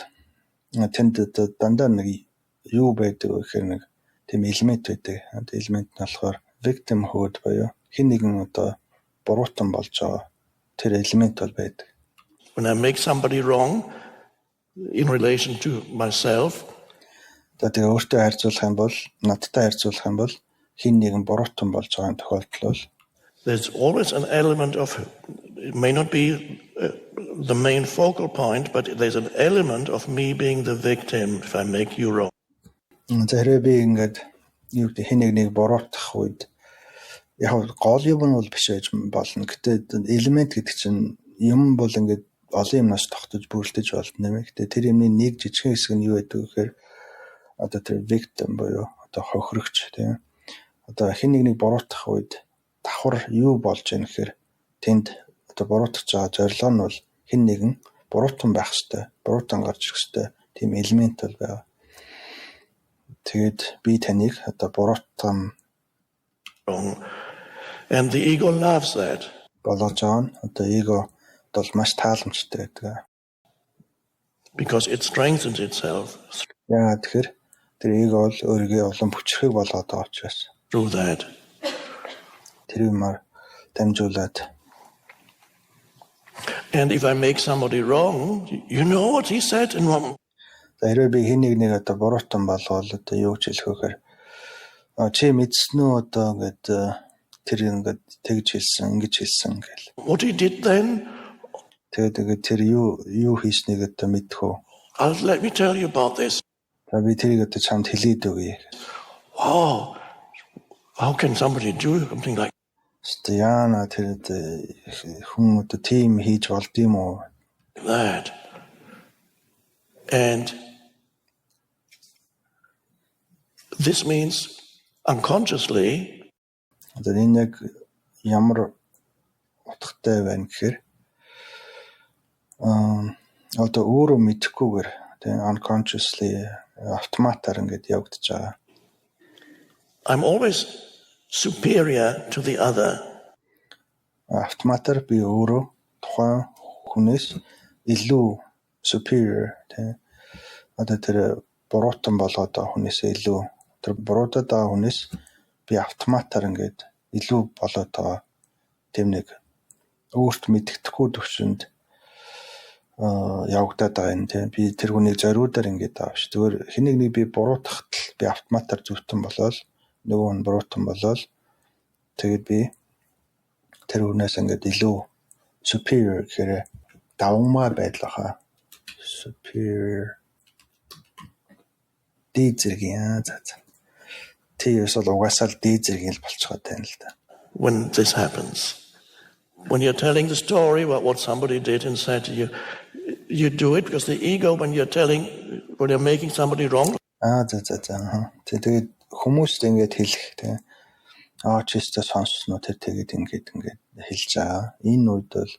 тэнд дандаа нэг юу байдаг вэ гэхээр нэг тийм элемент байдаг. Одоо элемент нь болохоор victimhood буюу хэн нэгэн одоо буруутан болж байгаа тэр элемент бол байдаг. When I make somebody wrong in relation to myself, Тэгээ өөртөө харьцуулах юм бол надтай харьцуулах юм бол хэн нэгэн буруутан болж байгаа тохиолдол бол there's always an element of, it may not be the main focal point, but there's an element of me being the victim if I make you wrong. Тэрээ би ингээд юу гэдэг хэн нэг буруутгах үед яг гол юм нь бол биш байж болно. Гэтэ элемент гэдэг чинь юм бол ингээд олон юмнаас тогтож бүрэлдэж болно нэмэ. Гэтэ тэр юмны нэг жижигхэн хэсэг нь юу байдаг гэхээр одоо тэр victim буюу одоо хохирогч тийм. Одоо хэн нэг буруутгах үед давхар юу болж байна гэхээр тэнд одоо буруутгаж байгаа зорилго нь бол хэн нэгэн буруутан байх ёстой, буруутан гарч ирэх ёстой тийм элемент бол байгаа. Тэгээд би таныг одоо буруутан wrong. And the ego loves that. болгож байгаа нь одоо эго бол маш тааламжтай байдаг. Because it strengthens itself Яагаад тэгэхээр тэр эго бол өөрийгөө улам хүчрхэг болгоод байгаа учраас through that. тэр юмар дамжуулаад And if I make somebody wrong, you know what he said in one. хэрвээ би хэн нэг одоо буруутан болгоод одоо юу ч хэлэх вэхээр чи мэдсэн үү одоо ингээд тэр ингээд тэгж хэлсэн, ингэж хэлсэн гэл. What he did then, Тэгээд тэр юу хийснийг одоо мэдэх үү? let me tell you about this. За би тэрийг одоо чамд хэлээд өгье. Wow, how can somebody do something like Яна тэр хүн одоо тийм хийж болд юм уу? that? And this means unconsciously Одоо энэ яг ямар утгатай байна гэхээр одоо өөрөө мэдэхгүйгээр тийм unconsciously автоматар ингээд явагдаж байгаа. I'm always superior to the other. Автоматар би өөрөө тухайн хүнээс илүү superior тийм одоо тэр буруутан болгоод байгаа хүнээс илүү тэр буруутаад байгаа хүнээс би автоматар ингээд илүү болоод байгаа тийм нэг өөрт мэддэхгүй төвшөнд явагдаад байгаа юм тийм би тэр хүнийг зориудаар ингээд байгаа ш. Тэгвэл хэнийг нэг би буруутгахад л би автоматар зүвтэн болоод нөгөө нь буруутан болоод тэгээд би тэр хүнээс ингээд илүү superior гэхээр давмаар байдал хаа. Superior дээд зэргийн за. Тийс бол угаасаа л дээд зэргийн л болчиход байна л да. When this happens, when you're telling the story about what somebody did and said to you, you do it because the ego, when you're making somebody wrong. За. Тэгээд хүмүүст ингэж хэлэх тийм. Чистэ сонсноо тэр тэгээд ингэж хэлж байгаа. Энэ үед бол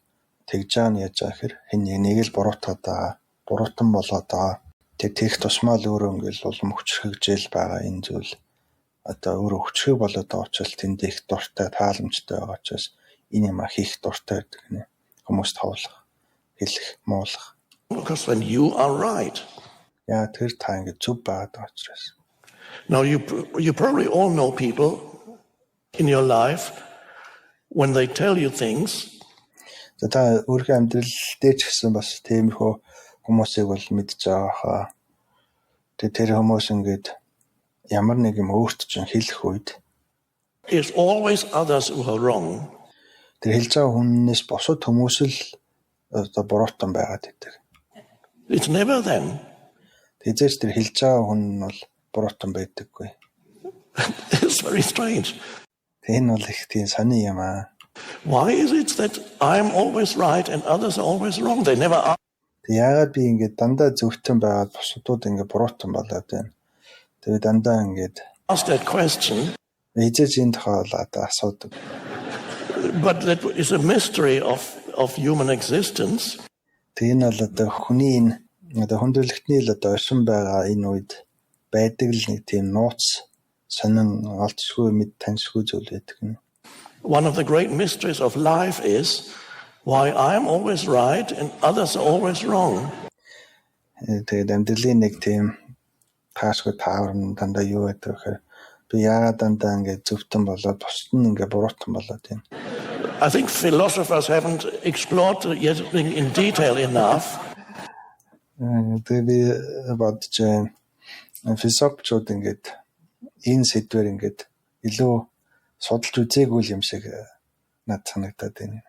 тэгж байгаа нь яаж байгаа хэрэг хэн нэг л буруутаад байгаа. Буруутан болоод байгаа. Тэр тех тусмаа л өөрөө ингэж улам хүчрхэгжэл байгаа энэ зүйл. Одоо өөрөө хүчрхэг болоод байгаа учраас тэнд их дуртай, тааламжтай байгаа учраас энэ юм хийх дуртай гэдэг нэ. Хүмүүст хавлах, хэлэх, муулах. Because when you are right. Яа тэр та ингэ зүв байгаа учраас. Now you probably all know people in your life when they tell you things. За та өөрийнхөө амьдрал дээр ч гэсэн бас тиймэрхүү хүмүүсийг бол мэдж байгаа хаа. Тэр хүмүүс ингээд ямар нэг юм өөрт чинь хэлэх үед It's always others who are wrong. тэр хэлж байгаа хүнээс босод хүмүүс л одоо буруутан байгаад байдаг. It's never them. Тэзээс тэр хэлж байгаа хүн нь бол буруутан байдаггүй. It's very strange. Энэ бол их тийм сони юм аа. Why is it that I'm always right and others are always wrong? They never are. Яагаад би ингээд дандаа зөвхөн байгаад босдууд ингээд буруутан болоод байна. Тэгээд дандаа ингээд Ask that question. эзэж энэ тохиолдолд асуудаг. But that is a mystery of human existence. Тэгээ энэ бол одоо хүний энэ одоо хүндрэлтний л одоо оршин байгаа энэ үед байдаг л нэг тийм нууц сонин олдсгүй мэд таньшгүй зүйл байдаг нь. One of the great mysteries of life is why I'm always right and others are always wrong. Тэгээд амьдралын нэг тийм таашгүй таавар дандаа юу байдаг гэхээр би яагаад дандаа ингээд зөвхөн болоод бусд нь ингээд буруутан болоод байна. I think philosophers haven't explored yet in detail enough. Тэгээд би бодож философичуд ингээд энэ сэдвэр ингээд илүү судалж үзээгүй юм шиг надад санагдаад байна.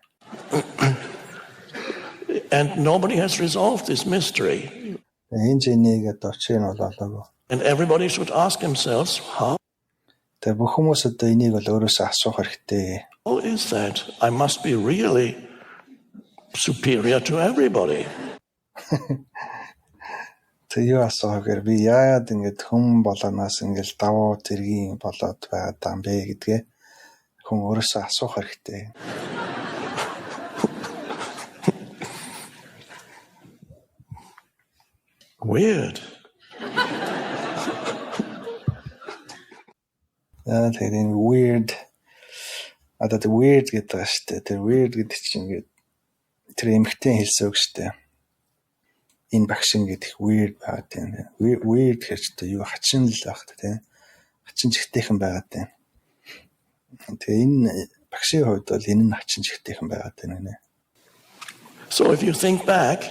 And nobody has resolved this mystery. Энэ зэнийг одоо очих нь бол олоогүй. And everybody should ask themselves, how Тэгээ бүх хүмүүс одоо энийг бол өөрөөсөө асуух хэрэгтэй. is that? I must be really superior to everybody. Тэг юу асуухээр би яагаад ингэж хүм болоноос ингэж давуу зэргийн болоод байгаа юм бэ гэдгээ хүн өөрөөсөө асуух хэрэгтэй. Weird. Тэгээд энэ weird одоо weird гэдэг байгаа шүү дээ. Тэр weird гэдэг чинь ингээд тэр эмхтэн хэлсэн үг шүү дээ. Энэ багш ингээд их weird байгаад байна. Weird гэж юу хачин л байх тийм. Хачин жигтэйхэн байгаад байна. Тэгээ энэ багшийн хувьд бол энэ нь хачин жигтэйхэн байгаад байна гинэ. So if you think back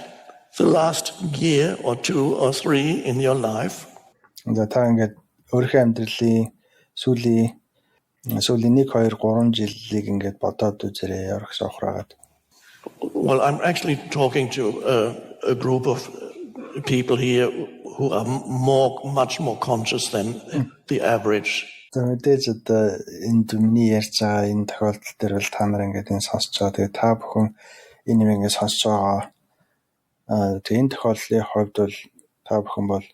the last year or 2 or 3 in your life, та ингээд өөрийнхөө амьдралын сүүлийн 1, 2, 3 жилийг ингээд бодоод үзээрэй орох сохраагаад. well, I'm actually talking to a group of people here who are much more conscious than the average. Мэдээж одоо энэ миний ярьж байгаа энэ тохиолдол дээр бол та нар ингээд энэ сонсож байгаа. Тэгээ та бүхэн энэ юм ингээд сонсож байгаа. Тэгээ энэ тохиолдлын хувьд бол та бүхэн бол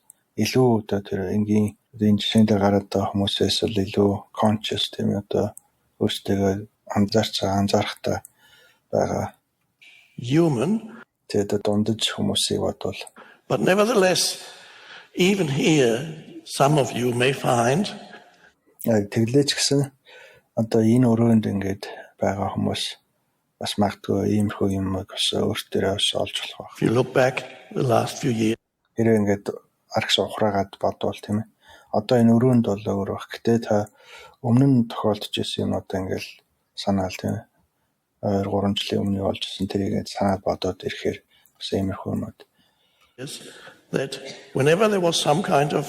илүү одоо тэр энгийн энэ жишээн дээр гараад байгаа хүмүүсээс бол илүү conscious тийм одоо өөрсдөө анзаарахтай байгаа. Human. Тэгээд дундаж хүмүүсийг бодвол. But nevertheless, even here, some of you may find тэглээч гэсэн одоо энэ өрөөнд ингээд байгаа хүмүүс бас магадгүй иймэрхүү юм бас өөртөө олж болох. If you look back the last few years, хэрэг ингээд аргас ухраагаад бодвол тийм ээ. Одоо энэ өрөөнд бол өөр баг. Гэтэ та өмнө нь тохиолдож ирсэн юм одоо ингээд санаал тийм ээ. 2-3 жилийн өмнө болж ирсэн тэрийг санаад бодоод ирэхээр бас иймэрхүү юмуд. is that whenever there was some kind of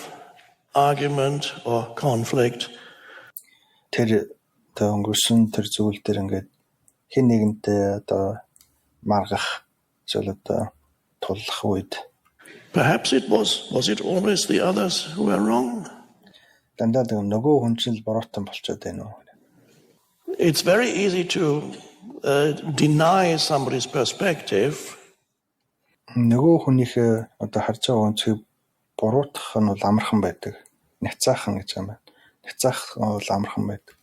argument or conflict, тэр өнгөрсөн тэр зүйл дээр ингээд хэн нэгэнтэй одоо маргах зүйл одоо туллах үед perhaps it was it always the others who were wrong? дандаа нөгөө хүн чинь л буруутан болчиход байна уу? It's very easy to deny somebody's perspective. Нөгөө хүнийх одоо харж байгаа үнцгийг буруутгах нь бол амархан байдаг. Няцаахан гэж юм байна. Няцаах бол амархан байдаг.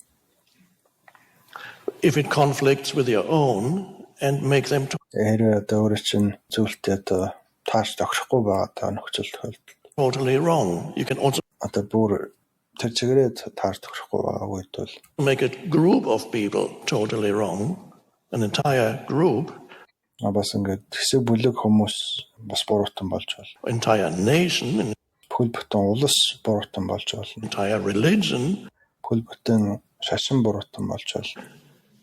If it conflicts with your own and make them Хэрвээ одоо өөрөө чинь зүйлтэй одоо тааш тохирохгүй байгаа та нөхцөл тохиолдолд totally wrong. You can also одоо бүр тэр чигээрээ тааш тохирохгүй байгаа үед бол make a group of people totally wrong, an entire group, бас ингээд хэсэг бүлэг хүмүүс бас буруутан болж болно. entire nation, Бүл бүтэн улс буруутан болж болно. entire religion. Бүл бүтэн шашин буруутан болж болно.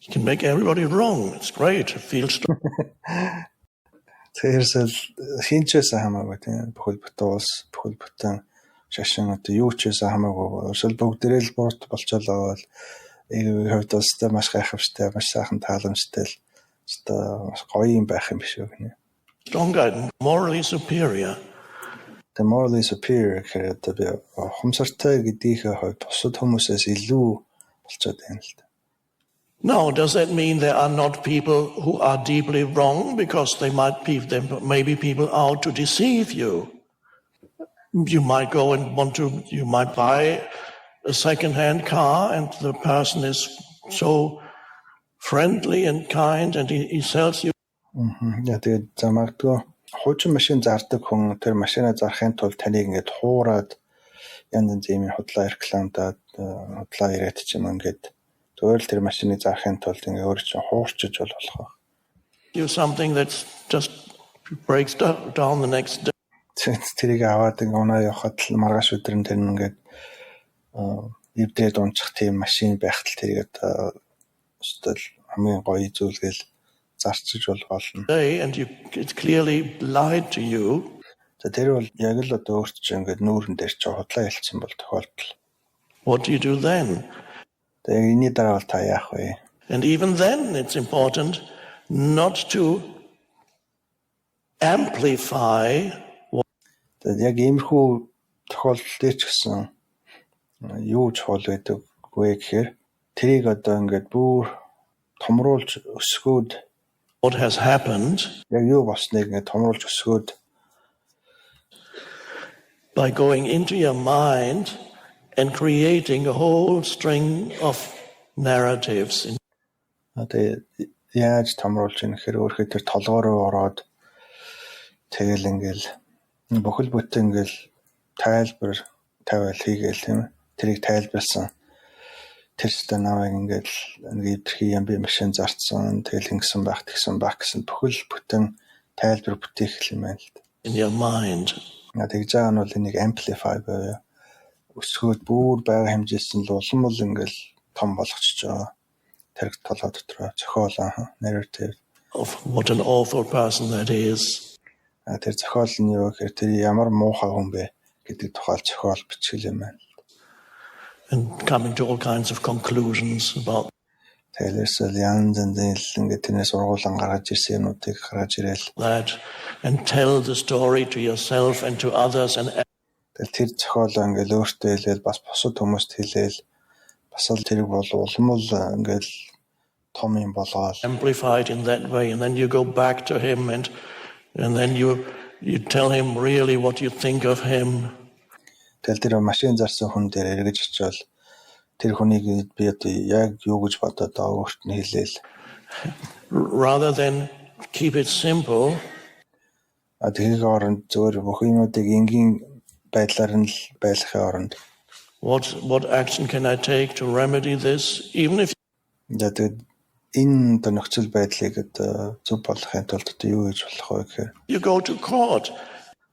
You can make everybody wrong. It's great. It feels Тэрсэл хинчээс хамаагүй тийм бүхэл бүтэн улс, бүхэл бүтэн шашин одоо юу ч байсан хамаагүй. Өсөл бүгдээрээ л буруут болчихлоо бол энэ хувьд бас маш гайхамшигтай, маш сайхан тааламжтай л одоо маш гоё юм байх юм биш үү гэнэ. stronger and morally superior. The morally superior гэхээр одоо би ухамсартай гэдгийнхээ хувьд бусад хүмүүсээс илүү болчиход байна л да. Now, does that mean there are not people who are deeply wrong because they might be maybe people out to deceive you? You might go and you might buy a second-hand car and the person is so friendly and kind and he sells you. Тэгээд замагдгүй хуучин машин зардаг хүн тэр машинаа зарахын тулд таныг ингээд хуураад янз янзын худлаа рекламдаад худлаа яриад ч юм ингээд зүгээр л тэр машиныг зарахын тулд ингээд өөр чинь хуурчиж болох. You something that just breaks down the next day. Тэрийг аваад ингээд унаа явахад л маргааш өдөр нь тэр ингээд эвдрээд унчих тийм машин байхад л тэрийг одоо өстөл хамгийн гоё зүйлгээл зарчиж болно. And it clearly lied to you. За тэр бол яг л одоо өөрт чинь ингээд нүүрэн дээр ч худлаа ялцсан бол тохиолдол. What do you do then? Тэгээ энэ дараа бол та яах вэ? And even then it's important not to amplify. Тэгээд яг иймэрхүү тохиолдол дээр ч гэсэн юу чухал байдаг вэ гэхээр тэрийг одоо ингээд бүр томруулж өсгөөд What has happened яг юу болсныг ингээд томруулж өсгөөд by going into your mind and creating a whole string of narratives in Одоо яаж томруулж ийн гэхээр өөрхий тэр толгой руу ороод тэгэл ингээл бүхэл бүтэн ингээл тайлбар тавиал хийгээл тийм ээ. Тэрийг тайлбарлсан. Тэр өстө намайг ингээл идэрхий юм би машин зарцсан. Тэгэл ингэсэн байх тэгсэн байх гэсэн бүхэл бүтэн тайлбар бүтээх юм байна л да. in your mind. Тэгж байгаа нь бол энийг amplify буюу өсгөөд бүр байгаа хэмжээс нь л улам л ингээл том болгочихж байгаа. Тэр толгой дотроо зохиол narrative Of what an awful person that is. тэр зохиол нь юу гэхээр тэр ямар муухай хүн бэ гэдэг тухай зохиол бичгэл юм байна. And coming to all kinds of conclusions about Тэгэлээс янз янзын ингээд тэрнээс ургуулan гаргаж ирсэн юмнуудыг гаргаж ирээл that and tell the story to yourself and to others and тэгэл тэр зохиолоо ингээд өөртөө хэлээл бас бусад хүмүүст хэлээл бас л тэрийг бол улам л ингээд том юм болгоод amplify it in that way, and then you go back to him and then you tell him really what you think of him. тэгэл тэр машин зарсан хүн дээр эргэж очивол тэр хүнийг би одоо яг юу гэж бодоод байгаа өөрт нь хэлээл Rather than keep it simple, тэрийг оронд зөвөр бүх юмнуудыг энгийн байдлаар нь л байлгахын оронд what action can I take to remedy this, even if тэгээд энэ одоо нөхцөл байдлыг одоо зөв болгохын тулд одоо юу гэж болох вэ гэхээр you go to court.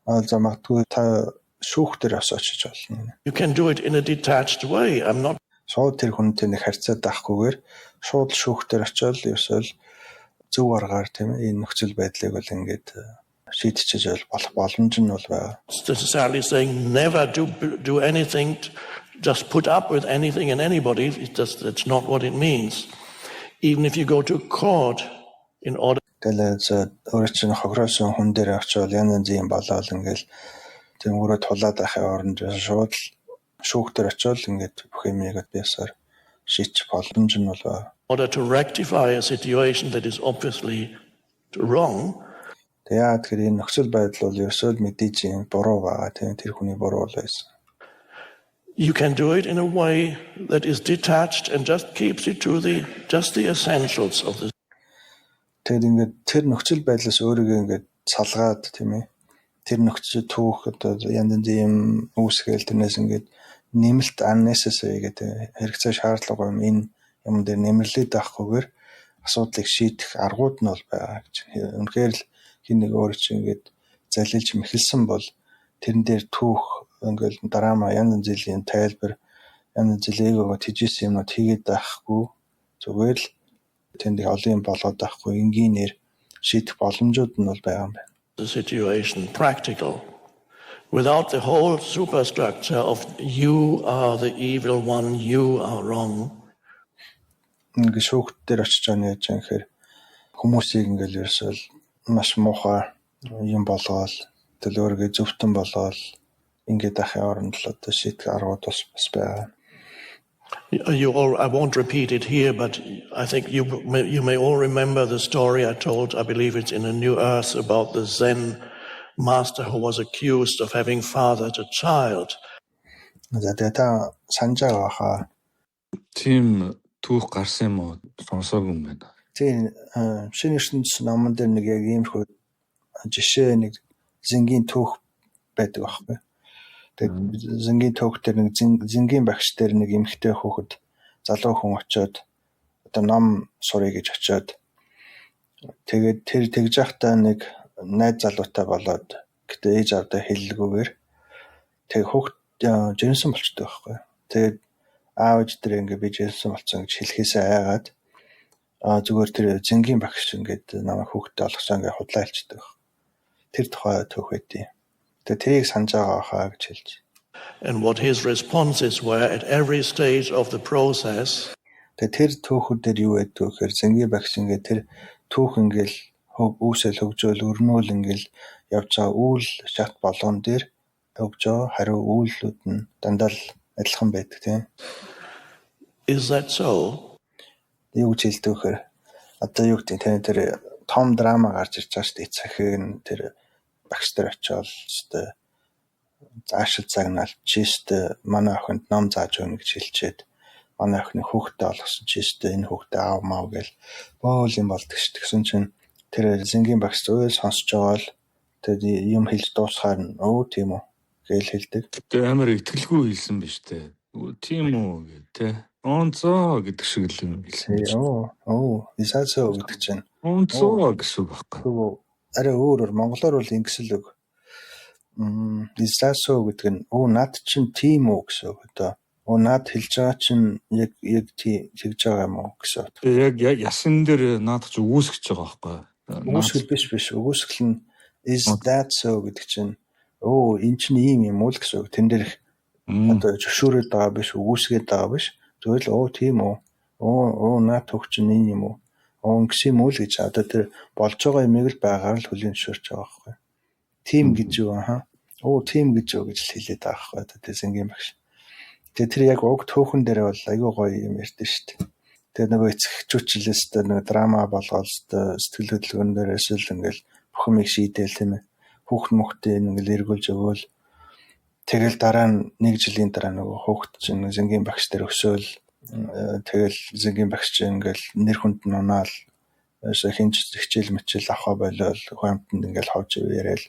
за магадгүй та шүүх дээр бас очиж болно. You can do it in a detached way. I'm not Шууд тэр хүнтэй нэг харьцаад байхгүйгээр шууд шүүх дээр очиод ерөөсөө зөв аргаар тийм ээ энэ нөхцөл байдлыг бол ингээд шийдчихэж болох боломж нь бол байгаа. necessarily saying never do anything, just put up with anything and anybody. That's not what it means. Even if you go to court in order Тэгэл өөрөө чинь хохироосон хүн дээр очиод янз янзын болоод ингээд тийм өөрөө тулаад байхын оронд шууд шүүх дээр очиод ингээд бүх юмыг бисаар шийдчих боломж нь бол байгаа. to rectify a situation that is obviously wrong, Тэгээд тэр энэ нөхцөл байдал бол ерөөсөө мэдээж юм буруу байгаа тийм тэр хүний буруу л байсан. you can do it in a way that is detached and just keeps it to just the essentials of the Тэгээд ингээд тэр нөхцөл байдлаас өөрийгөө ингээд салгаад тийм ээ тэр нөхцөл түүх одоо янз янзын юм үүсгээл тэрнээс ингээд нэмэлт unnecessary гэдэг хэрэгцээ шаардлага юм энэ юм дээр нэмэрлээд авахгүйгээр асуудлыг шийдэх аргууд нь бол байгаа гэж. Үнэхээр л хин нэг өөр чинь ингээд залилж мэхэлсэн бол тэрэн дээр түүх ингээд драма янз янзын тайлбар янз янзын эго тийжсэн юмнууд хийгээд байхгүй зүгээр л тэнд олон юм болоод байхгүй энгийнээр шийдэх боломжууд нь бол байгаа юм байна. the situation practical, without the whole superstructure of you are the evil one, you are wrong. Ингээд шүүхт дээр очиж байгаа нь яаж юм гэхээр хүмүүсийг ингээд ерөөсөө маш муухай юм болгоол тэгэл өөргөө зөвхөн болоод ингээд ахын оронд л одоо шийдэх аргууд бас байгаа. I won't repeat it here, but I think you may all remember the story I told, I believe it's in A New Earth, about the Zen master who was accused of having fathered a child. За тэгээд та санаж байгаа хаа. Тийм түүх гарсан юм уу? Сонсоогүй юм байна. Тийм шинэ ертөнцийн номон дээр нэг яг иймэрхүү жишээ нэг зингийн түүх байдаг байхгүй. Тэгээд зингийн түүх дээр нэг зингийн багш дээр нэг эмэгтэй хүүхэд залуу хүн очиод одоо ном сурыг гэж очиод тэгээд тэр тэгж явахдаа нэг найз залуутай болоод гэтээ ээж авдаа хэллэгүйгээр тэг хүүхэд жирэмсэн болчтой байхгүй. Тэгээд аав ээж дээр ингээ би жирэмсэн болсон гэж хэлхээсээ айгаад зүгээр тэр зингийн багш ингээд намайг хүүхэдтэй олгосоо ингээ худлаа хэлчихдэг. Тэр тухай түүх байдیں۔ Тэгээд тэрийг санаж байгаа хаа гэж хэлж. And what his responses were at every stage of the process. Тэгээд тэр түүхүүд дээр юу байдг вэ гэхээр зингийн багш ингээ тэр түүх ингээл үүсэл хөгжөөл өрнөөл ингээл явж байгаа үйл шат болгон дээр өгж байгаа хариу үйлдэлүүд нь дандаа л адилхан байдаг тийм. Is that so? Юу гэж хэлдэг вэ гэхээр одоо юу гэдэг тэр том драма гарч ирж байгаа шүү дээ. Эцэг тэр багш нар очиод өстой заашил загнаал чиштэй манай охинд ном зааж өгнө гэж хэлчихэд манай охины хүүхдээ олгосон чи өстө энэ хүүхдээ аав мав гэл боол юм болдог ш. Тэгсэн чинь тэр зингийн багш зөөл сонсож байгаа л тэгээд юм хэлж дуусахаар нь өө тийм үү гэл хэлдэг. Тэгээ амар итгэлгүй хэлсэн биз дээ. Тийм үү гэх те. Онцоо гэдэг шиг л юм хэлсэн. Исаасоо гэдэг чинь Онцоо гэсэн үг байхгүй. арай өөрөөр монголоор бол ингэсэл үг. Исаасоо гэдэг нь над чинь тийм үү гэсэн үг одоо. Над хэлж байгаа чинь яг тийм хэлж байгаа юм уу гэсэн. Тэгээ яг ясан дээр наад чи үүсгэж байгаа байхгүй. Үүсгэл биш. Үүсгэл нь is that so гэдэг чинь энэ чинь ийм юм уу л гэсэн үг. Тэн дээр одоо зөвшөөрөд байгаа биш, үүсгээд байгаа биш. Тэгвэл тийм үү. Наад хөх чинь энэ юм уу? Ингэсэн юм уу л гэж одоо тэр болж байгаа юмыг л байгаар л хүлээн зөвшөөрч байгаа байхгүй. Тим гэж юу тим гэж юу гэж хэлээд байгаа байхгүй. Одоо тэр зингийн багш. Тэгээ тэр яг уг төөхөн дээр бол айгүй гоё юм ярьдэн шүү дээ. Тэгээ нөгөө эцэгчүүчлээс нөгөө драма болгоод сэтгэл хөдлөлгөн дээрээс л ингээл бүх юмыг шийдээл тийм ээ. Хүүхэн мөхтэй ингээл эргүүлж өгөөл. Тэгэл дараа нь 1 жилийн дараа нөгөө хүүхэд чинь зингийн багш дээр өсөөл. Тэгэл зингийн багш чинь ингээл нэр хүнд нь унаал. Хинж хичээл мичээл авах болол хамтанд ингээл ховж яриад.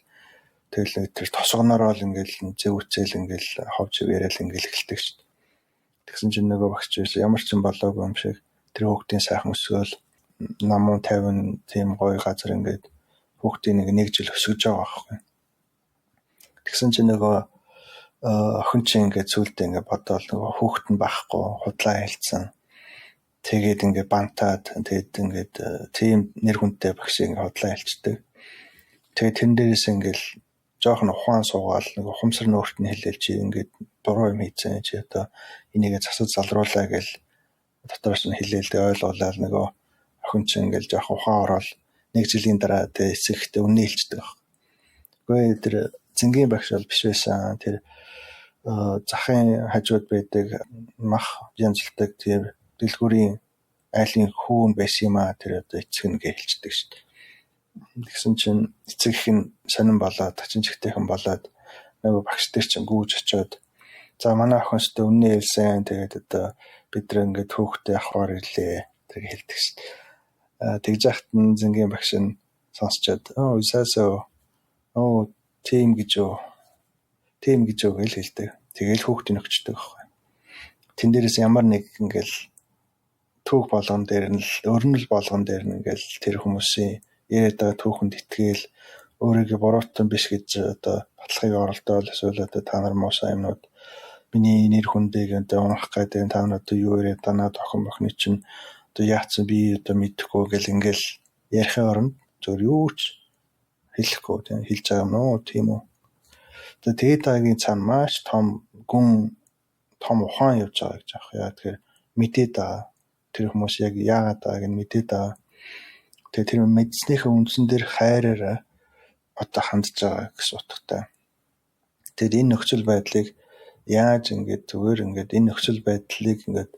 Тэгэл тэр тосгоноор л ингээл зөв үцэл ингээл ховж яриад ингээл эхэлдэг шүү дээ. Тэгсэн чинь нөгөө багч ямар ч юм болоогүй юм шиг тэр хүүхдийн сайхан өсөөл намуу 50 тийм гоё газар ингээд хүүхдийн 1 жил өсгөж байгаа байхгүй. Тэгсэн чинь нөгөө охин чинь ингээд сүултээ ингээд бодоол нөгөө хүүхэд нь байхгүй худлаа хэлсэн. Тэгээд ингээд бантаад тэгээд ингээд тийм нэр хүнтэй багшийг ингээд худлаа хэлчихдэг. Тэгээд тэн дээрээс ингээд жоохон ухаан суугаал нөгөө хумсар нөөрт нь хэлээл чи ингээд буруу юм хийцэн чи одоо энийгээ засаж залруулаа гэл дотроос нь хэлээл ойлгуулаад нөгөө охин чинь ингээд жоохон ухаан ороод 1 жилийн дараа тэ эцэгтэй үнэ хэлчихдэг баг. Гэхдээ тэр зингийн багш бол биш байсан. Тэр захын хажууд байдаг мах янзлдаг тэр дэлгүүрийн айлын хүүн байсан юм аа тэр одоо эцэг нь гэлчдэг шүү дээ. Тэгсэн чинь эцэг их нь сонирн болоод тачинчгтэйхэн болоод нөгөө багш дээр чинь гүйж очиод за манай охинстой үнэ хэлсэн тэгээд одоо бид нар ингээд хүүхдээ авахар ирлээ тэр хэлдэг шүү дээ. Тэгж яхад нь зингийн багш нь сонсчод исаасоо тийм гэж юу гэл хэлдэг. Тэгээл хүүхдийн өгчдөг байхгүй. Тэн дээрээс ямар нэг ингээл түүх болгон дээр нь л өрнөл болгон дээр нь ингээл тэр хүмүүсийн яриад байгаа түүхэнд итгээл өөрийгөө буруутан биш гэж одоо баталгааг оролдоол эсвэл одоо та нар муусаа юмнууд миний нэр хүндийг одоо унах гэдэг та нар одоо юу яриад танаад охин охины чинь одоо яатсан би одоо мэдэхгүй гэл ингээл ярихын оронд зөв юу ч хэлэхгүй тийм хэлж байгаа юм уу тийм үү. Тэгээд тагийн цаана маш том ухаан явж байгаа гэж аах. Яа тэгэхээр мэдээд байгаа. Тэр хүмүүс яг яагаад байгааг нь мэдээд байгаа. Тэгээд тэр мэдснийхээ үндсэн дээр хайраар одоо хандж байгаа гэсэн утгатай. Тэгээд энэ нөхцөл байдлыг яаж ингээд зүгээр ингээд энэ нөхцөл байдлыг ингээд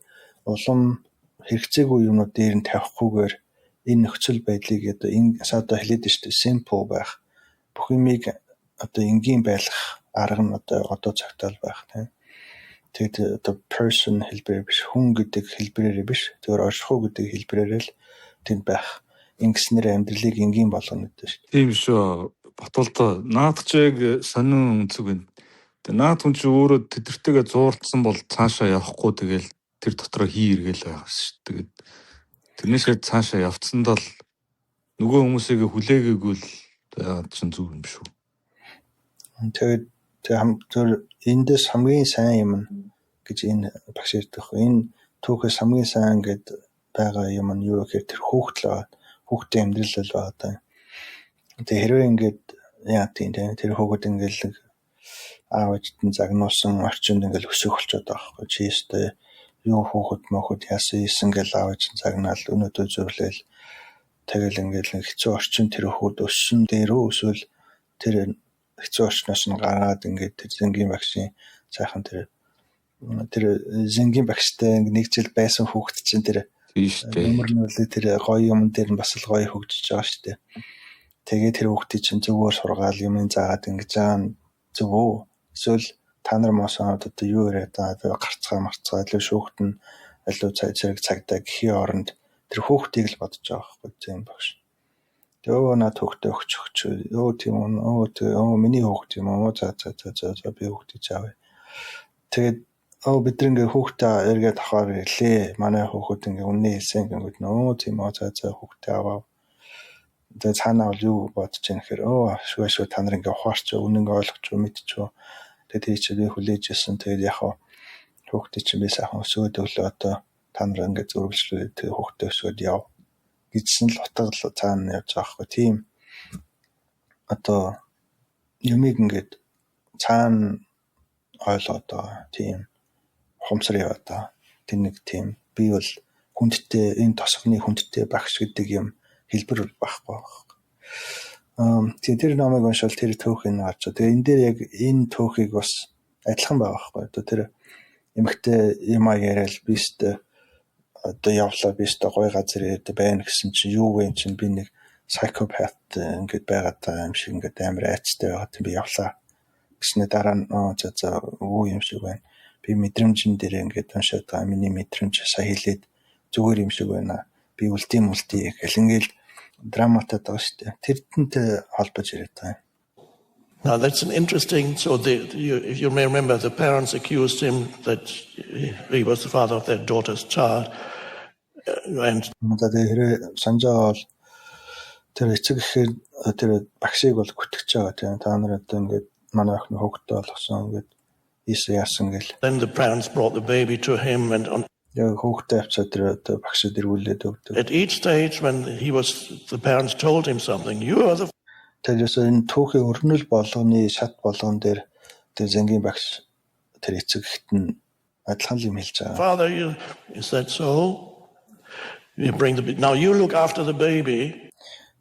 улам хэрэгцээгүй юмнууд дээр нь тавихгүйгээр энэ нөхцөл байдлыг одоо хэлээд штэ simple байх. Бүх юмыг одоо энгийн байлгах арга нь одоо цагтаал байх тийм. Тэгээд одоо person хэлбэрээр биш хүн гэдэг хэлбэрээр биш зөвөр оршихуй гэдэг хэлбэрээр л тэнд байх. Ингэснээр амьдралыг энгийн болгоно гэдэг шүү. Тийм шүү. Батулдаа наад чиг сонин үнцэг байна. Тэгээ наад хүн чи өөрөө тэдэртэйгээ зуурдсан бол цаашаа явахгүй тэгэл тэр дотроо эргээл байгаа шүү. Тэгээд тэрнээсээ цаашаа явцсандаа л нөгөө хүмүүсийг хүлээгээгүй л яагаад ч зүг юм шүү. Тэгээд эндээс хамгийн сайн юм гэж энэ багш ярьдаг. Энэ түүхээс хамгийн сайн гэд байгаа юм нь юу гэхээр тэр хүүхдийн амьдрал л байгаа даа. Тэгээ хэрвээ ингээд яа тийм тэр хүүхэд ингээд аав ээжтэй загнуулсан орчинд ингээд өсөх болчиход байгаа байхгүй чи өстэй юу хүүхэд мөхөд яасан гэл аав ээж загнаал өнөөдөө зөвлөөл тэгэл ингээд хэцүү орчин тэр хүүхэд өссөн дээрөө эсвэл тэр хэцүү орчноос нь гараад ингээд тэр зингийн багшийн сайхан тэр зингийн багштай 1 жил байсан хүүхэд чинь тэр ямар нөлөө тэр гоё юм дээр нь бас л гоё хөгжиж байгаа шүү дээ. Тэгээ тэр хүүхдийн чинь зөвөр сургаал юм заагаад ингэж аа зөв үү? Эсвэл та нар моосонод одоо юу яриад байгаа гарцгаа марцгаа илүү шүүхт нь алуу зэрэг цагдаа гэхийн оронд тэр хүүхдийг л бодож байгаа байхгүй тийм багш. Тэгээ наад хүүхдээ өгч тийм миний хүүхд юм за би хүүхдийг авъя. Тэгээд бид ингээ хүүхдээ эргээд авахаар гэлээ. Манай хүүхэд ингээ үнэ хэлсэн гингүүд тийм за хүүхдээ аваа. Тэгээ цаанаа бол юу бодож байна гэхээр шгүй та нар ингээ ухаарч үнэн ойлгож мэдчихв. Тэгээд тий чи би хүлээж ирсэн. Тэгээд яг хүүхдээ чинь би сайхан өсгөөд өглөө одоо та нар ингээ зөрвөлжлөө тэгээд хүүхдээ өсгөөд яв гэжсэн л утгал цаана явж байгаа хгүй тийм одоо юмыг ингээд цаана ойлгоод байгаа тийм хумсар яваад байгаа тэр нэг тийм би бол хүндтэй энэ тосгоны хүндтэй багш гэдэг юм хэлбэр байхгүй байна. Тэр намайг уншвал тэр төөхийг харж. Тэгээ энэ дээр яг энэ төөхийг бас адилхан байгаа байхгүй. Одоо тэр эмэгтэй юм яриад бистэ одоо явлаа бистэ гой газар ирээд байна гэсэн чинь юу вэ чинь би нэг psychopath ингээд байгаад байгаа юм шиг ингээд амар айцтай байгаа тийм би явлаа гэснээр дараа нь за юу юм шиг байна. Би мэдрэмжин дээр ингээд уншаад байгаа миний мэдрэмж сая хэлээд зүгээр юм шиг байна. Би үлдэм гэл ингээд драматад байгаа шүү дээ. Тэрнтэй холбож яриад байгаа. Now that's an interesting. So if you may remember, the parents accused him that he was the father of their daughter's child, and санжаал тэр эцэг гэхээр тэр багшийг бол гүтгэж байгаа тийм та нар одоо ингээд манай охин хөвгтэй болгосон ингээд яасан гэл. Then the parents brought the baby to him and on. Хөвгтэй авчаад тэр багш дэргүүлээд өгдөг. At each stage when the parents told him something, you are the. Тэрээс энэ түүхийн өрнөл болгоны шат болгон дээр тэр зэнгийн багш тэр эцэгт нь адилхан юм хэлж байгаа. Father, is that so? You bring now you look after the baby.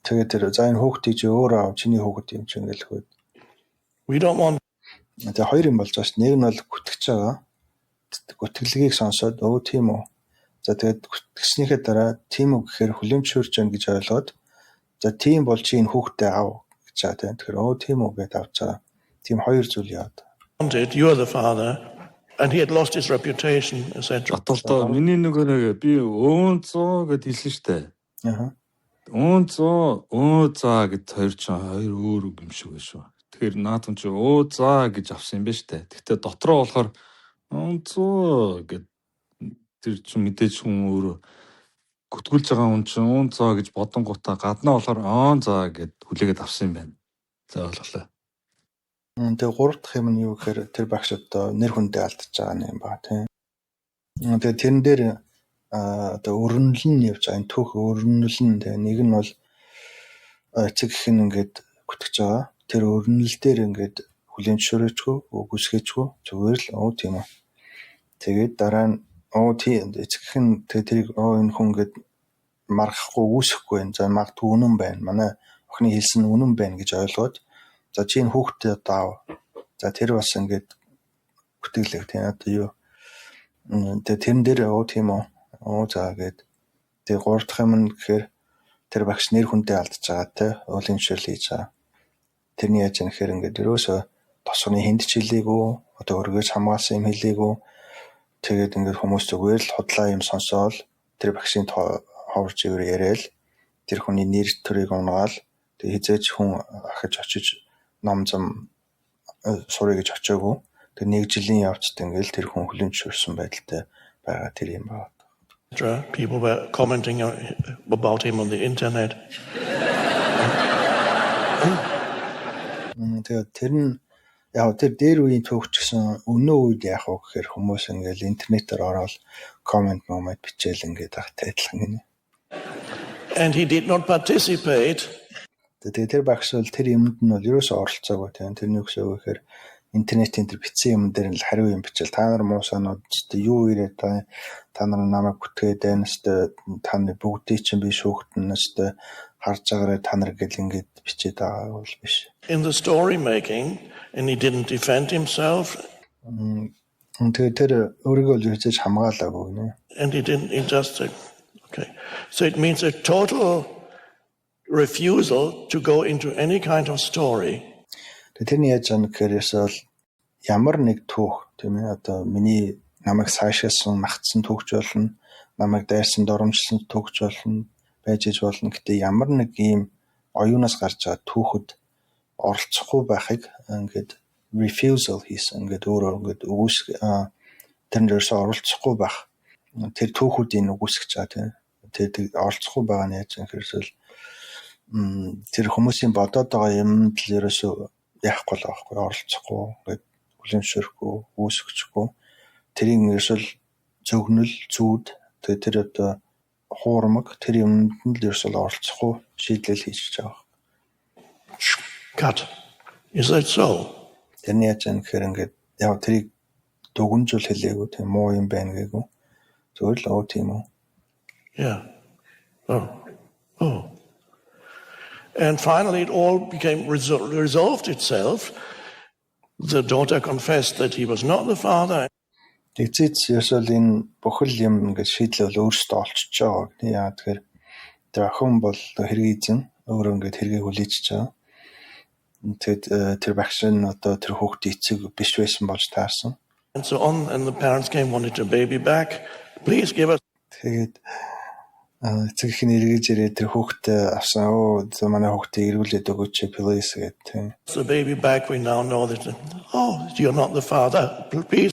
Тэгээд тэр за энэ хүүхдийг чи өөрөө ав чиний хүүхэд юм чинь гэл хөөд. We don't want. Тэгээд хоёр юм болж байгаа ш. Нэг нь бол гүтгэж байгаа. Гүтгэлгийг сонсоод тийм үү. За тэгээд гүтгэснийхээ дараа тийм үү гэхээр хүлэмжшүүлж байна гэж ойлгоод за тийм бол чи энэ хүүхдээ ав гэж байгаа тийм. Тэгэхээр тийм үү гэдээ авч байгаа. Тийм хоёр зүйл яваад. You are the father. And he had lost his reputation, etc. Баталдаа миний нэг би өөөнцөө гэд хэлсэн штэ. Өөөнцөө заа гэд хоёр өөр юм шиг байна шүү. Тэгэхээр наадам чи заа гэж авсан юм байна штэ. Гэхдээ дотроо болохоор өөөнцөө гэд тэр чинь мэдээж хүн өөр гүтгүүлж байгаа хүн чинь өөөнцөө гэж бодонгуудаа гаднаа болохоор заа гэд хүлээгээд авсан юм байна. За ойлголоо. Тэгээ гурав дахь юм нь юу гэхээр тэр багш одоо нэр хүндээ алдчихж байгаа юм ба тийм. Тэгээ тэрэн дээр одоо өрнөл нь явж байгаа энэ түүх өрнөл нь тэгээ нэг нь бол эцэг гэх нь ингээд гүтгэж байгаа. Тэр өрнөл дээр ингээд хүлэмжшөөрөжгүй үгүйсгэжгүй зүгээр л тийм үү. Тэгээд дараа нь тийм эцэг гэх нь тэрийг энэ хүн ингээд маргахгүй үүсэхгүй байна. За магадгүй үнэн байна. Манай охины хэлсэн үнэн байна гэж ойлгоод за чи энэ хүүхдээ одоо за тэр бас ингээд гүтгэлээ тийм одоо юу тэгээ тэрэн дээр тийм үү за гээд тэгээ гурав дахь юм нь гэхээр тэр багш нэр хүндээ алдчихж байгаа те уулын ширл хийж байгаа. Тэрний яаж юм гэхээр ингээд ерөөсөө тосгоны хүнд ч хэлээгүй одоо өргөж хамгаалсан юм хэлээгүй тэгээд ингээд хүмүүс зүгээр л худлаа юм сонсоол тэр багшийн ховор чигээр яриад тэр хүний нэр төрийг унгаал тэгээ хизээч хүн ахиж очиж ном зам сурыг гэж очоогүй. Тэр нэг жилийн явцд ингээл тэр хүн хүлэмжшүүлсэн байдалтай байгаа тэр юм байна. People were commenting about him on the internet. Тэгээд тэр нь яг тэр дээр үеийн түүх гэсэн өнөө үед яах вэ гэхээр хүмүүс ингээл интернетээр ороод комент бичээл ингээд ахтай адилхан гинэ. And he did not participate. Тэгээд тэр багш бол тэр юмд нь бол ерөөсөө оролцоогүй тийм тэрний өсөө гэхээр интернетийн тэр бичсэн юм дээр нь л хариу юм бичээл та нар муу санаад юу ирээд та нар намайг гүтгээд байна өстэй та нар бүгдийг чинь би шүүхтэн өстэй харж байгаарай та нар гэл ингээд бичээд байгаа бол биш. In the story making and he didn't defend himself. Тэгээд тэр өөрийгөө л хийж хамгаалаагүй нэ. And he just said okay. So it means a total refusal to go into any kind of story. Тэрний яаж яах гэхээр ямар нэг түүх тийм ээ одоо миний намайг сайшаасан, магтсан түүхч болно, намайг дайрсан, доромжилсан түүхч болно, байж иж болно. Гэтэ ямар нэг ийм оюунаас гарч байгаа түүхэд оролцохгүй байхыг ингээд refusal хийсэн. Ингээд өөрөө ингээд тэрэнд ерөөсөө оролцохгүй байх. Тэр түүхүүдийн үгүйсгэж байгаа тийм. Тэр оролцохгүй байгаа нь яаж юм хэрэг тэр хүмүүсийн бодоод байгаа юмд л ерөөсөө яахгүй л байхгүй, оролцохгүй, ингээд хүлэмжшөөрөхгүй, үүсгэхгүй. Тэрийг ерөөсөө зөвгнөл, зүүд тэр одоо хуурмаг тэр юмд нь л ерөөсөө оролцохгүй шийдлэл хийж байгаа. Cut. Is that so? Тэрний яаж юм гэхээр ингээд яг тэрийг дүгнжүүл хэлээгүй тийм муу юм байна гээгүү. Зөвөр л тийм үү. Yeah. Oh. And finally, it all became resolved itself. The daughter confessed that he was not the father. Тэгцээч ерөөсөө энэ бүхэл юм ингээд шийдлэл өөрсдөө олчж байгаа. Яа тэгэхээр тэр охин бол хэрэг эзэн өөрөө ингээд хэрэгээ хүлээж байгаа. Тэгэд тэр багш нь одоо тэр хүүхдийн эцэг биш байсан болж таарсан. And so on, and the parents came, wanted a baby back. Please give us. Тэгээд эцэг их нэргэж ирээд тэр хүүхдээ авсан. Манай хүүхдээ ирүүлээд өгөөч please гэдэг. The baby back. We now know that. Oh, you're not the father. Please.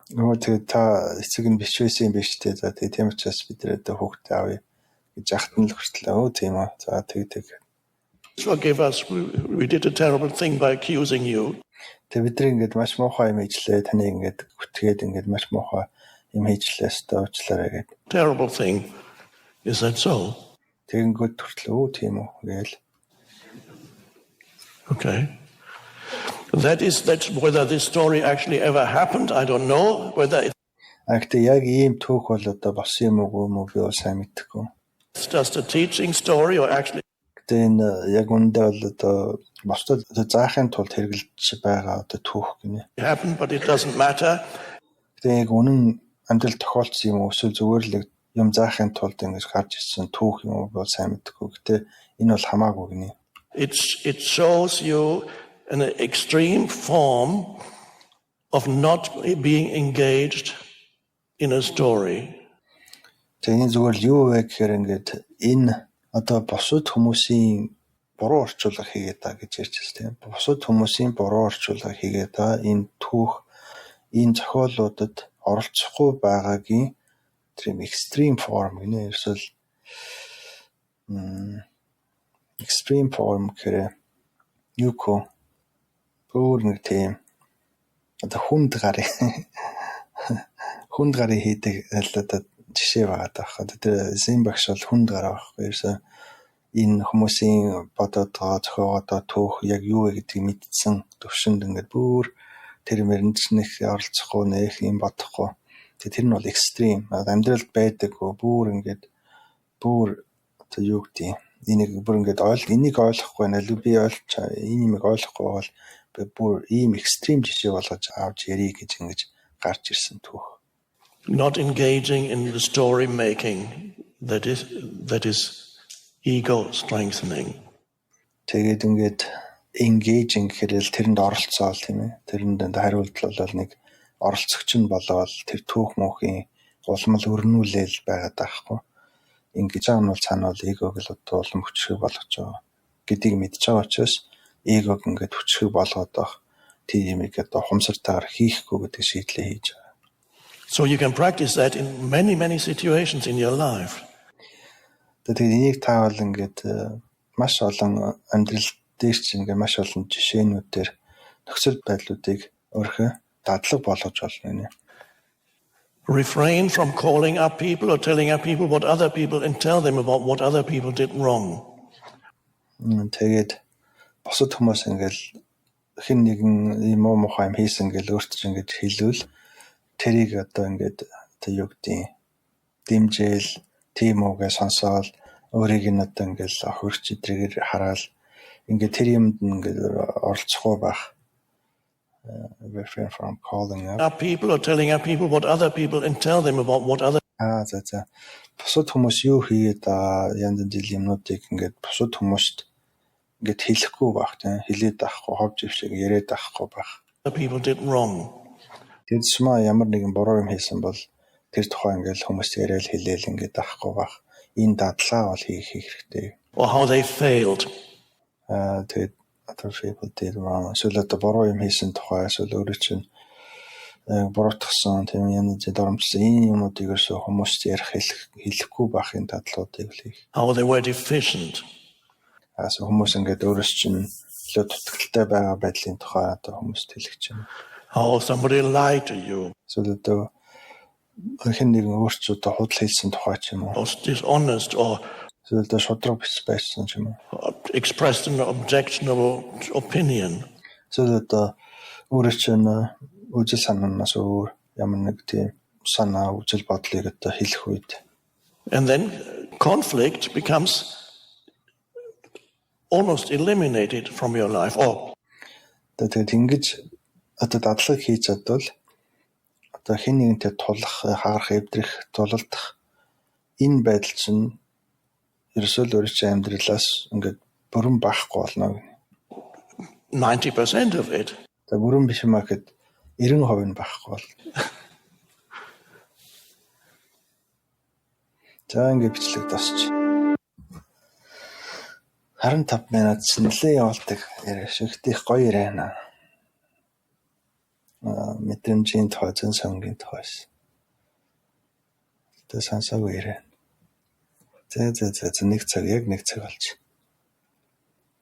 Тэгээд та эцэг нь биш байсан юм биш үү? За тэгээд тийм учраас бид нэр хүүхдээ авъя гэж ахтан л хүртлээ. Тийм үү. За тэгээд Forgive us. We did a terrible thing by accusing you. Тэгээд бид нар ингээд маш муухай юм хийжлээ. Таны ингээд бүтгээд ингээд маш муухай юм хийжлээ. Уучлаарай гэдэг. Terrible thing. Is that so? Тэгэнгүүт хүртлээ. Тийм үү гээл. Okay. That's whether this story actually ever happened. I don't know whether Гэхдээ яг ийм түүх бол одоо болсон юм уу би бол сайн мэдэхгүй. it's just a teaching story or actually. Энэ яг үндэ бол одоо босдод заахын тулд хэрэгжилж байгаа одоо түүх гинэ. Happened, but it doesn't matter. Тэгээ яг үнэн амьдрал тохиолдсон юм уу эсвэл зүгээр л юм заахын тулд ингэж гарч ирсэн түүх юм уу бол сайн мэдэхгүй. Гэтэ энэ бол хамаагүй гинэ. It shows you an extreme form of not being engaged in a story. Тэгээ зүгээр л юу вэ гэхээр ингээд энэ одоо бусад хүмүүсийн буруу орчуулга хийгээд байгаа гэж ярьчихсан тийм. Бусад хүмүүсийн буруу орчуулга хийгээд байгаа энэ түүх энэ зохиолуудад оролцохгүй байгаагийн тэр extreme form гэнэ. Ерөөсөл extreme form гэхээр юу кෝ өөр нэг тийм одоо хүнд гарын хийдэг одоо жишээ байгаа даах. Тэр зэн багш бол хүнд гараа байхгүй. Ерөөсөө энэ хүмүүсийн бодоод байгаа зохиогоо түүх яг юу вэ гэдгийг мэдсэн төвшөнд ингээд бүр тэр мөрөнчнөх оролцохгүй нэх юм бодохгүй. Тэр нь бол экстрим. Амьдралд байдаггүй бүр ингээд бүр одоо юу гэдэг энийг бүр ингээд энийг ойлгохгүй байна. Би ойлгож энэ юмыг ойлгохгүй бол би бүр ийм экстрим жишээ болгож авч ярих гэж ингэж гарч ирсэн түүх. Not engaging in the story making that is ego strengthening. Тэгээд ингээд engaging гэхээр л тэрэнд оролцоол тийм ээ. Тэрэнд хариулт бол нэг оролцогч нь болоод тэр түүх мөнхийн улмал өрнүүлэл байгаад байхгүй. Ингэж байгаа нь бол цаана бол эгог л одоо улам хүчрэг болгож байгаа гэдгийг мэдж байгаа учраас эгог ингээд хүчрэг болгоод байх тийм юмыг одоо хумсартаар хийхгүй гэдэг шийдлээ хийж байгаа. So you can practice that in many situations in your life. Тэгээд энийг та бол ингээд маш олон амьдрал дээр ч ингээд маш олон жишээнүүдээр нөхцөл байдлуудыг өөрхөн дадлаг болгож болно нэ. Refrain from calling up people or telling up people what other people and tell them about what other people did wrong. Тэгээд босод хүмүүс ингээд хэн нэгэн юм муухай юм хийсэн гэж өөртөө ингээд хэлвэл тэрийг одоо ингээд одоо юу гэдэг дэмжээл тийм үгээ сонсоол өөрийг нь одоо ингээд хөрч идрээр хараал ингээд тэр юмд ингээд оролцохгүй байх. Refrain from calling up people or telling up people what other people and tell them about what other. За. Бусад хүмүүс юу хийгээд янз бүрийн юмнуудыг ингээд бусад хүмүүст ингээд хэлэхгүй байх тийм хэлээд авахгүй ховж ившиг яриад авахгүй байх. People did wrong. Тэгээд сумаа ямар нэгэн буруу юм хийсэн бол тэр тухай ингээл хүмүүст яриад хэлээл ингээд авахгүй байх. Энэ дадлага бол хийх хэрэгтэй. Or how they failed. Тэгээд other people did wrong. Эсвэл одоо буруу юм хийсэн тухай эсвэл өөрөө чинь буруутгсан тийм юм зэдоромжсон энэ юмнуудыг ерөөсөө хүмүүст ярих хэлэхгүй байхын дадлуудыг хийх. How they were deficient. Хүмүүс ингээд өөрөөс чинь илүү дутагдaltaй байгаа байдлын тухай одоо хүмүүст хэлэх чинь. How somebody lied to you. Эсвэл одоо хэн нэгэн өөрчөө одоо худал хэлсэн тухай ч юм уу. Was dishonest or Эсвэл одоо шудраг байсан ч юм уу. expressed an objectionable opinion. Эсвэл одоо өөрөө чинь үжил санаанаас өөр ямар нэг тийм санаа үжил бодлыг одоо хэлэх үед. And then conflict becomes almost eliminated from your life. Тэгээд ингэж одоо дадлаг хийж чадвал одоо хэн нэгэнтэй тулах, хагарах, эвдрэх, тулалдах энэ байдал чинь ерөөсөө л өөрийн амьдралаас ингээд бүрэн байхгүй болно. 90% of it. Тэгээд бүрэн биш юм аа гэхэд 90% нь байхгүй бол. За ингээд бичлэг тасч. 15 минут нэлээд явуулдаг яриа шигтих гоё яриана. Мэдрэмжийн тухай, зэн сангийн тухайс. Тэ сансаагүй яриа. За нэг цаг болж.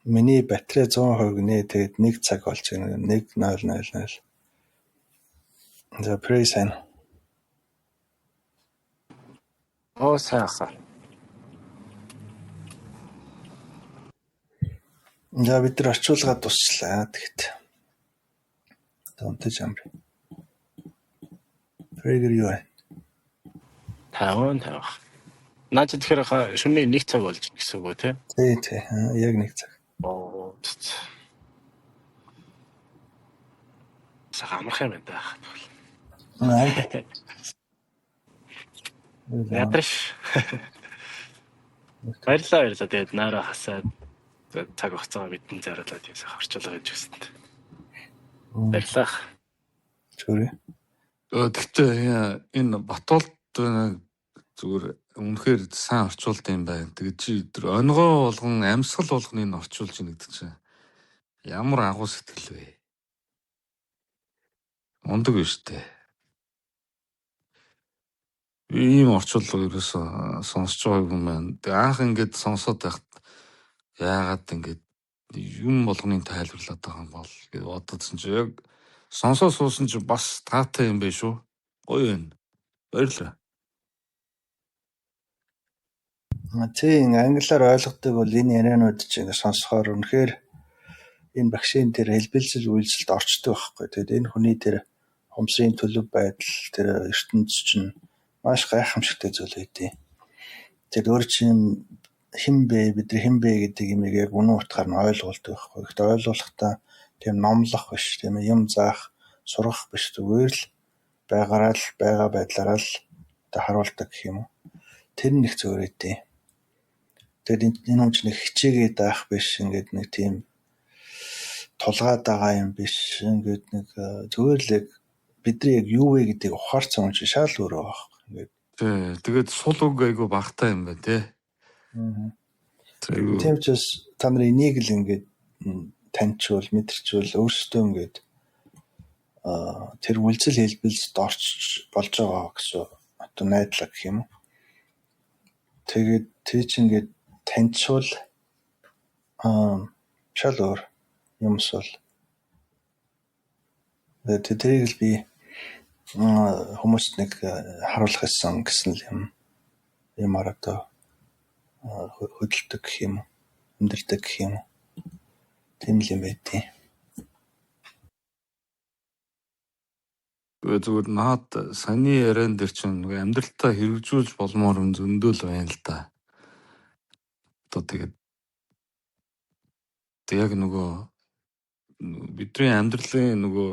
Миний батарей 100% гинэ. Тэгээд 1 цаг болж байна. 1:00. За praise him. Сайхан. За бид нар орчуулгаад дусчлаа. Тэгэхэд тонтож амир. Прэгэр юу вэ? Таван. Наач тэгэхээр шөнийн 1 цаг болж гэсэн үг үү те? Тий. Яг 1 цаг. Оо. Сахамрах юм да. Ядраш. Баярлалаа. Тэгээд наараа хасаад цаг хугацаа бидний зарлаад юм сайхан орчуулга хийж өгсөнд. Баярлалаа. Чүрээ. Тэгтээ энэ Батуулд зүгээр үнэхээр сайн орчуулд юм байна. Тэгээд чи тэр онгоо болгон амьсгал болгоныг нь орчуулж ийн гэдэг чинь ямар агуу сэтгэл вэ? Ундаг биш үү? Ийм орчуулга ерөөсөө сонсож байгааг юм байна. Тэгээд анх ингээд сонсоод байхад яагаад ингээд юм болгоныг тайлбарлаад байгаа юм бол гэж бодсон чи яг сонсоо суусан чи бас таатай юм биш үү? Гоё байна. Баярлалаа. Тийм англиар ойлгодог бол энэ ярианууд чинь сонсохоор үнэхээр энэ багшийн тэр хэлбэлзэл үйлсэлд орчдөг байхгүй. Тэгээд энэ хүний тэр хумсын төлөв байдал тэр ертөнц чинь маш гайхамшигтай зүйл байдیں۔ Тэгээд өөр чинь хэн бэ бидний хэн бэ гэдэг юмыг яг үнэн утгаар нь ойлгуулдаг байхгүй. Гэхдээ ойлгуулахдаа тийм номлох биш, тийм юм заах, сурах биш, зүгээр л байгаараа л байгаа байдлаараа л харуулдаг гэх юм уу. Тэр нэг зүгээр байдیں۔ Тэгээд энэ хүн чинь хичээгээд байх биш, ингээд нэг тийм тулгаад байгаа юм биш, ингээд нэг зүгээр л яг бидний яг юу вэ гэдгийг ухаарсан хүн чинь шал өөрөө байхгүй. Тэгээд сул үг айгу багтаа юм байна тий. Тийм учраас та нар энийг л ингээд таньчвал, мэдэрчвэл өөрсдөө ингээд тэр үйлцэл хэлбэлд орч болж байгаа гэсэн одоо найдлага гэх юм уу. Тэгээд тий чи ингээд таньчвал шал өөр юмс бол тэрийг л би хүмүүст нэг харуулах гэсэн л юмар одоо хөдөлдөг гэх юм уу, өндөрдөг гэх юм уу. Тийм л юм байдیں۔ Зүгээр наад саяны яриан дээр чинь нөгөө амьдралтаа хэрэгжүүлж болмоор юм зөндөөл байна л да. Одоо тэгээд яг нөгөө бидний амьдралын нөгөө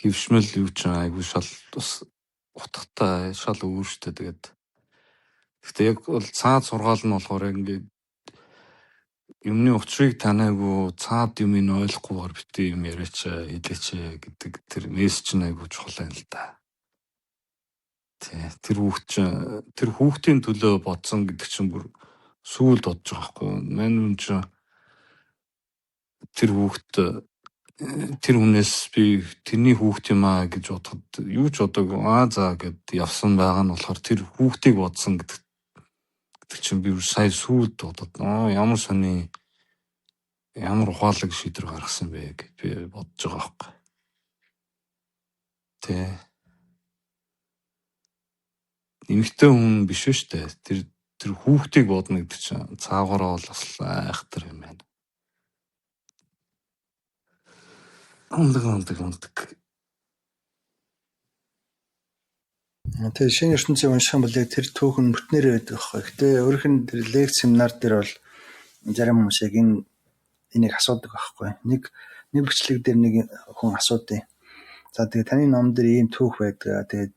хөвшмөл юу ч айгүй шал бас утгатай шал өөртөө тэгээд гэхдээ яг бол цаад сургаал нь болохоор ингээд юмны учрыг танаагүй цаад юм ин ойлгохгүйгээр битээ юм яриач хэлээч гэдэг тэр мессеж нь айгүй чухал юм л да. Тий. Тэр хүүхдийн төлөө бодсон гэдэг чинь бүр сүүлд бодож байгаа байхгүй юу? Мань үн чинь тэр хүнээс би тэрний хүүхд юм аа гэж бодоход юу ч бодоогүй за гэд явсан байгаа нь болохоор тэр хүүхдийг бодсон гэдэг чинь би сая сүүлд бодоод ямар сони ямар ухаалаг шийдвэр гаргасан бэ гэж би бодож байгаа байхгүй. Тэ. Эмэгтэй хүн биш шүү дээ. Тэр хүүхдийг бодно гэдэг чинь цаагараа бол бас айхтар юм байна. Ондаг. Тэгээ шинэ ертөнцийн унших юм бол яг тэр түүхэн бүтнээр байдаг байхгүй. Гэтэ өөрийнх нь тэр лекц семинар дээр бол зарим хүмүүс яг энийг асуудаг байхгүй. Нэг бичлэг дээр нэг хүн асуудیں۔ За тэгээ таны ном дээр ийм түүх байдаг. Тэгээд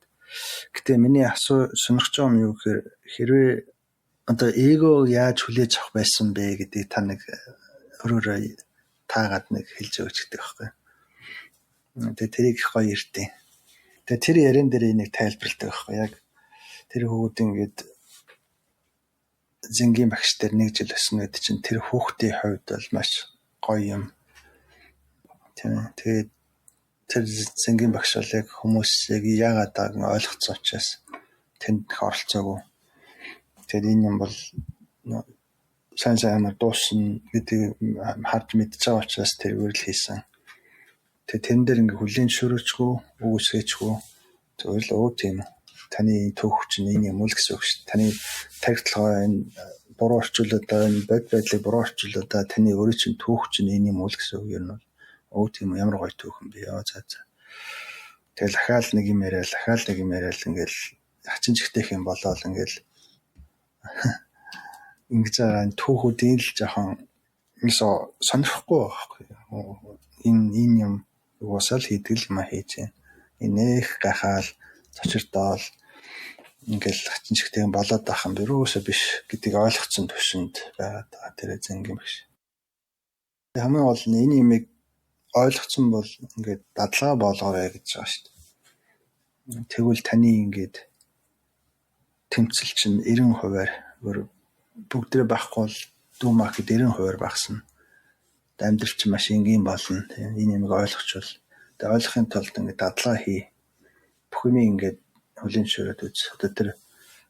гэтээ миний сонирхож байгаа юм юу гэхээр хэрвээ одоо эго яаж хүлээж авах байсан бэ гэдгийг та нэг өөрөөрөө таагаад нэг хэлж өгч гэдэг байхгүй. Тэгээ тэрийг их гоё ирдээ. Тэгээ тэр ярен дээр энийг тайлбарладаг байхгүй. Яг тэр хүүхэд ингээд зингийн багш дээр нэг жил өснө гэдэг чинь тэр хүүхдийн хувьд бол маш гоё юм. Тэгээд тэр зингийн багш бол яг хүмүүс яг яагаад байгааг нь ойлгоцсон учраас тэнд их оролцоогүй. Тэгээд энэ юм бол сайн амар дуусна гэдгийг харж мэдж байгаа учраас тэр үрэл хийсэн. Тэгээд тэрэн дээр ингээ хүлийн шүрүүчгүй, үгүйсгэчгүй зүгээр л тийм таны түүх чинь энэ юм уу л гэсэн үг шүү дээ. Таны тагтлагаа энэ буруу орчуулдаа энэ бод байдлыг буруу орчуулдаа таны өөрийн чинь түүх чинь энэ юм уу л гэсэн үг юм уу тийм ямар гоё түүх юм бэ за. Тэгэл дахиад нэг юм яриад ингээл хачин чихтэйх юм болоод ингээл ингэж байгаа энэ түүхүүдийн л жоохон сонирхгүй байхгүй. Энэ юм уусаал хийдэг юм хийж байна. Энэх гахаал цочирдоол ингээл хачин чихтэйг болоод байх юм юусоо биш гэдгийг ойлгоцсон төвшөнд байгаа тэр зингийн багш. Хамгийн гол нь энэ юмыг ойлгоцсон бол ингээд дадлага болгоорой гэж байгаа шүү дээ. Тэгвэл таны ингээд тэмцэл чинь 90%-аар бүгдээ байхгүй бол дүү маркет 90%-аар багасна. Амьдрал чинь маш энгийн болно. Энэ юмыг ойлгочвол тэгээ ойлгохын тулд ингээд дадлага хий. Бүх юм ингээд хүлийн шүрээд үз. Одоо тэр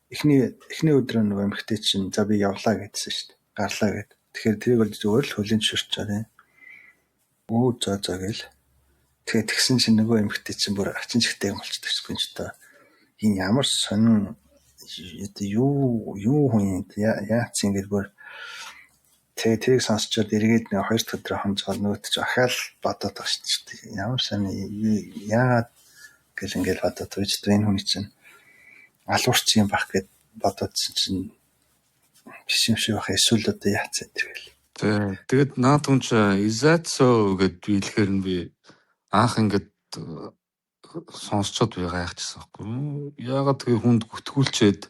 эхний өдрөө нөгөө эмхтэй чинь за би явлаа гэдсэн шүү дээ. Гарлаа гэд. Тэгэхээр тэрийг бол зүгээр л хүлийн шүрч чаа. За гэл. Тэгээд тэгсэн чинь нөгөө эмхтэй чинь бүр хачин чихтэй болчихдог ч гэнч та. Энэ ямар сонин юу хүн яац ингэж бүр тэрийг сонсчод эргээд нэг 2 өдөр хонцгол нөгөөт чи ахаал бодоод байгаа шүү дээ. Ямар сайн яагаад гэл ингээл бодоод байж энэ хүний чинь алуурч юм байх гэд бодоодсэн чинь биш юм шиг байх. Эсвэл одоо яац тэргээл. Тэгээд наад хүн чи изацо гэд биелэхээр нь би анх ингээд сонсчод би гайхчихсан байхгүй. Яагаад тэгээ хүнд гүтгүүлчээд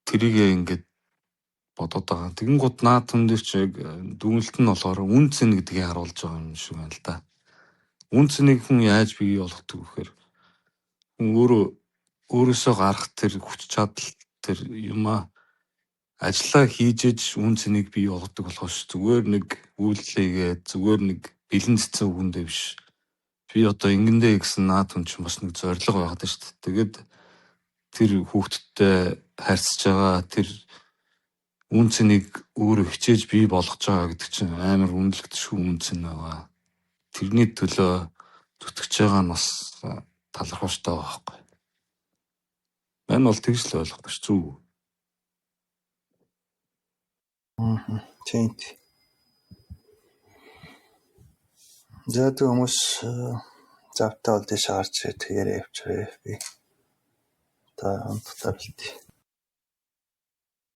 тэрийг ингээд бодоод байгаа. Тэгэнгუთ наад хүн дээр чи дүгнэлт нь болохоор үн цэн гэдгийг харуулж байгаа юм шиг байна л да. Үн цэнийг хүн яаж бий болгодог вэхээр өөрөөсөө гарах тэр хүч чадал тэр юмаа ажиллаа хийж үн цэнийг бий болгодог болохоос зүгээр нэг үйллээгээд зүгээр нэг бэлэн цэцэн үгэндээ биш. Би одоо ингэндээ гэсэн наад хүн чинь бас нэг зориг байгаад шүү дээ. Тэгээд тэр хүүхдтэй харьцаж байгаа тэр үн цэнийг өөрөө хичээж бий болгож байгаа гэдэг чинь амар үнэлэгдэшгүй үн цэн байгаа. Тэрний төлөө зүтгэж байгаа нь бас талархууштай байгаа байхгүй. Мань бол тэгж л ойлгох ш зүг. Тийм. За тэг хүмүүс завтаа бол дэш гарч ирээд яриа явчихъя би. Та хамтдаа бэлтээ.